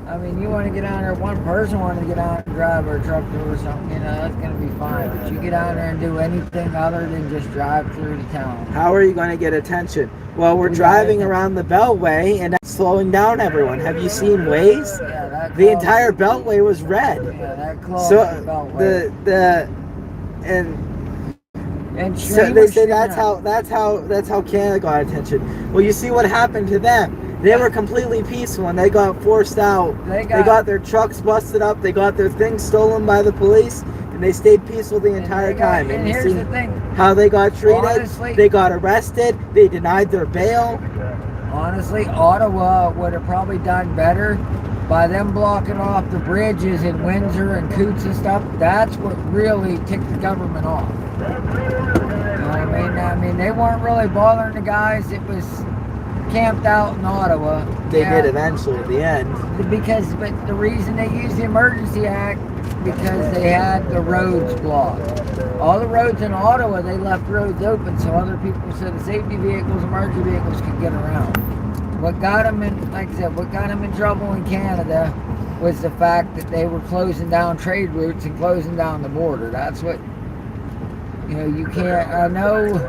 I mean, you want to get on there, one person wanted to get on and drive our truck through or something, you know, that's going to be fine. But you get on there and do anything other than just drive through the town. How are you going to get attention? Well, we're We driving got it. around the Beltway and that's slowing down everyone. Have you seen Waze? Yeah, that The clogs- entire Beltway was red. Yeah, that clogs So the beltway. And so they streamers say shooting that's up. how Canada got attention. Well, you see what happened to them. They were completely peaceful and they got forced out. They They got their trucks busted up. They got their things stolen by the police, and they stayed peaceful the entire time. And you here's see the thing. how they got treated. Honestly- They got arrested. They denied their bail. Honestly, Ottawa would have probably done better by them blocking off the bridges in Windsor and Coots and stuff, that's what really ticked the government off. You know what I mean? I mean, they weren't really bothering the guys. It was camped out in Ottawa. They did eventually at the end. But the reason they used the Emergency Act, because they had the roads blocked. All the roads in Ottawa, they left roads open so other people, so the safety vehicles, emergency vehicles could get around. What got them in, like I said, what got them in trouble in Canada was the fact that they were closing down trade routes and closing down the border. That's what, you know, you can't, I know,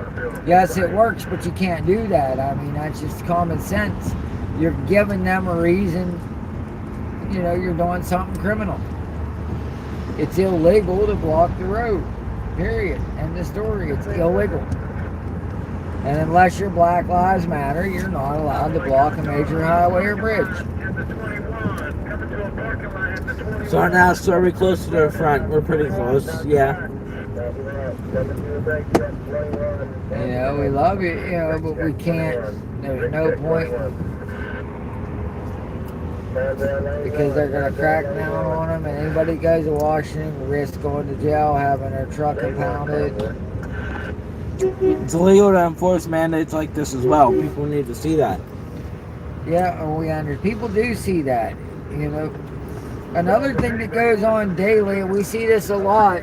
yes, it works, but you can't do that. I mean, that's just common sense. You're giving them a reason, you know, you're doing something criminal. It's illegal to block the road, period. End of story. It's illegal. And unless you're Black Lives Matter, you're not allowed to block a major highway or bridge. So now, so are we close to the front? We're pretty close, yeah. You know, we love you, you know, but we can't. There's no point. Because they're going to crack down on them, and anybody that goes to Washington risk going to jail, having their truck impounded. It's illegal to enforce mandates like this as well. People need to see that. Yeah, people do see that. You know, another thing that goes on daily, and we see this a lot,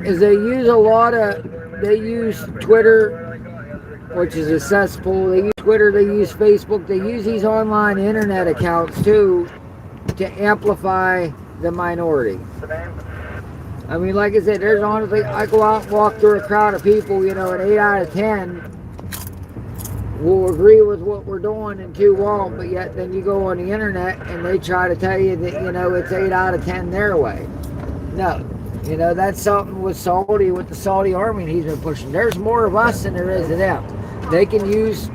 is they use Twitter, which is a cesspool. They use Twitter, they use Facebook, they use these online internet accounts too to amplify the minority. I mean, like I said, there's honestly, I go out and walk through a crowd of people, you know, and 8 out of 10 will agree with what we're doing and 2 won't, but yet then you go on the internet and they try to tell you that, you know, it's 8 out of 10 their way. No. You know, that's something with the Saudi army he's been pushing. There's more of us than there is of them. They can use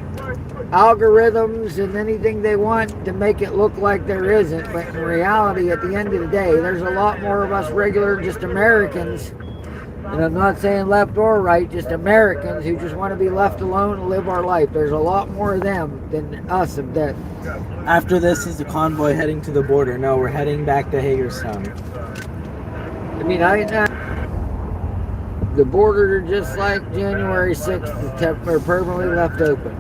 algorithms and anything they want to make it look like there isn't, but in reality, at the end of the day, there's a lot more of us regular, just Americans, and I'm not saying left or right, just Americans who just want to be left alone and live our life. There's a lot more of them than us of that. After this is the convoy heading to the border. No, we're heading back to Hagerstown. I mean, the border, just like January 6th, they're permanently left open.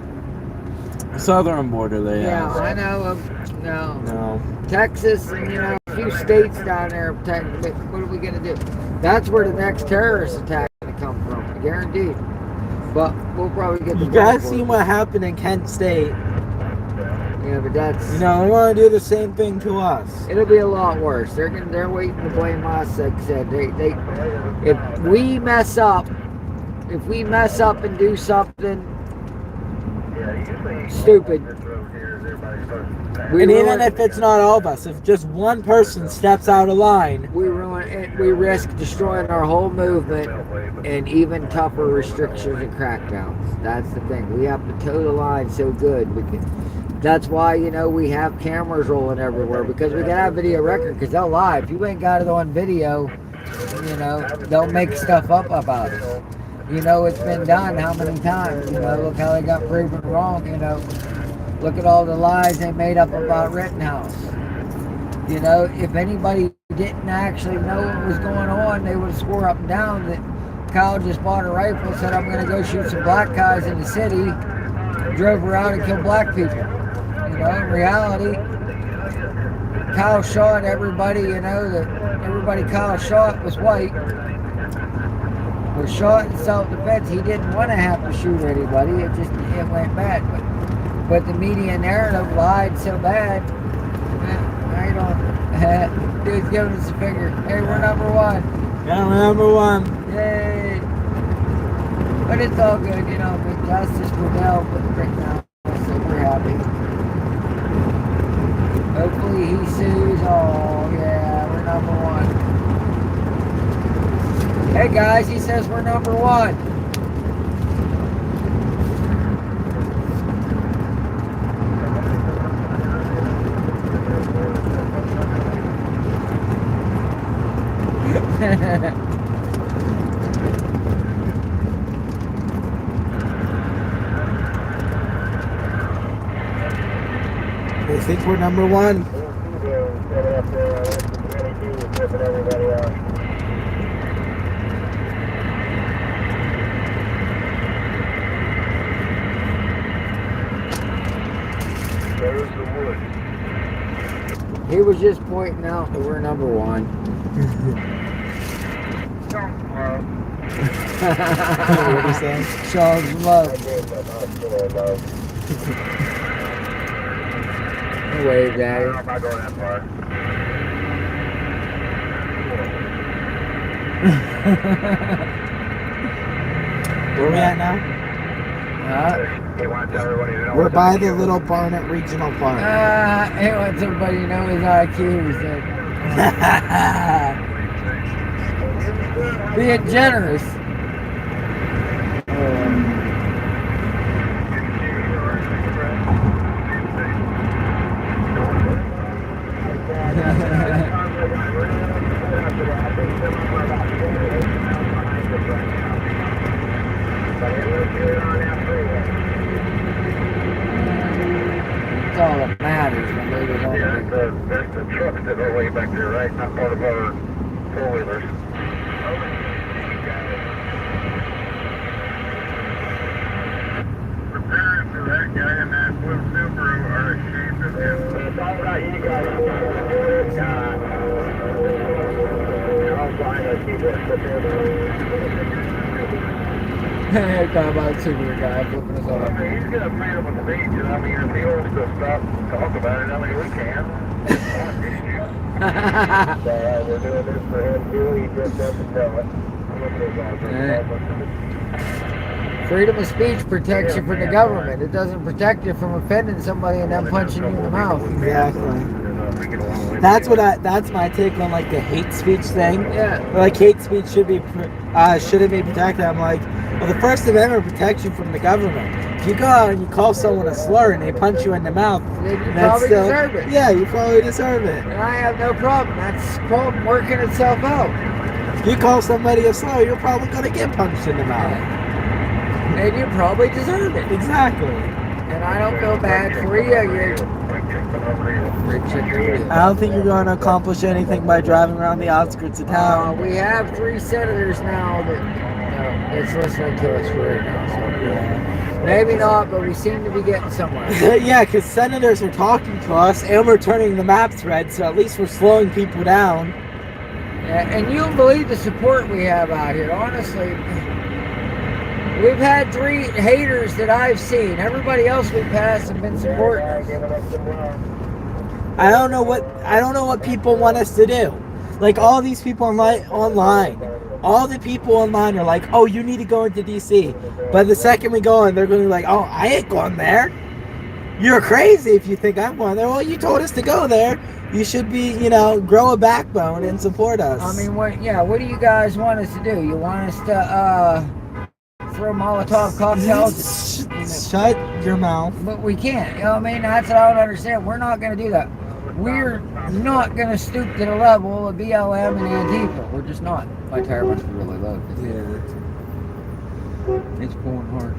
Southern border, they Yeah, have. I know. No. No. Texas and, you know, a few states down there. What are we going to do? That's where the next terrorist attack is going to come from, guaranteed. But we'll probably get the. You guys seen what happened in Kent State? Yeah, but that's. You know, they want to do the same thing to us. It'll be a lot worse. They're waiting to blame us. Like I said, if we mess up and do something stupid. And even if it's not all of us, if just one person steps out of line, we risk destroying our whole movement and even tougher restrictions and crackdowns. That's the thing. We have to toe the line so good. That's why, you know, we have cameras rolling everywhere, because we can have video record, because they'll lie. If you ain't got it on video, you know, they'll make stuff up about it. You know, it's been done how many times? You know, look how they got proven wrong, you know. Look at all the lies they made up about Rittenhouse. You know, if anybody didn't actually know what was going on, they would have swore up and down that Kyle just bought a rifle, said, I'm going to go shoot some black guys in the city, drove around and killed black people. You know, in reality, Kyle shot everybody, you know, that everybody Kyle shot was white. Was shot in self-defense. He didn't want to have to shoot anybody. It went bad. But the media narrative lied so bad. I don't. Dude's giving us a finger. Hey, we're number 1. yeah, we're number 1. Yay! But it's all good, you know. But justice prevailed right now, so we're happy. Hopefully he sues. Oh yeah, we're number 1. Hey guys, he says we're number 1. think we're number one. There's the wood. He was just pointing out that we're number one. What do you say? Show some love. Wave, Daddy. I'm not going that far. Where are we at now? They want to tell everybody they don't We're want by to the Little Barnet Regional Park. He wants everybody to know his IQ is being generous. That's all that matters when they get on That's the trucks that are way back there, right? Not part of our four-wheelers. Preparing for that guy in that blue Subaru are ashamed of him. It's all right, you guys. I'll find a keyboard. Talking about the super guy flipping us off. He's got freedom of speech, and I mean, if he wants to stop and talk about it, I mean, we can. We're doing this for him too. He just doesn't tell us. Freedom of speech protects you from the government. It doesn't protect you from offending somebody and then punching you in the mouth. Exactly. That's my take on like the hate speech thing. Yeah. Like hate speech shouldn't be protected. I'm like, well, the First Amendment protects you from the government. If you go out and you call someone a slur and they punch you in the mouth, Then you probably deserve it. Yeah, you probably deserve it. And I have no problem. That's problem working itself out. If you call somebody a slur, you're probably gonna get punched in the mouth. And you probably deserve it. Exactly. And I don't feel bad for you. You're I don't think you're going to accomplish anything by driving around the outskirts of town. we have 3 senators now that's listening to us right now. So maybe not, but we seem to be getting somewhere. Yeah, because senators are talking to us and we're turning the maps red, so at least we're slowing people down. Yeah, and you don't believe the support we have out here. Honestly, we've had 3 haters that I've seen. Everybody else we passed have been supporting us. I don't know what people want us to do. Like all these people online, all the people online are like, oh, you need to go into DC. But the second we go in, they're going to be like, oh, I ain't going there. You're crazy if you think I'm going there. Well, you told us to go there. You should be, grow a backbone and support us. I mean, what do you guys want us to do? You want us to throw Molotov cocktails? Shut your mouth. But we can't. You know what I mean? That's what I don't understand. We're not going to do that. We're not going to stoop to the level of BLM and Antifa. We're just not. My tire must be really low. Yeah. It's pulling hard.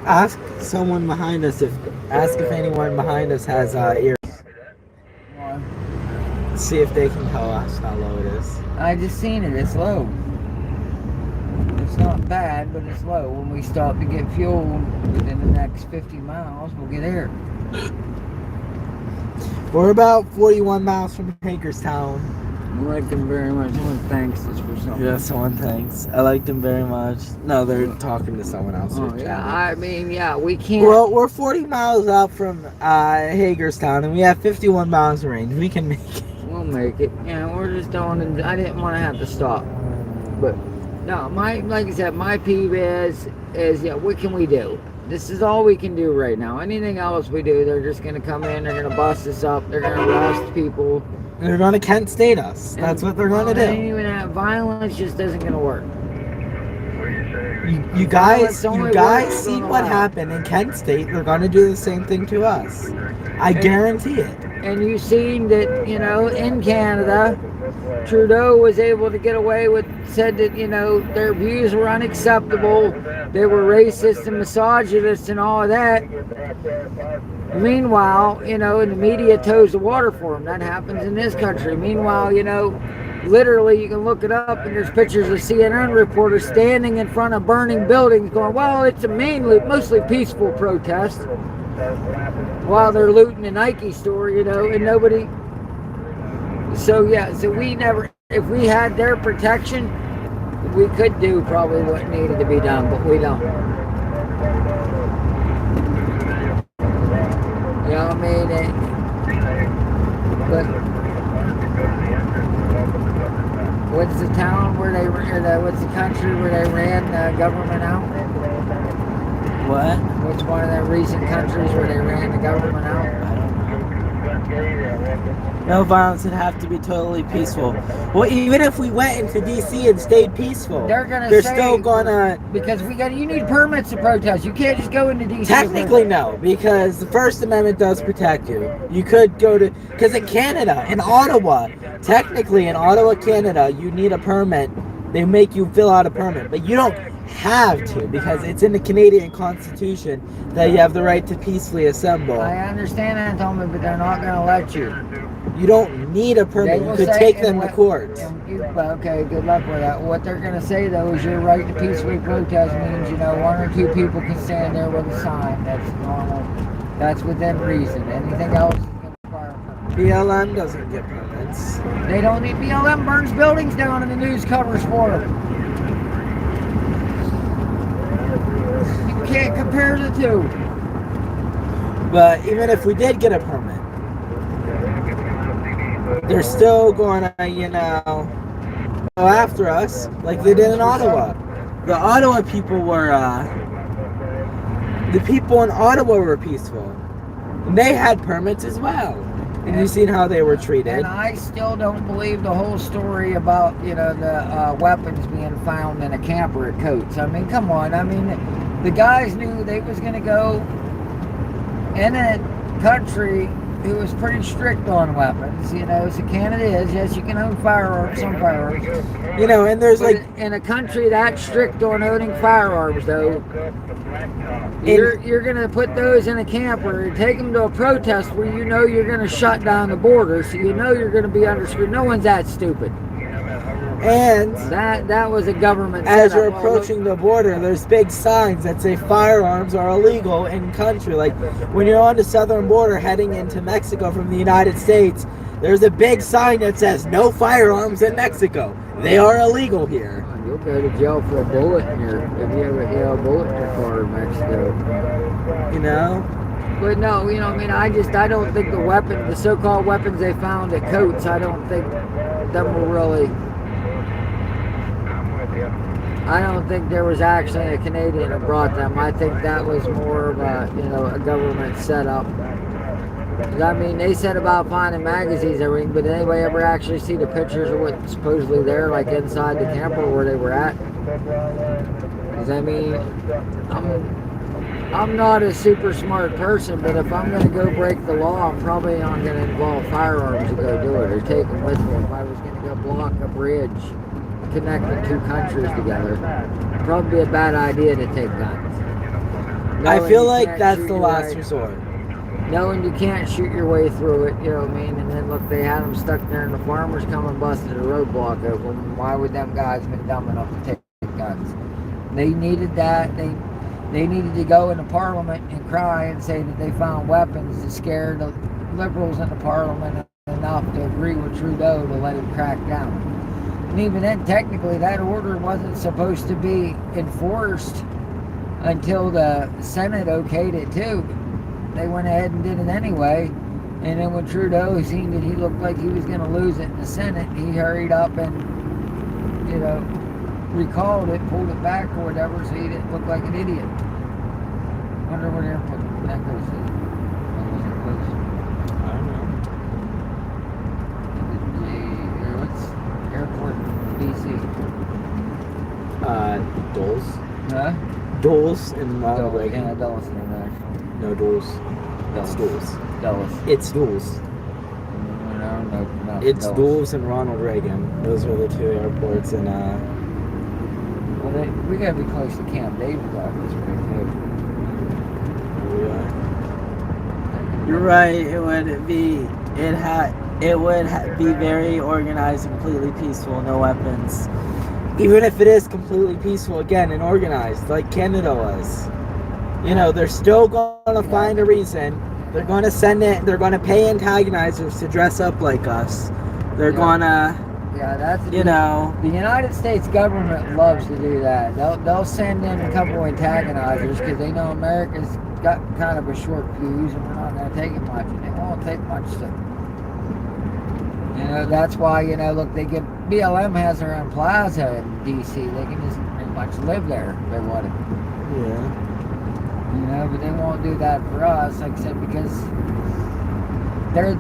Ask someone behind us if anyone behind us has ears. See if they can tell us how low it is. I just seen it. It's low. It's not bad, but it's low. When we stop to get fuel within the next 50 miles, we'll get air. We're about 41 miles from Hagerstown. I like them very much. Someone thanks us for something. Yeah, someone thanks. I like them very much. No, they're talking to someone else. Oh, yeah. I mean, yeah, we can't. Well, we're 40 miles out from Hagerstown, and we have 51 miles of range. We can make it. We'll make it. Yeah, we're just doing. I didn't want to have to stop, but no, like I said, my peeve is yeah. What can we do? This is all we can do right now. Anything else we do, they're just gonna come in. They're gonna bust us up. They're gonna arrest people. They're gonna Kent State us. That's what they're gonna do. Even that violence just isn't gonna work. You guys seen what happened in Kent State. They're gonna do the same thing to us. I guarantee it. And you've seen that, in Canada, Trudeau was able to get away with said that, you know, their views were unacceptable. They were racist and misogynist and all of that. Meanwhile, you know, and the media toes the water for them. That happens in this country. Meanwhile, you know, literally you can look it up and there's pictures of CNN reporters standing in front of burning buildings going, well, it's a mostly peaceful protest, while they're looting a Nike store, you know, and nobody. So yeah, so we never, if we had their protection, we could do probably what needed to be done, but we don't. You know what I mean? But what's the town where they, what's the country where they ran the government out? What? What's one of the recent countries where they ran the government out? No violence would have to be totally peaceful. Well, even if we went into DC and stayed peaceful, they're still gonna. Because you need permits to protest. You can't just go into DC. Technically, no, because the First Amendment does protect you. You could go to, because in Canada, in Ottawa, technically in Ottawa, Canada, you need a permit. They make you fill out a permit, but you don't have to, because it's in the Canadian Constitution that you have the right to peacefully assemble. I understand that, Tommy, but they're not going to let you. You don't need a permit. You could take them to court. Okay, good luck with that. What they're going to say, though, is your right to peacefully protest means, you know, one or two people can stand there with a sign. That's normal. That's within reason. Anything else is going to require a permit. BLM doesn't get permits. They don't need BLM burns buildings down in the news covers for them. You can't compare the two. But even if we did get a permit, they're still going to, you know, go after us like they did in Ottawa. The Ottawa people were, the people in Ottawa were peaceful. And they had permits as well. And you've seen how they were treated. And I still don't believe the whole story about, you know, the weapons being found in a camper at Coates. I mean, come on. I mean, the guys knew they was going to go in a country who was pretty strict on weapons, you know. So Canada is, yes, you can own firearms, some firearms. You know, and there's but like... in a country that strict on owning firearms, though, you're going to put those in a camper and take them to a protest where you know you're going to shut down the border, so you know you're going to be under scrutiny. No one's that stupid. And that was a government as you're approaching the border, there's big signs that say firearms are illegal in country. Like when you're on the southern border heading into Mexico from the United States, there's a big sign that says no firearms in Mexico. They are illegal here. You'll go to jail for a bullet in your, if you ever hit a bullet in your car in Mexico. You know? But no, you know, I mean, I don't think the so-called weapons they found at Coates, I don't think them were really... I don't think there was actually a Canadian that brought them. I think that was more of a, you know, a government setup. I mean, they said about finding magazines and everything, but did anybody ever actually see the pictures of what's supposedly there, like inside the camper where they were at? Because I mean, I'm not a super smart person, but if I'm going to go break the law, I'm probably not going to involve firearms to go do it or take them with me. If I was going to go block a bridge connecting two countries together, it'd probably be a bad idea to take guns. I feel like that's the last resort. Knowing you can't shoot your way through it, you know what I mean? And then look, they had them stuck there and the farmers come and busted a roadblock open. Why would them guys been dumb enough to take guns? They needed that. They needed to go into Parliament and cry and say that they found weapons to scare the Liberals in the Parliament enough to agree with Trudeau to let him crack down. And even then, technically, that order wasn't supposed to be enforced until the Senate okayed it too. They went ahead and did it anyway. And then when Trudeau seen that he looked like he was going to lose it in the Senate, he hurried up and, you know, recalled it, pulled it back or whatever, so he didn't look like an idiot. Wonder what airport that goes to. I don't know. What's airport BC? Dulles. Huh? Dulles in Ronald Dulles, Reagan. yeah, Dulles International. No, Dulles. It's Dulles. Dulles. It's Dulles. No, It's Dulles. Dulles and Ronald Reagan. Those are the two airports in Well, we gotta be close to Camp David, though. That's pretty good. You're right. It would be. It would be very organized, and completely peaceful, no weapons. Even if it is completely peaceful, again, and organized, like Canada was. You know, they're still going to find a reason. They're going to send it. They're going to pay antagonizers to dress up like us. They're going to. Yeah, that's you know. The United States government loves to do that. They'll send in a couple of antagonizers because they know America's got kind of a short fuse and we're not going to take it much. And they won't take much to. You know, that's why, you know, look, BLM has their own plaza in D.C. They can just pretty much live there if they wanted. Yeah. You know, but they won't do that for us, like I said, because they're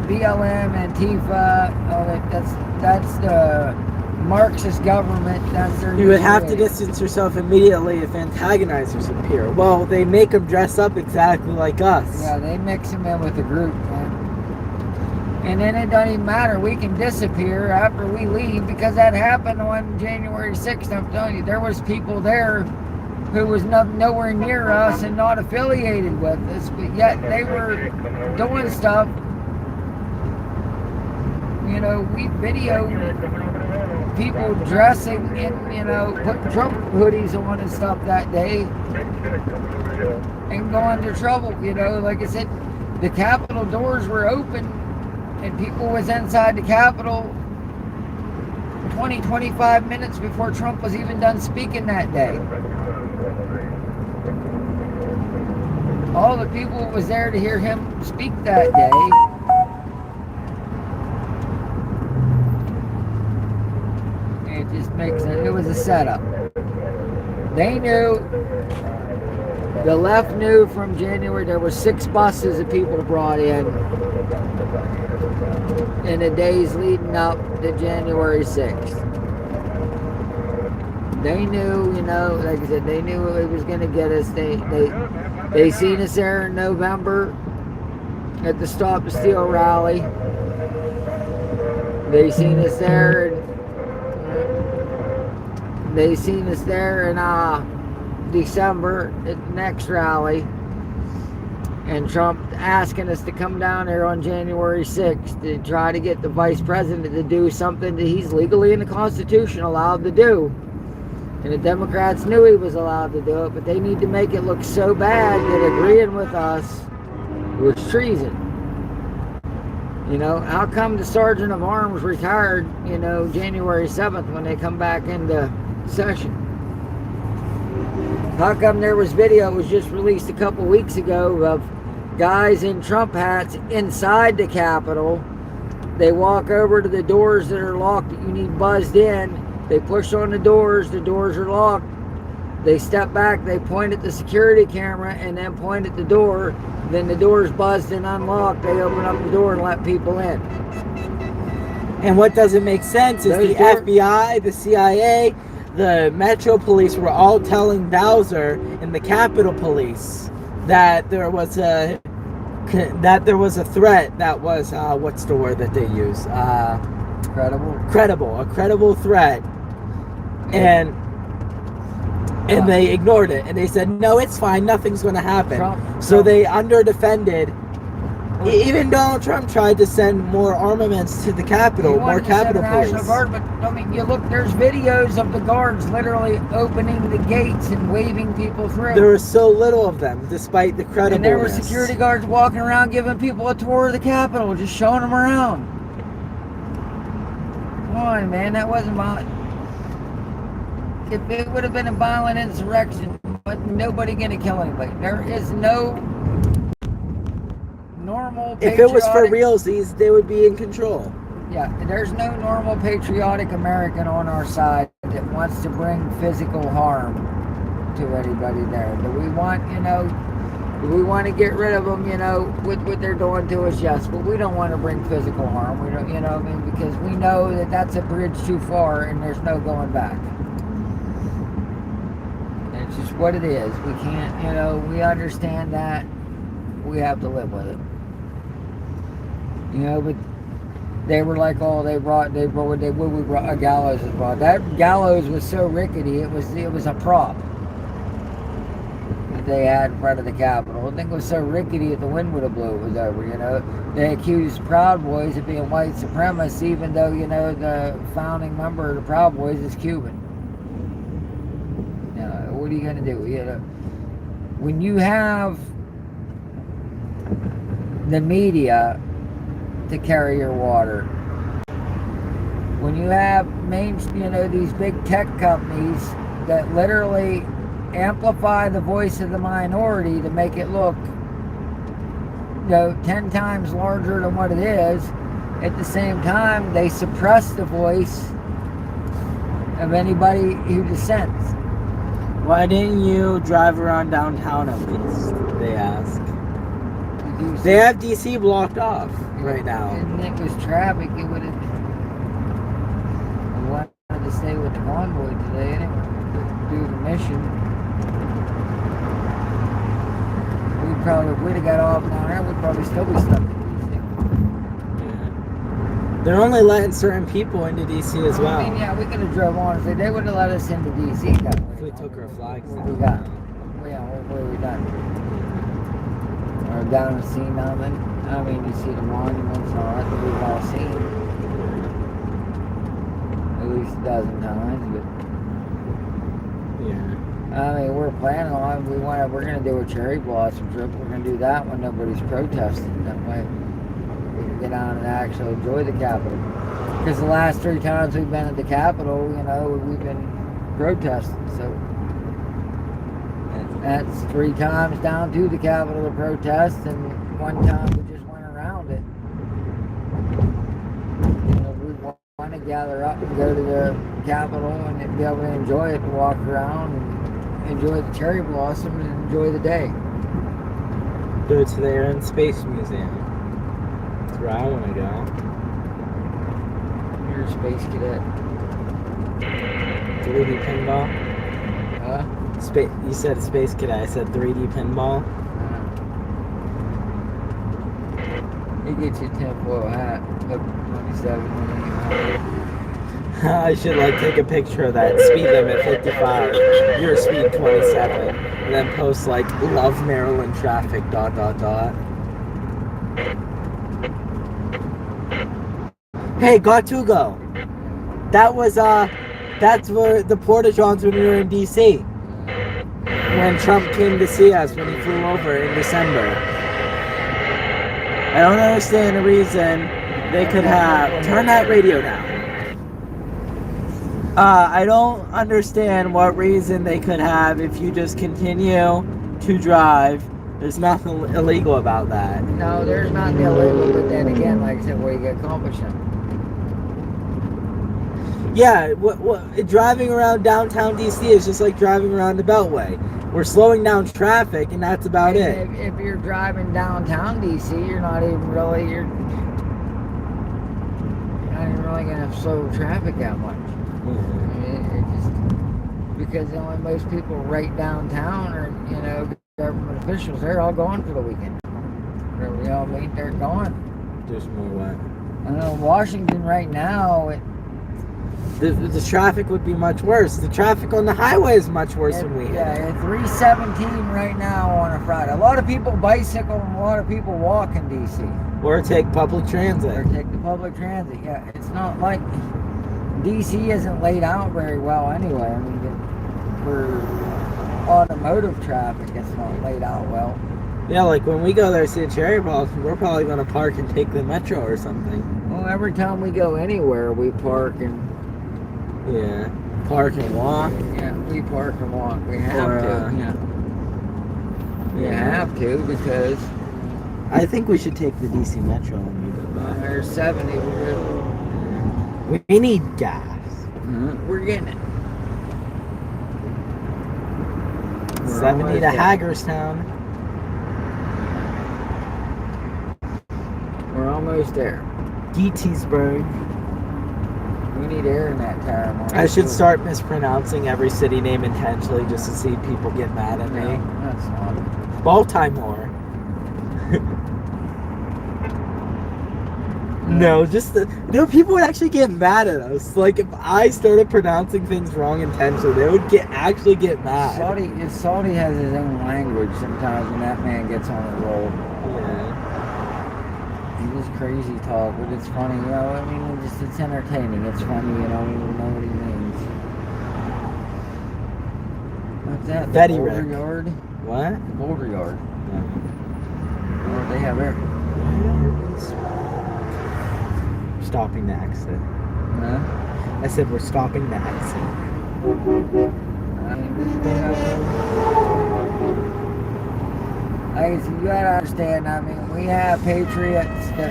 BLM, Antifa, that's the Marxist government. That's their. You would have to distance yourself immediately if antagonizers appear. Well, they make them dress up exactly like us. Yeah, they mix them in with the group, man. And then it doesn't even matter. We can disappear after we leave because that happened on January 6th. I'm telling you, there was people there who was nowhere near us and not affiliated with us, but yet they were doing stuff. You know, we videoed people dressing in, you know, putting Trump hoodies on and stuff that day and going to trouble. You know, like I said, the Capitol doors were open and people was inside the Capitol 25 minutes before Trump was even done speaking that day. All the people was there to hear him speak that day. It just makes it was a setup. They knew, the left knew from January there were 6 buses of people brought in the days leading up to January 6th. They knew, you know, like I said, they knew it was going to get us. They seen us there in November at the Stop the Steal rally. They seen us there. They seen us there in December at the next rally. And Trump asking us to come down there on January 6th to try to get the vice president to do something that he's legally in the Constitution allowed to do. And the Democrats knew he was allowed to do it, but they need to make it look so bad that agreeing with us was treason. You know, how come the Sergeant of Arms retired, you know, January 7th when they come back into session? How come there was video, it was just released a couple weeks ago, of guys in Trump hats inside the Capitol? They walk over to the doors that are locked that you need buzzed in. They push on the doors are locked. They step back, they point at the security camera and then point at the door. Then the door's buzzed and unlocked. They open up the door and let people in. And what doesn't make sense is the FBI, the CIA, the Metro Police were all telling Bowser and the Capitol Police that there was a threat that was what's the word that they use? Credible, a credible threat. And they ignored it, and they said, no, it's fine, nothing's going to happen. So they under-defended. Even Donald Trump tried to send more armaments to the Capitol, more Capitol Police. Guard, but I mean, you look, there's videos of the guards literally opening the gates and waving people through. There were so little of them, despite the credibleness. And there were security guards walking around giving people a tour of the Capitol, just showing them around. Come on, man, that wasn't violent. If it would have been a violent insurrection, but nobody gonna kill anybody. There is no normal If it was for realsies, they would be in control. Yeah, there's no normal patriotic American on our side that wants to bring physical harm to anybody there. Do we want, you know, do we want to get rid of them, you know, with what they're doing to us? Yes, but we don't want to bring physical harm. We don't, you know what I mean? Because we know that that's a bridge too far and there's no going back. It's just what it is. We can't, you know, we understand that. We have to live with it. You know, but they were like, oh, they brought a gallows was brought. That gallows was so rickety, it was a prop that they had in front of the Capitol. The thing was so rickety that the wind would have blew it was over. You know, they accused Proud Boys of being white supremacists, even though the founding member of the Proud Boys is Cuban. You know, what are you gonna do? You know, when you have the media to carry your water, when you have these big tech companies that literally amplify the voice of the minority to make it look 10 times larger than what it is, at the same time they suppress the voice of anybody who dissents. Why didn't you drive around downtown at least? They ask. They have DC blocked off right now. And it was traffic. It would have. I wanted to stay with the convoy today anyway. Do the mission. We probably, if we'd have got off down there, we'd probably still be stuck in DC. Yeah. They're only letting certain people into DC as well. I mean, yeah, we could have drove on. If they would have let us into DC that way. If we took our flags What down. we got? Yeah, what have we done? Or down and seen nothing. I mean, you see the monuments and all that we've all seen. At least a dozen times, but Yeah. I mean, we're planning on, we're going to do a cherry blossom trip. We're going to do that when nobody's protesting. That way we can get on and actually enjoy the Capitol. Because the last 3 times we've been at the Capitol, we've been protesting. So that's 3 times down to the Capitol to protest, and 1 time we just went around it. We want to gather up and go to the Capitol and be able to enjoy it and walk around and enjoy the cherry blossoms and enjoy the day. Go to the Air and Space Museum. That's where I want to go. You're a space cadet. 3D pinball. Huh? You said space cadet. I said 3D pinball. He gets you a tinfoil hat. Look, 27. I should take a picture of that speed limit 55, your speed 27, and then post love Maryland traffic ... Hey, got to go. That was that's where the porta-johns when we were in DC. When Trump came to see us when he flew over in December. I don't understand the reason they could have turn that radio down. I don't understand what reason they could have if you just continue to drive. There's nothing illegal about that. No, there's nothing illegal, but then again, like I said, what do you get accomplishing? Yeah, driving around downtown DC is just like driving around the Beltway. We're slowing down traffic, and that's about it. If you're driving downtown DC, you're not even really going to slow traffic that much. Because most people right downtown are, government officials, they're all gone for the weekend. They're gone. There's more what? I know Washington right now, the traffic would be much worse. The traffic on the highway is much worse than we have. Yeah, 317 right now on a Friday. A lot of people bicycle and a lot of people walk in DC. Or take public transit. Or take the public transit. Yeah, it's not like DC isn't laid out very well anyway. I mean, for automotive traffic, it's not laid out well. Yeah, when we go there to see a cherry blossom, we're probably going to park and take the metro or something. Well, every time we go anywhere, we park and... Yeah, park and walk. Yeah, we park and walk. We have to. Yeah. We have to because... I think we should take the DC Metro when we go back. There's 70. We need gas. We're getting it. 70 to Hagerstown. We're almost there. Gettysburg. We need air in that tire. I should start mispronouncing every city name intentionally just to see people get mad at me. That's not. No, just people would actually get mad at us. Like if I started pronouncing things wrong intentionally, they would actually get mad. Saudi has his own language sometimes when that man gets on a roll. Yeah. He was crazy talk, but it's funny, you know. I mean, it's entertaining. It's funny, you know. We know what he means. What's that? The Betty Boulder Rick. Yard? What? The Boulder Yard. No. Or they have air. Stopping the accident. No? I said we're stopping the accident. Like, you gotta understand, I mean, we have patriots that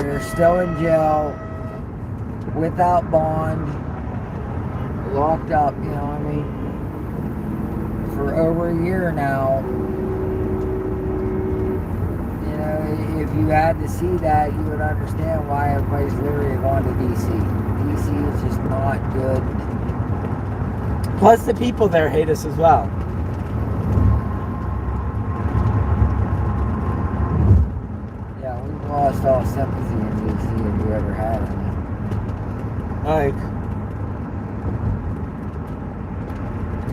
are still in jail without bond, locked up, you know what I mean, for over a year now. You know, if you had to see that, you would understand why everybody's literally going to DC. DC is just not good. Plus the people there hate us as well. Yeah, we've lost all sympathy in DC if we ever had any. Like,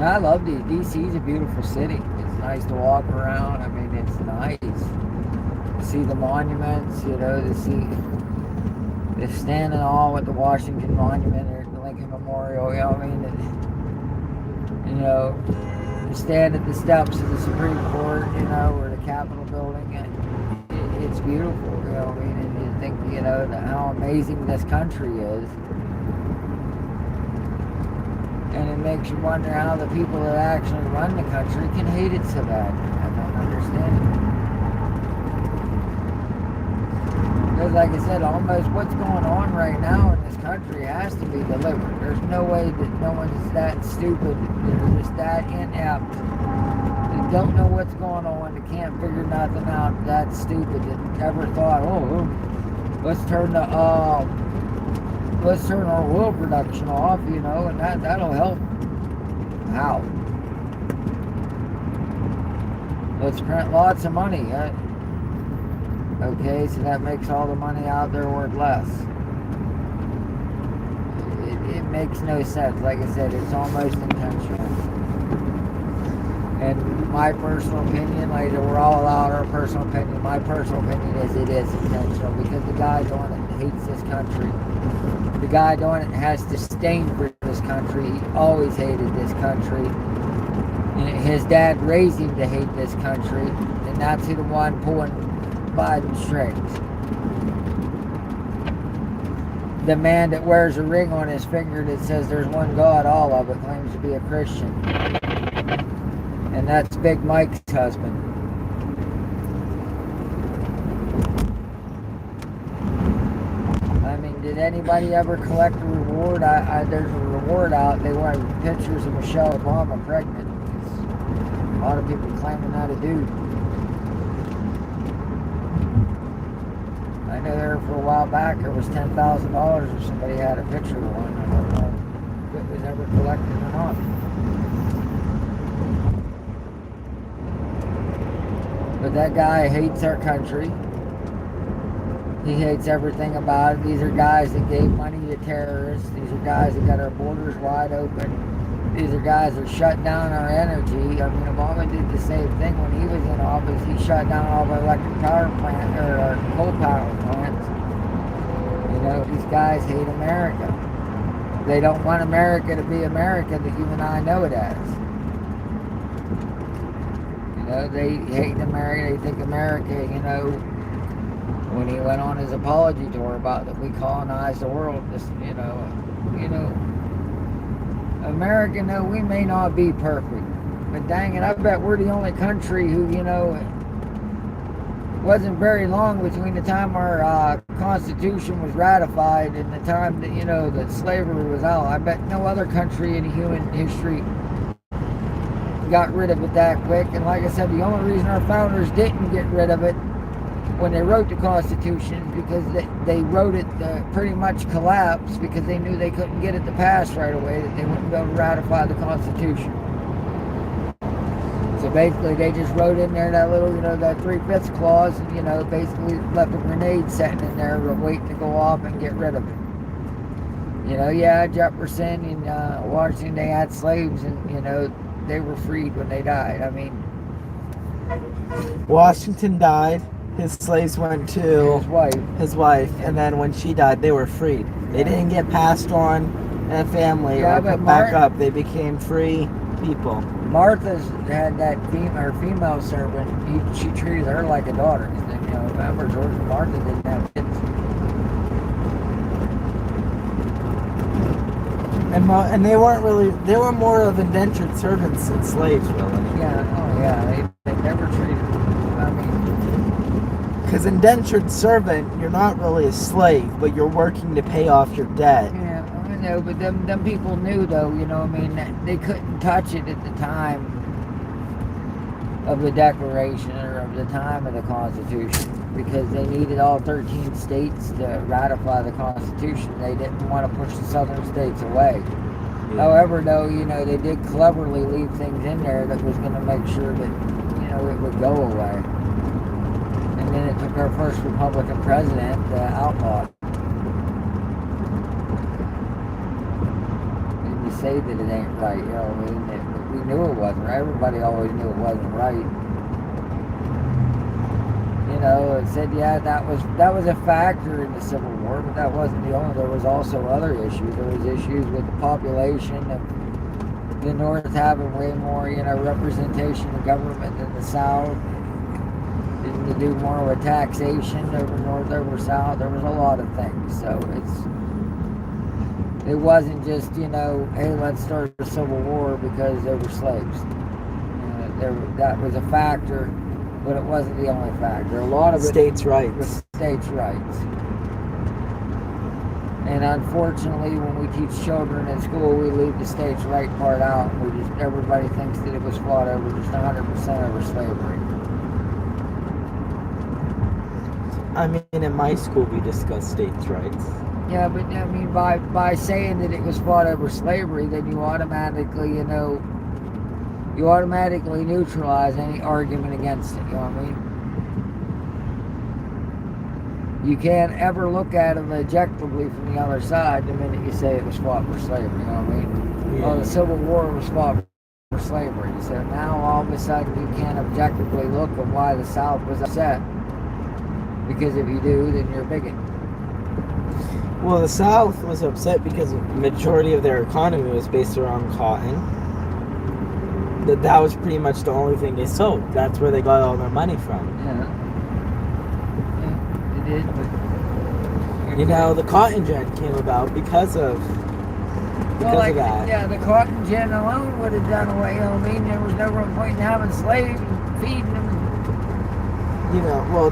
I love DC's a beautiful city. It's nice to walk around. I mean, it's nice to see the monuments, you know, to stand in awe with the Washington Monument or the Lincoln Memorial, you know what I mean? And, you know, to stand at the steps of the Supreme Court, you know, or the Capitol building, it's beautiful, you know what I mean? And you think, you know, how amazing this country is. And it makes you wonder how the people that actually run the country can hate it so bad. I don't understand it. Because like I said, almost what's going on right now in this country has to be delivered. There's no way that no one's that stupid, they're just that inept. They don't know what's going on, they can't figure nothing out, that stupid, that ever thought, let's turn our oil production off, you know, and that'll help. How? Let's print lots of money. Okay, so that makes all the money out there worth less. It makes no sense. Like I said, it's almost intentional. And my personal opinion, like we're all allowed our personal opinion. My personal opinion is it is intentional because the guy doing it hates this country. The guy doing it has disdain for this country. He always hated this country. And his dad raised him to hate this country. And that's who the one pulling Biden's strings. The man that wears a ring on his finger that says there's one God, all of it, claims to be a Christian. And that's Big Mike's husband. I mean, did anybody ever collect a reward? There's a reward out. They want pictures of Michelle Obama pregnant. A lot of people claiming that a dude. I know there for a while back there was $10,000 if somebody had a picture of one. I don't know if it was ever collected or not. But that guy hates our country. He hates everything about it. These are guys that gave money to terrorists. These are guys that got our borders wide open. These are guys that shut down our energy. I mean, Obama did the same thing when he was in office. He shut down all the electric power plants or coal power plants. You know, these guys hate America. They don't want America to be America that you and I know it as. You know, they hate America. They think America, you know, when he went on his apology tour about that we colonized the world, just, you know, America, no, we may not be perfect, but dang it, I bet we're the only country who, you know, wasn't very long between the time our Constitution was ratified and the time that, you know, that slavery was out. I bet no other country in human history got rid of it that quick. And like I said, the only reason our founders didn't get rid of it when they wrote the Constitution is because they wrote it pretty much collapsed because they knew they couldn't get it to pass right away, that they wouldn't be able to ratify the Constitution. So basically, they just wrote in there that little, that 3/5 clause, and, basically left a grenade sitting in there waiting to go off and get rid of it. Yeah, Jefferson and Washington, they had slaves, and, they were freed when they died. I mean, Washington died. His slaves went to his wife, and then when she died, they were freed. They didn't get passed on in a family or put back up. They became free people. Martha's had that female servant. She treated her like a daughter. Remember, George and Martha didn't have kids. And they weren't really. They were more of indentured servants than slaves, really. Yeah. Oh, yeah. They never treated. I mean, because indentured servant, you're not really a slave, but you're working to pay off your debt. Yeah, I know, but them people knew, though. They couldn't touch it at the time of the Declaration or of the time of the Constitution, because they needed all 13 states to ratify the Constitution. They didn't want to push the southern states away. Yeah. However, though, they did cleverly leave things in there that was going to make sure that, it would go away. And then it took our first Republican president to outlaw it. And you say that it ain't right, we knew it wasn't right. Everybody always knew it wasn't right. It said, yeah, that was a factor in the Civil War, but that wasn't the only. There was also other issues. There was issues with the population of the North having way more, representation of government than the South. To do more with taxation over North, over South. There was a lot of things. So it wasn't just, hey, let's start a civil war because there were slaves. That was a factor, but it wasn't the only factor. A lot of it states' rights. was states' rights. And unfortunately, when we teach children in school, we leave the states' right part out. Everybody thinks that it was fought over just 100% over slavery. I mean, in my school, we discussed states' rights. Yeah, but I mean, by saying that it was fought over slavery, then you automatically, neutralize any argument against it. You know what I mean? You can't ever look at them objectively from the other side the minute you say it was fought for slavery. You know what I mean? Yeah. Oh, the Civil War was fought for slavery. So now all of a sudden you can't objectively look at why the South was upset. Because if you do, then you're a bigot. Well, the South was upset because the majority of their economy was based around cotton. That was pretty much the only thing they sold. That's where they got all their money from. Yeah, they did. But the cotton gin came about because of that. Yeah, the cotton gin alone would have done away. There was no real point in having slaves and feeding them.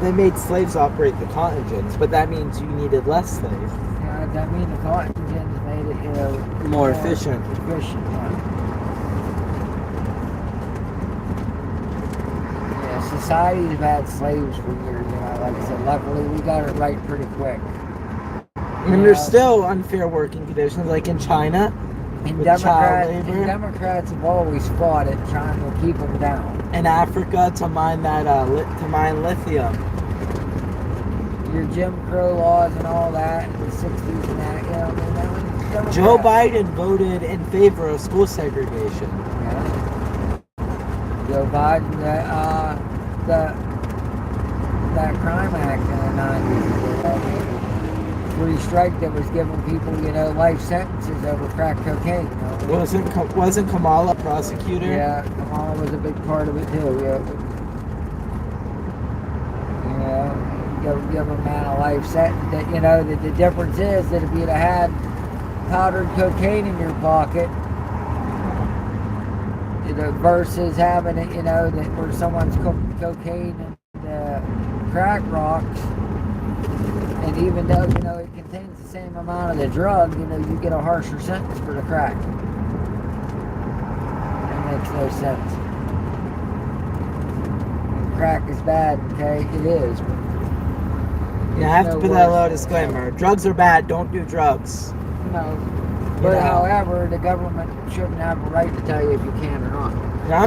They made slaves operate the cotton gins, but that means you needed less slaves. Yeah, that means the cotton gins made it, more efficient. Yeah, societies have had slaves for years. Like I said, luckily we got it right pretty quick. And there's still unfair working conditions, like in China. And Democrats have always fought it, trying to keep them down. In Africa, to mine lithium. Your Jim Crow laws and all that in the 60s and that, that was Joe Biden voted in favor of school segregation. Yeah. Joe Biden, that crime act in the 90s. Free strike that was giving people, life sentences over crack cocaine. Wasn't Kamala a prosecutor? Yeah, Kamala was a big part of it too. Yeah, give a man a life sentence. That the difference is that if you'd have had powdered cocaine in your pocket, versus having it, that where someone's cooking cocaine and crack rocks. And even though, it contains the same amount of the drug, you get a harsher sentence for the crack. That makes no sense. Crack is bad, okay? It is. Yeah, I have to put that little disclaimer. Drugs are bad, don't do drugs. No. But however, the government shouldn't have a right to tell you if you can or not. Now,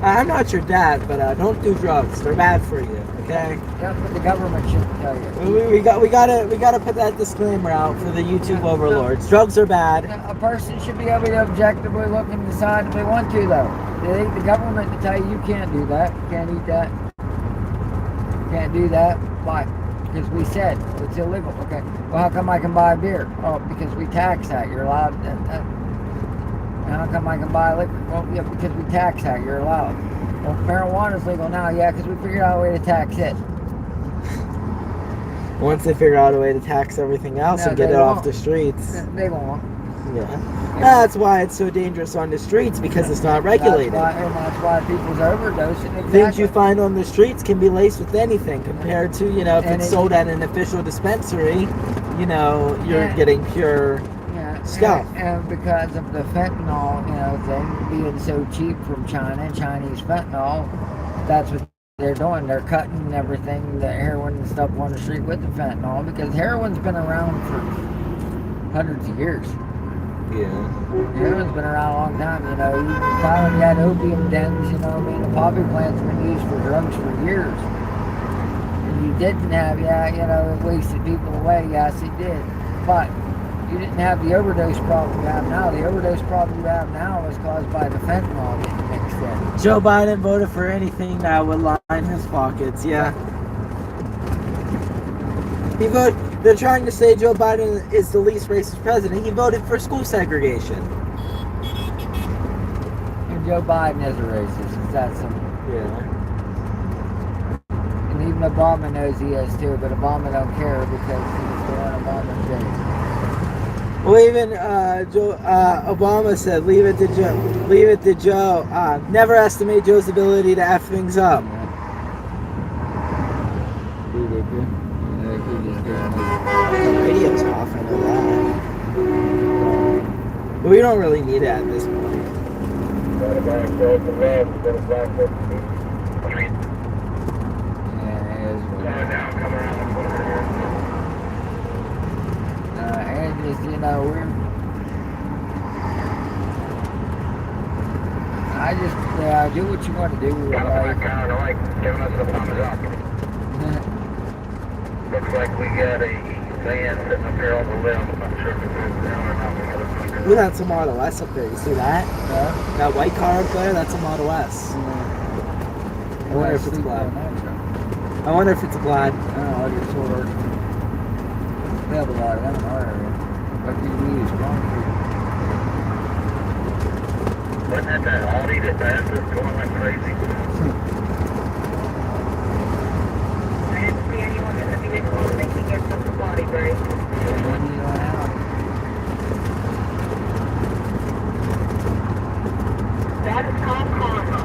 I'm not your dad, but don't do drugs. They're bad for you. Okay. That's what the government should tell you. We gotta put that disclaimer out for the YouTube overlords. Drugs are bad. A person should be able to objectively look and decide if they want to, though. They need the government to tell you can't do that, can't eat that, can't do that. Why? Because we said it's illegal. Okay. Well, how come I can buy beer? Oh, because we tax that. You're allowed. How come I can buy liquor? Well, yeah, because we tax that. You're allowed. Well, marijuana's legal now. Yeah, because we figured out a way to tax it. Once they figure out a way to tax everything else and get it off the streets. They won't. Yeah. That's why it's so dangerous on the streets, because it's not regulated. That's why people's overdosing. Exactly. Things you find on the streets can be laced with anything compared to, if it's sold at an official dispensary, you're getting pure stuff. And because of the fentanyl, thing being so cheap from China, Chinese fentanyl, that's what they're doing. They're cutting everything, the heroin and stuff on the street with the fentanyl, because heroin's been around for hundreds of years. Yeah. Heroin's been around a long time, you finally had opium dens, the poppy plant's been used for drugs for years. And you didn't have, it wasted people away, yes it did. But you didn't have the overdose problem you have now. The overdose problem you have now is caused by the fentanyl getting mixed in. Joe Biden voted for anything that would line his pockets, yeah. They're trying to say Joe Biden is the least racist president. He voted for school segregation. And Joe Biden is a racist. It's that simple. Yeah. And even Obama knows he is too, but Obama don't care because he's the one Obama's dating. Well, even Obama said, leave it to Joe. Leave it to Joe. Never estimate Joe's ability to F things up. The radio's off, I know that. But we don't really need it at this point. And just, do what you want to do with your life. Looks like we got a van sitting up here on the left. I'm not sure if it's down or not. We got a bunker. Ooh, that's a Model S up there. You see that? Yeah. That white car up there, that's a Model S. I wonder if it's black. I wonder if it's black. I don't know, I just sort of... We have a lot of them in our area. But you use concrete. Wasn't that Audi that passed us going like crazy? That is Tom Carver.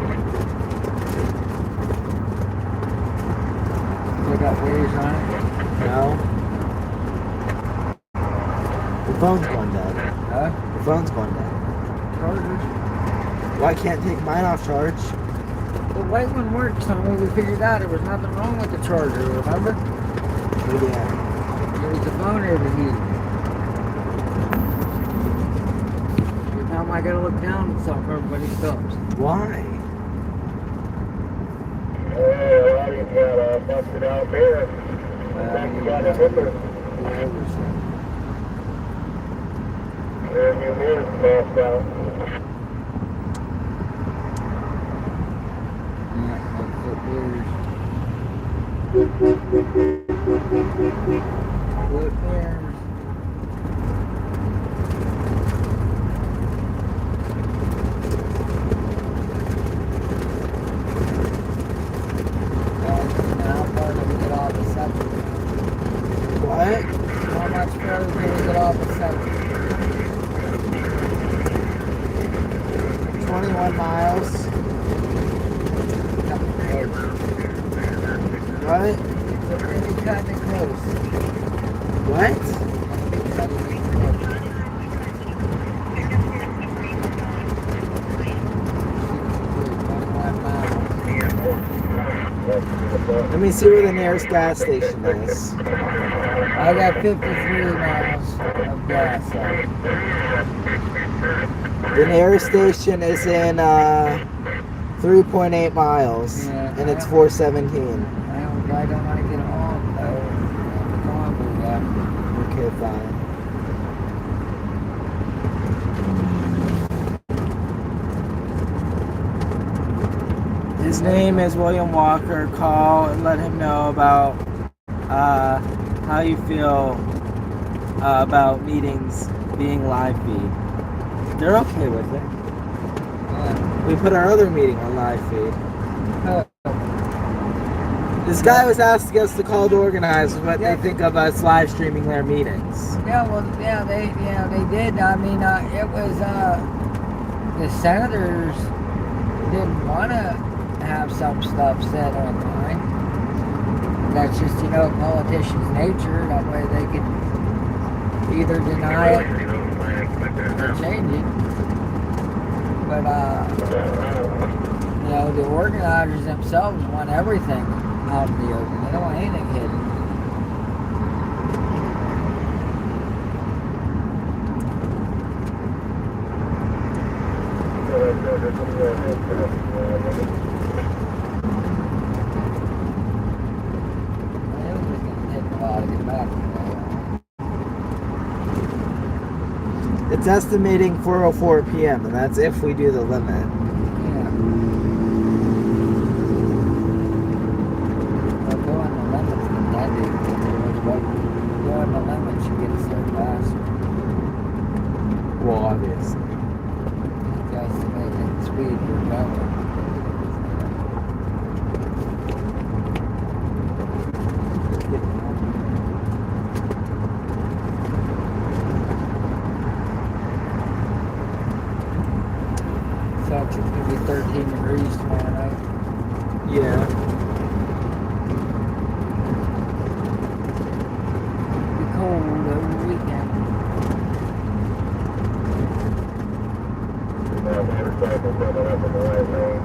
They got waves on it? No. The phone's going dead. Huh? The phone's going dead. Chargers? Well, I can't take mine off charge. The white one works, Tommy. We figured out there was nothing wrong with the charger, remember? Yeah. It was the phone overheating. Every time I gotta look down and stuff, everybody stops. Why? Yeah, Audi got busted out there. You got a hipper. There's your mirrors busted out. Look there. How far do we get off the subject? What? How much further can we get off the subject? 21 miles. What? We're cutting it close. What? Let me see where the nearest gas station is. I got 53 miles of gas left. The nearest station is in 3.8 miles, Yeah, and it's I- 417. I don't want to get off though. The Covoy, yeah. Okay, fine. His name is William Walker. Call and let him know about how you feel about meetings being live feed. They're okay with it. We put our other meeting on live feed. This guy was asking us to call the organizers what they think of us live streaming their meetings. Yeah, well, they did. I mean, it was the senators didn't want to have some stuff said online. That's just a politician's nature. That way they could either deny it or change it. But the organizers themselves want everything out in the open. They don't want anything hidden. It's estimating 4:04 p.m. and that's if we do the limit. Yeah. Well, going the limit's intended. Going the limit should get us there faster. Well, obviously. Just to make it speed we're going. It's going to be 13 degrees tomorrow night. Yeah. It'll be cold over the weekend. Motorcycle coming up in the right lane.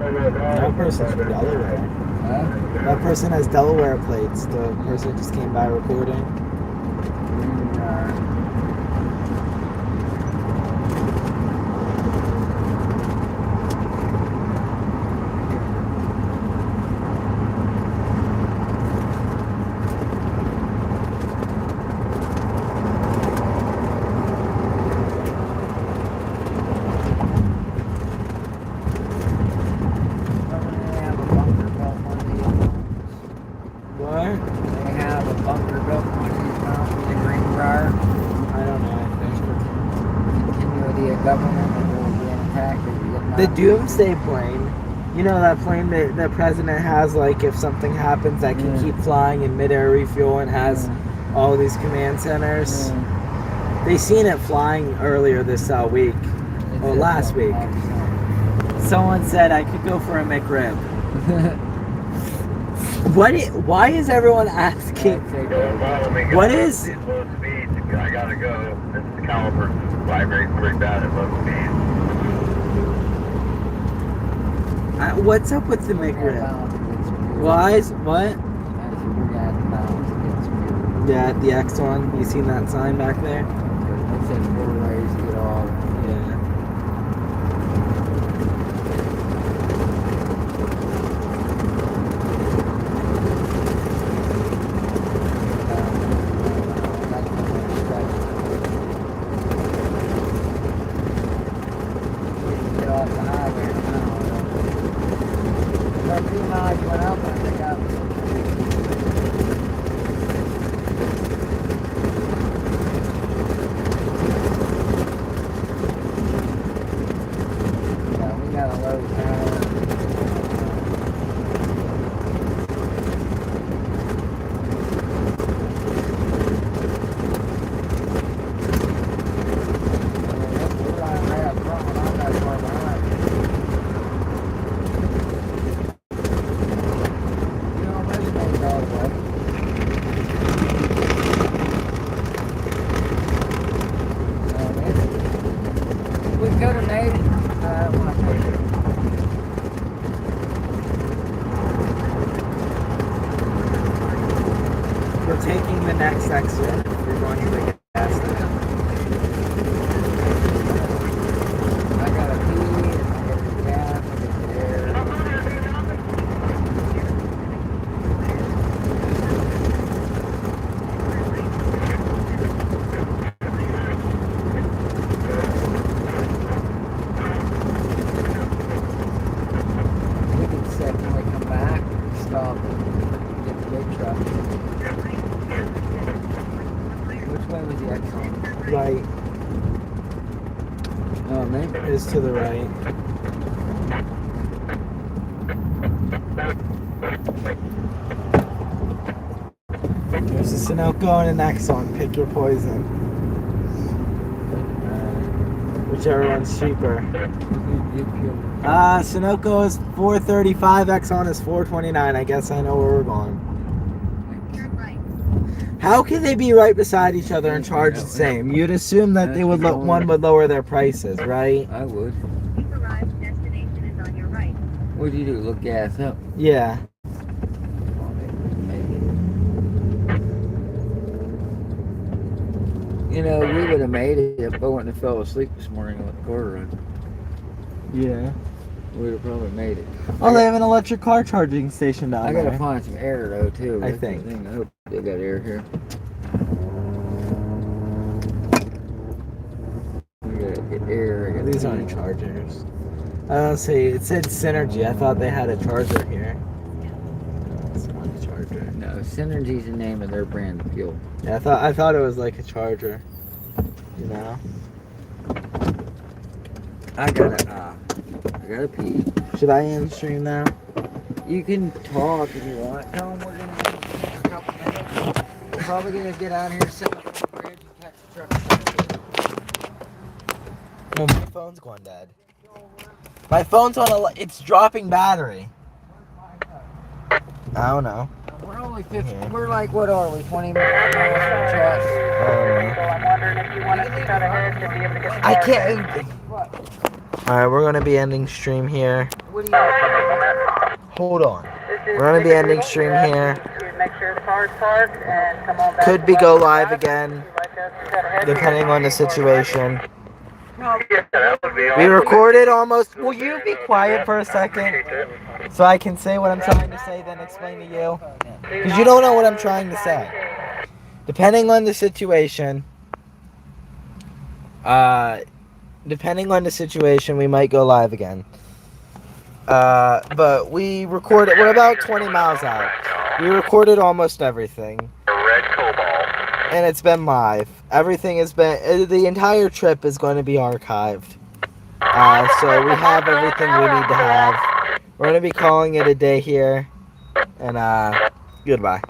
That person's from Delaware. Huh? That person has Delaware plates. The person just came by recording. They have a bunker built on these mountains. What? They have a bunker built on these mountains in Greenbrier. I don't know. Continue the government and will be attacked if you get The knocked. doomsday plane. You know that plane that the president has, like, if something happens, that can Yeah. keep flying in midair refuel and has all these command centers. They seen it flying earlier this week. Oh, last week. Someone said I could go for a McRib. Why is everyone asking? What is- Low speed. I gotta go. This caliper vibrates pretty bad at low speed. What's up with the McRib? Why is what? Yeah, the X one. You seen that sign back there? It says 4 ways to get off. Yeah. Get off the highway now. About 2 miles went up, I think I was. could have made it. I don't want to make it. We're taking the next exit. We're going to the gas station. I gotta pee, and I gotta gas, I gotta air. We can sit when we come back, stop, and get the big truck. Which way was the exit? Right. Oh, maybe. It is to the right. There's a Sunoco and an Exxon. Pick your poison. Whichever one's cheaper. Sunoco is $4.35. Exxon is $4.29. I guess I know where we're going. Turn right. How can they be right beside each other and charge the same? You'd assume that they would one would lower their prices, right? I would. You've arrived. Destination is on your right. What'd you do? Look gas up? Yeah. You know, we would have made it if I wouldn't have fell asleep this morning on the car run. Yeah. We would have probably made it. Oh, they have an electric car charging station down I there. gotta find some air though too. I That's the think. thing. I hope they got air here. We gotta get air. I gotta These aren't chargers. I don't see. It said Synergy. I thought they had a charger here. No, it's not a charger. No, Synergy's the name of their brand of fuel. Yeah, I thought it was like a charger. You know. I gotta pee. Should I end stream now? You can talk if you want. Tell them we're gonna be in a couple minutes. We're probably gonna get out here, sit on the bridge, and catch the truck. Well, my phone's going dead. My phone's on it's dropping battery. I don't know. We're only 50. Yeah. We're like, what are we? 20 minutes from Chess. I'm wondering if you wanted to cut ahead to be able to get I can't. What? Alright, we're gonna be ending stream here. What do you? Hold on. We're gonna be ending stream here. Make sure the car's parked and come on back. Could be go live again, depending on the situation. Yeah, that would be We recorded almost. Will you be quiet for a second so I can say what I'm trying to say, then explain to you? Because you don't know what I'm trying to say. Depending on the situation, we might go live again. But we recorded. We're about 20 miles out. We recorded almost everything. red cobalt. And it's been live. Everything has been. The entire trip is going to be archived. So we have everything we need to have. We're going to be calling it a day here. And goodbye.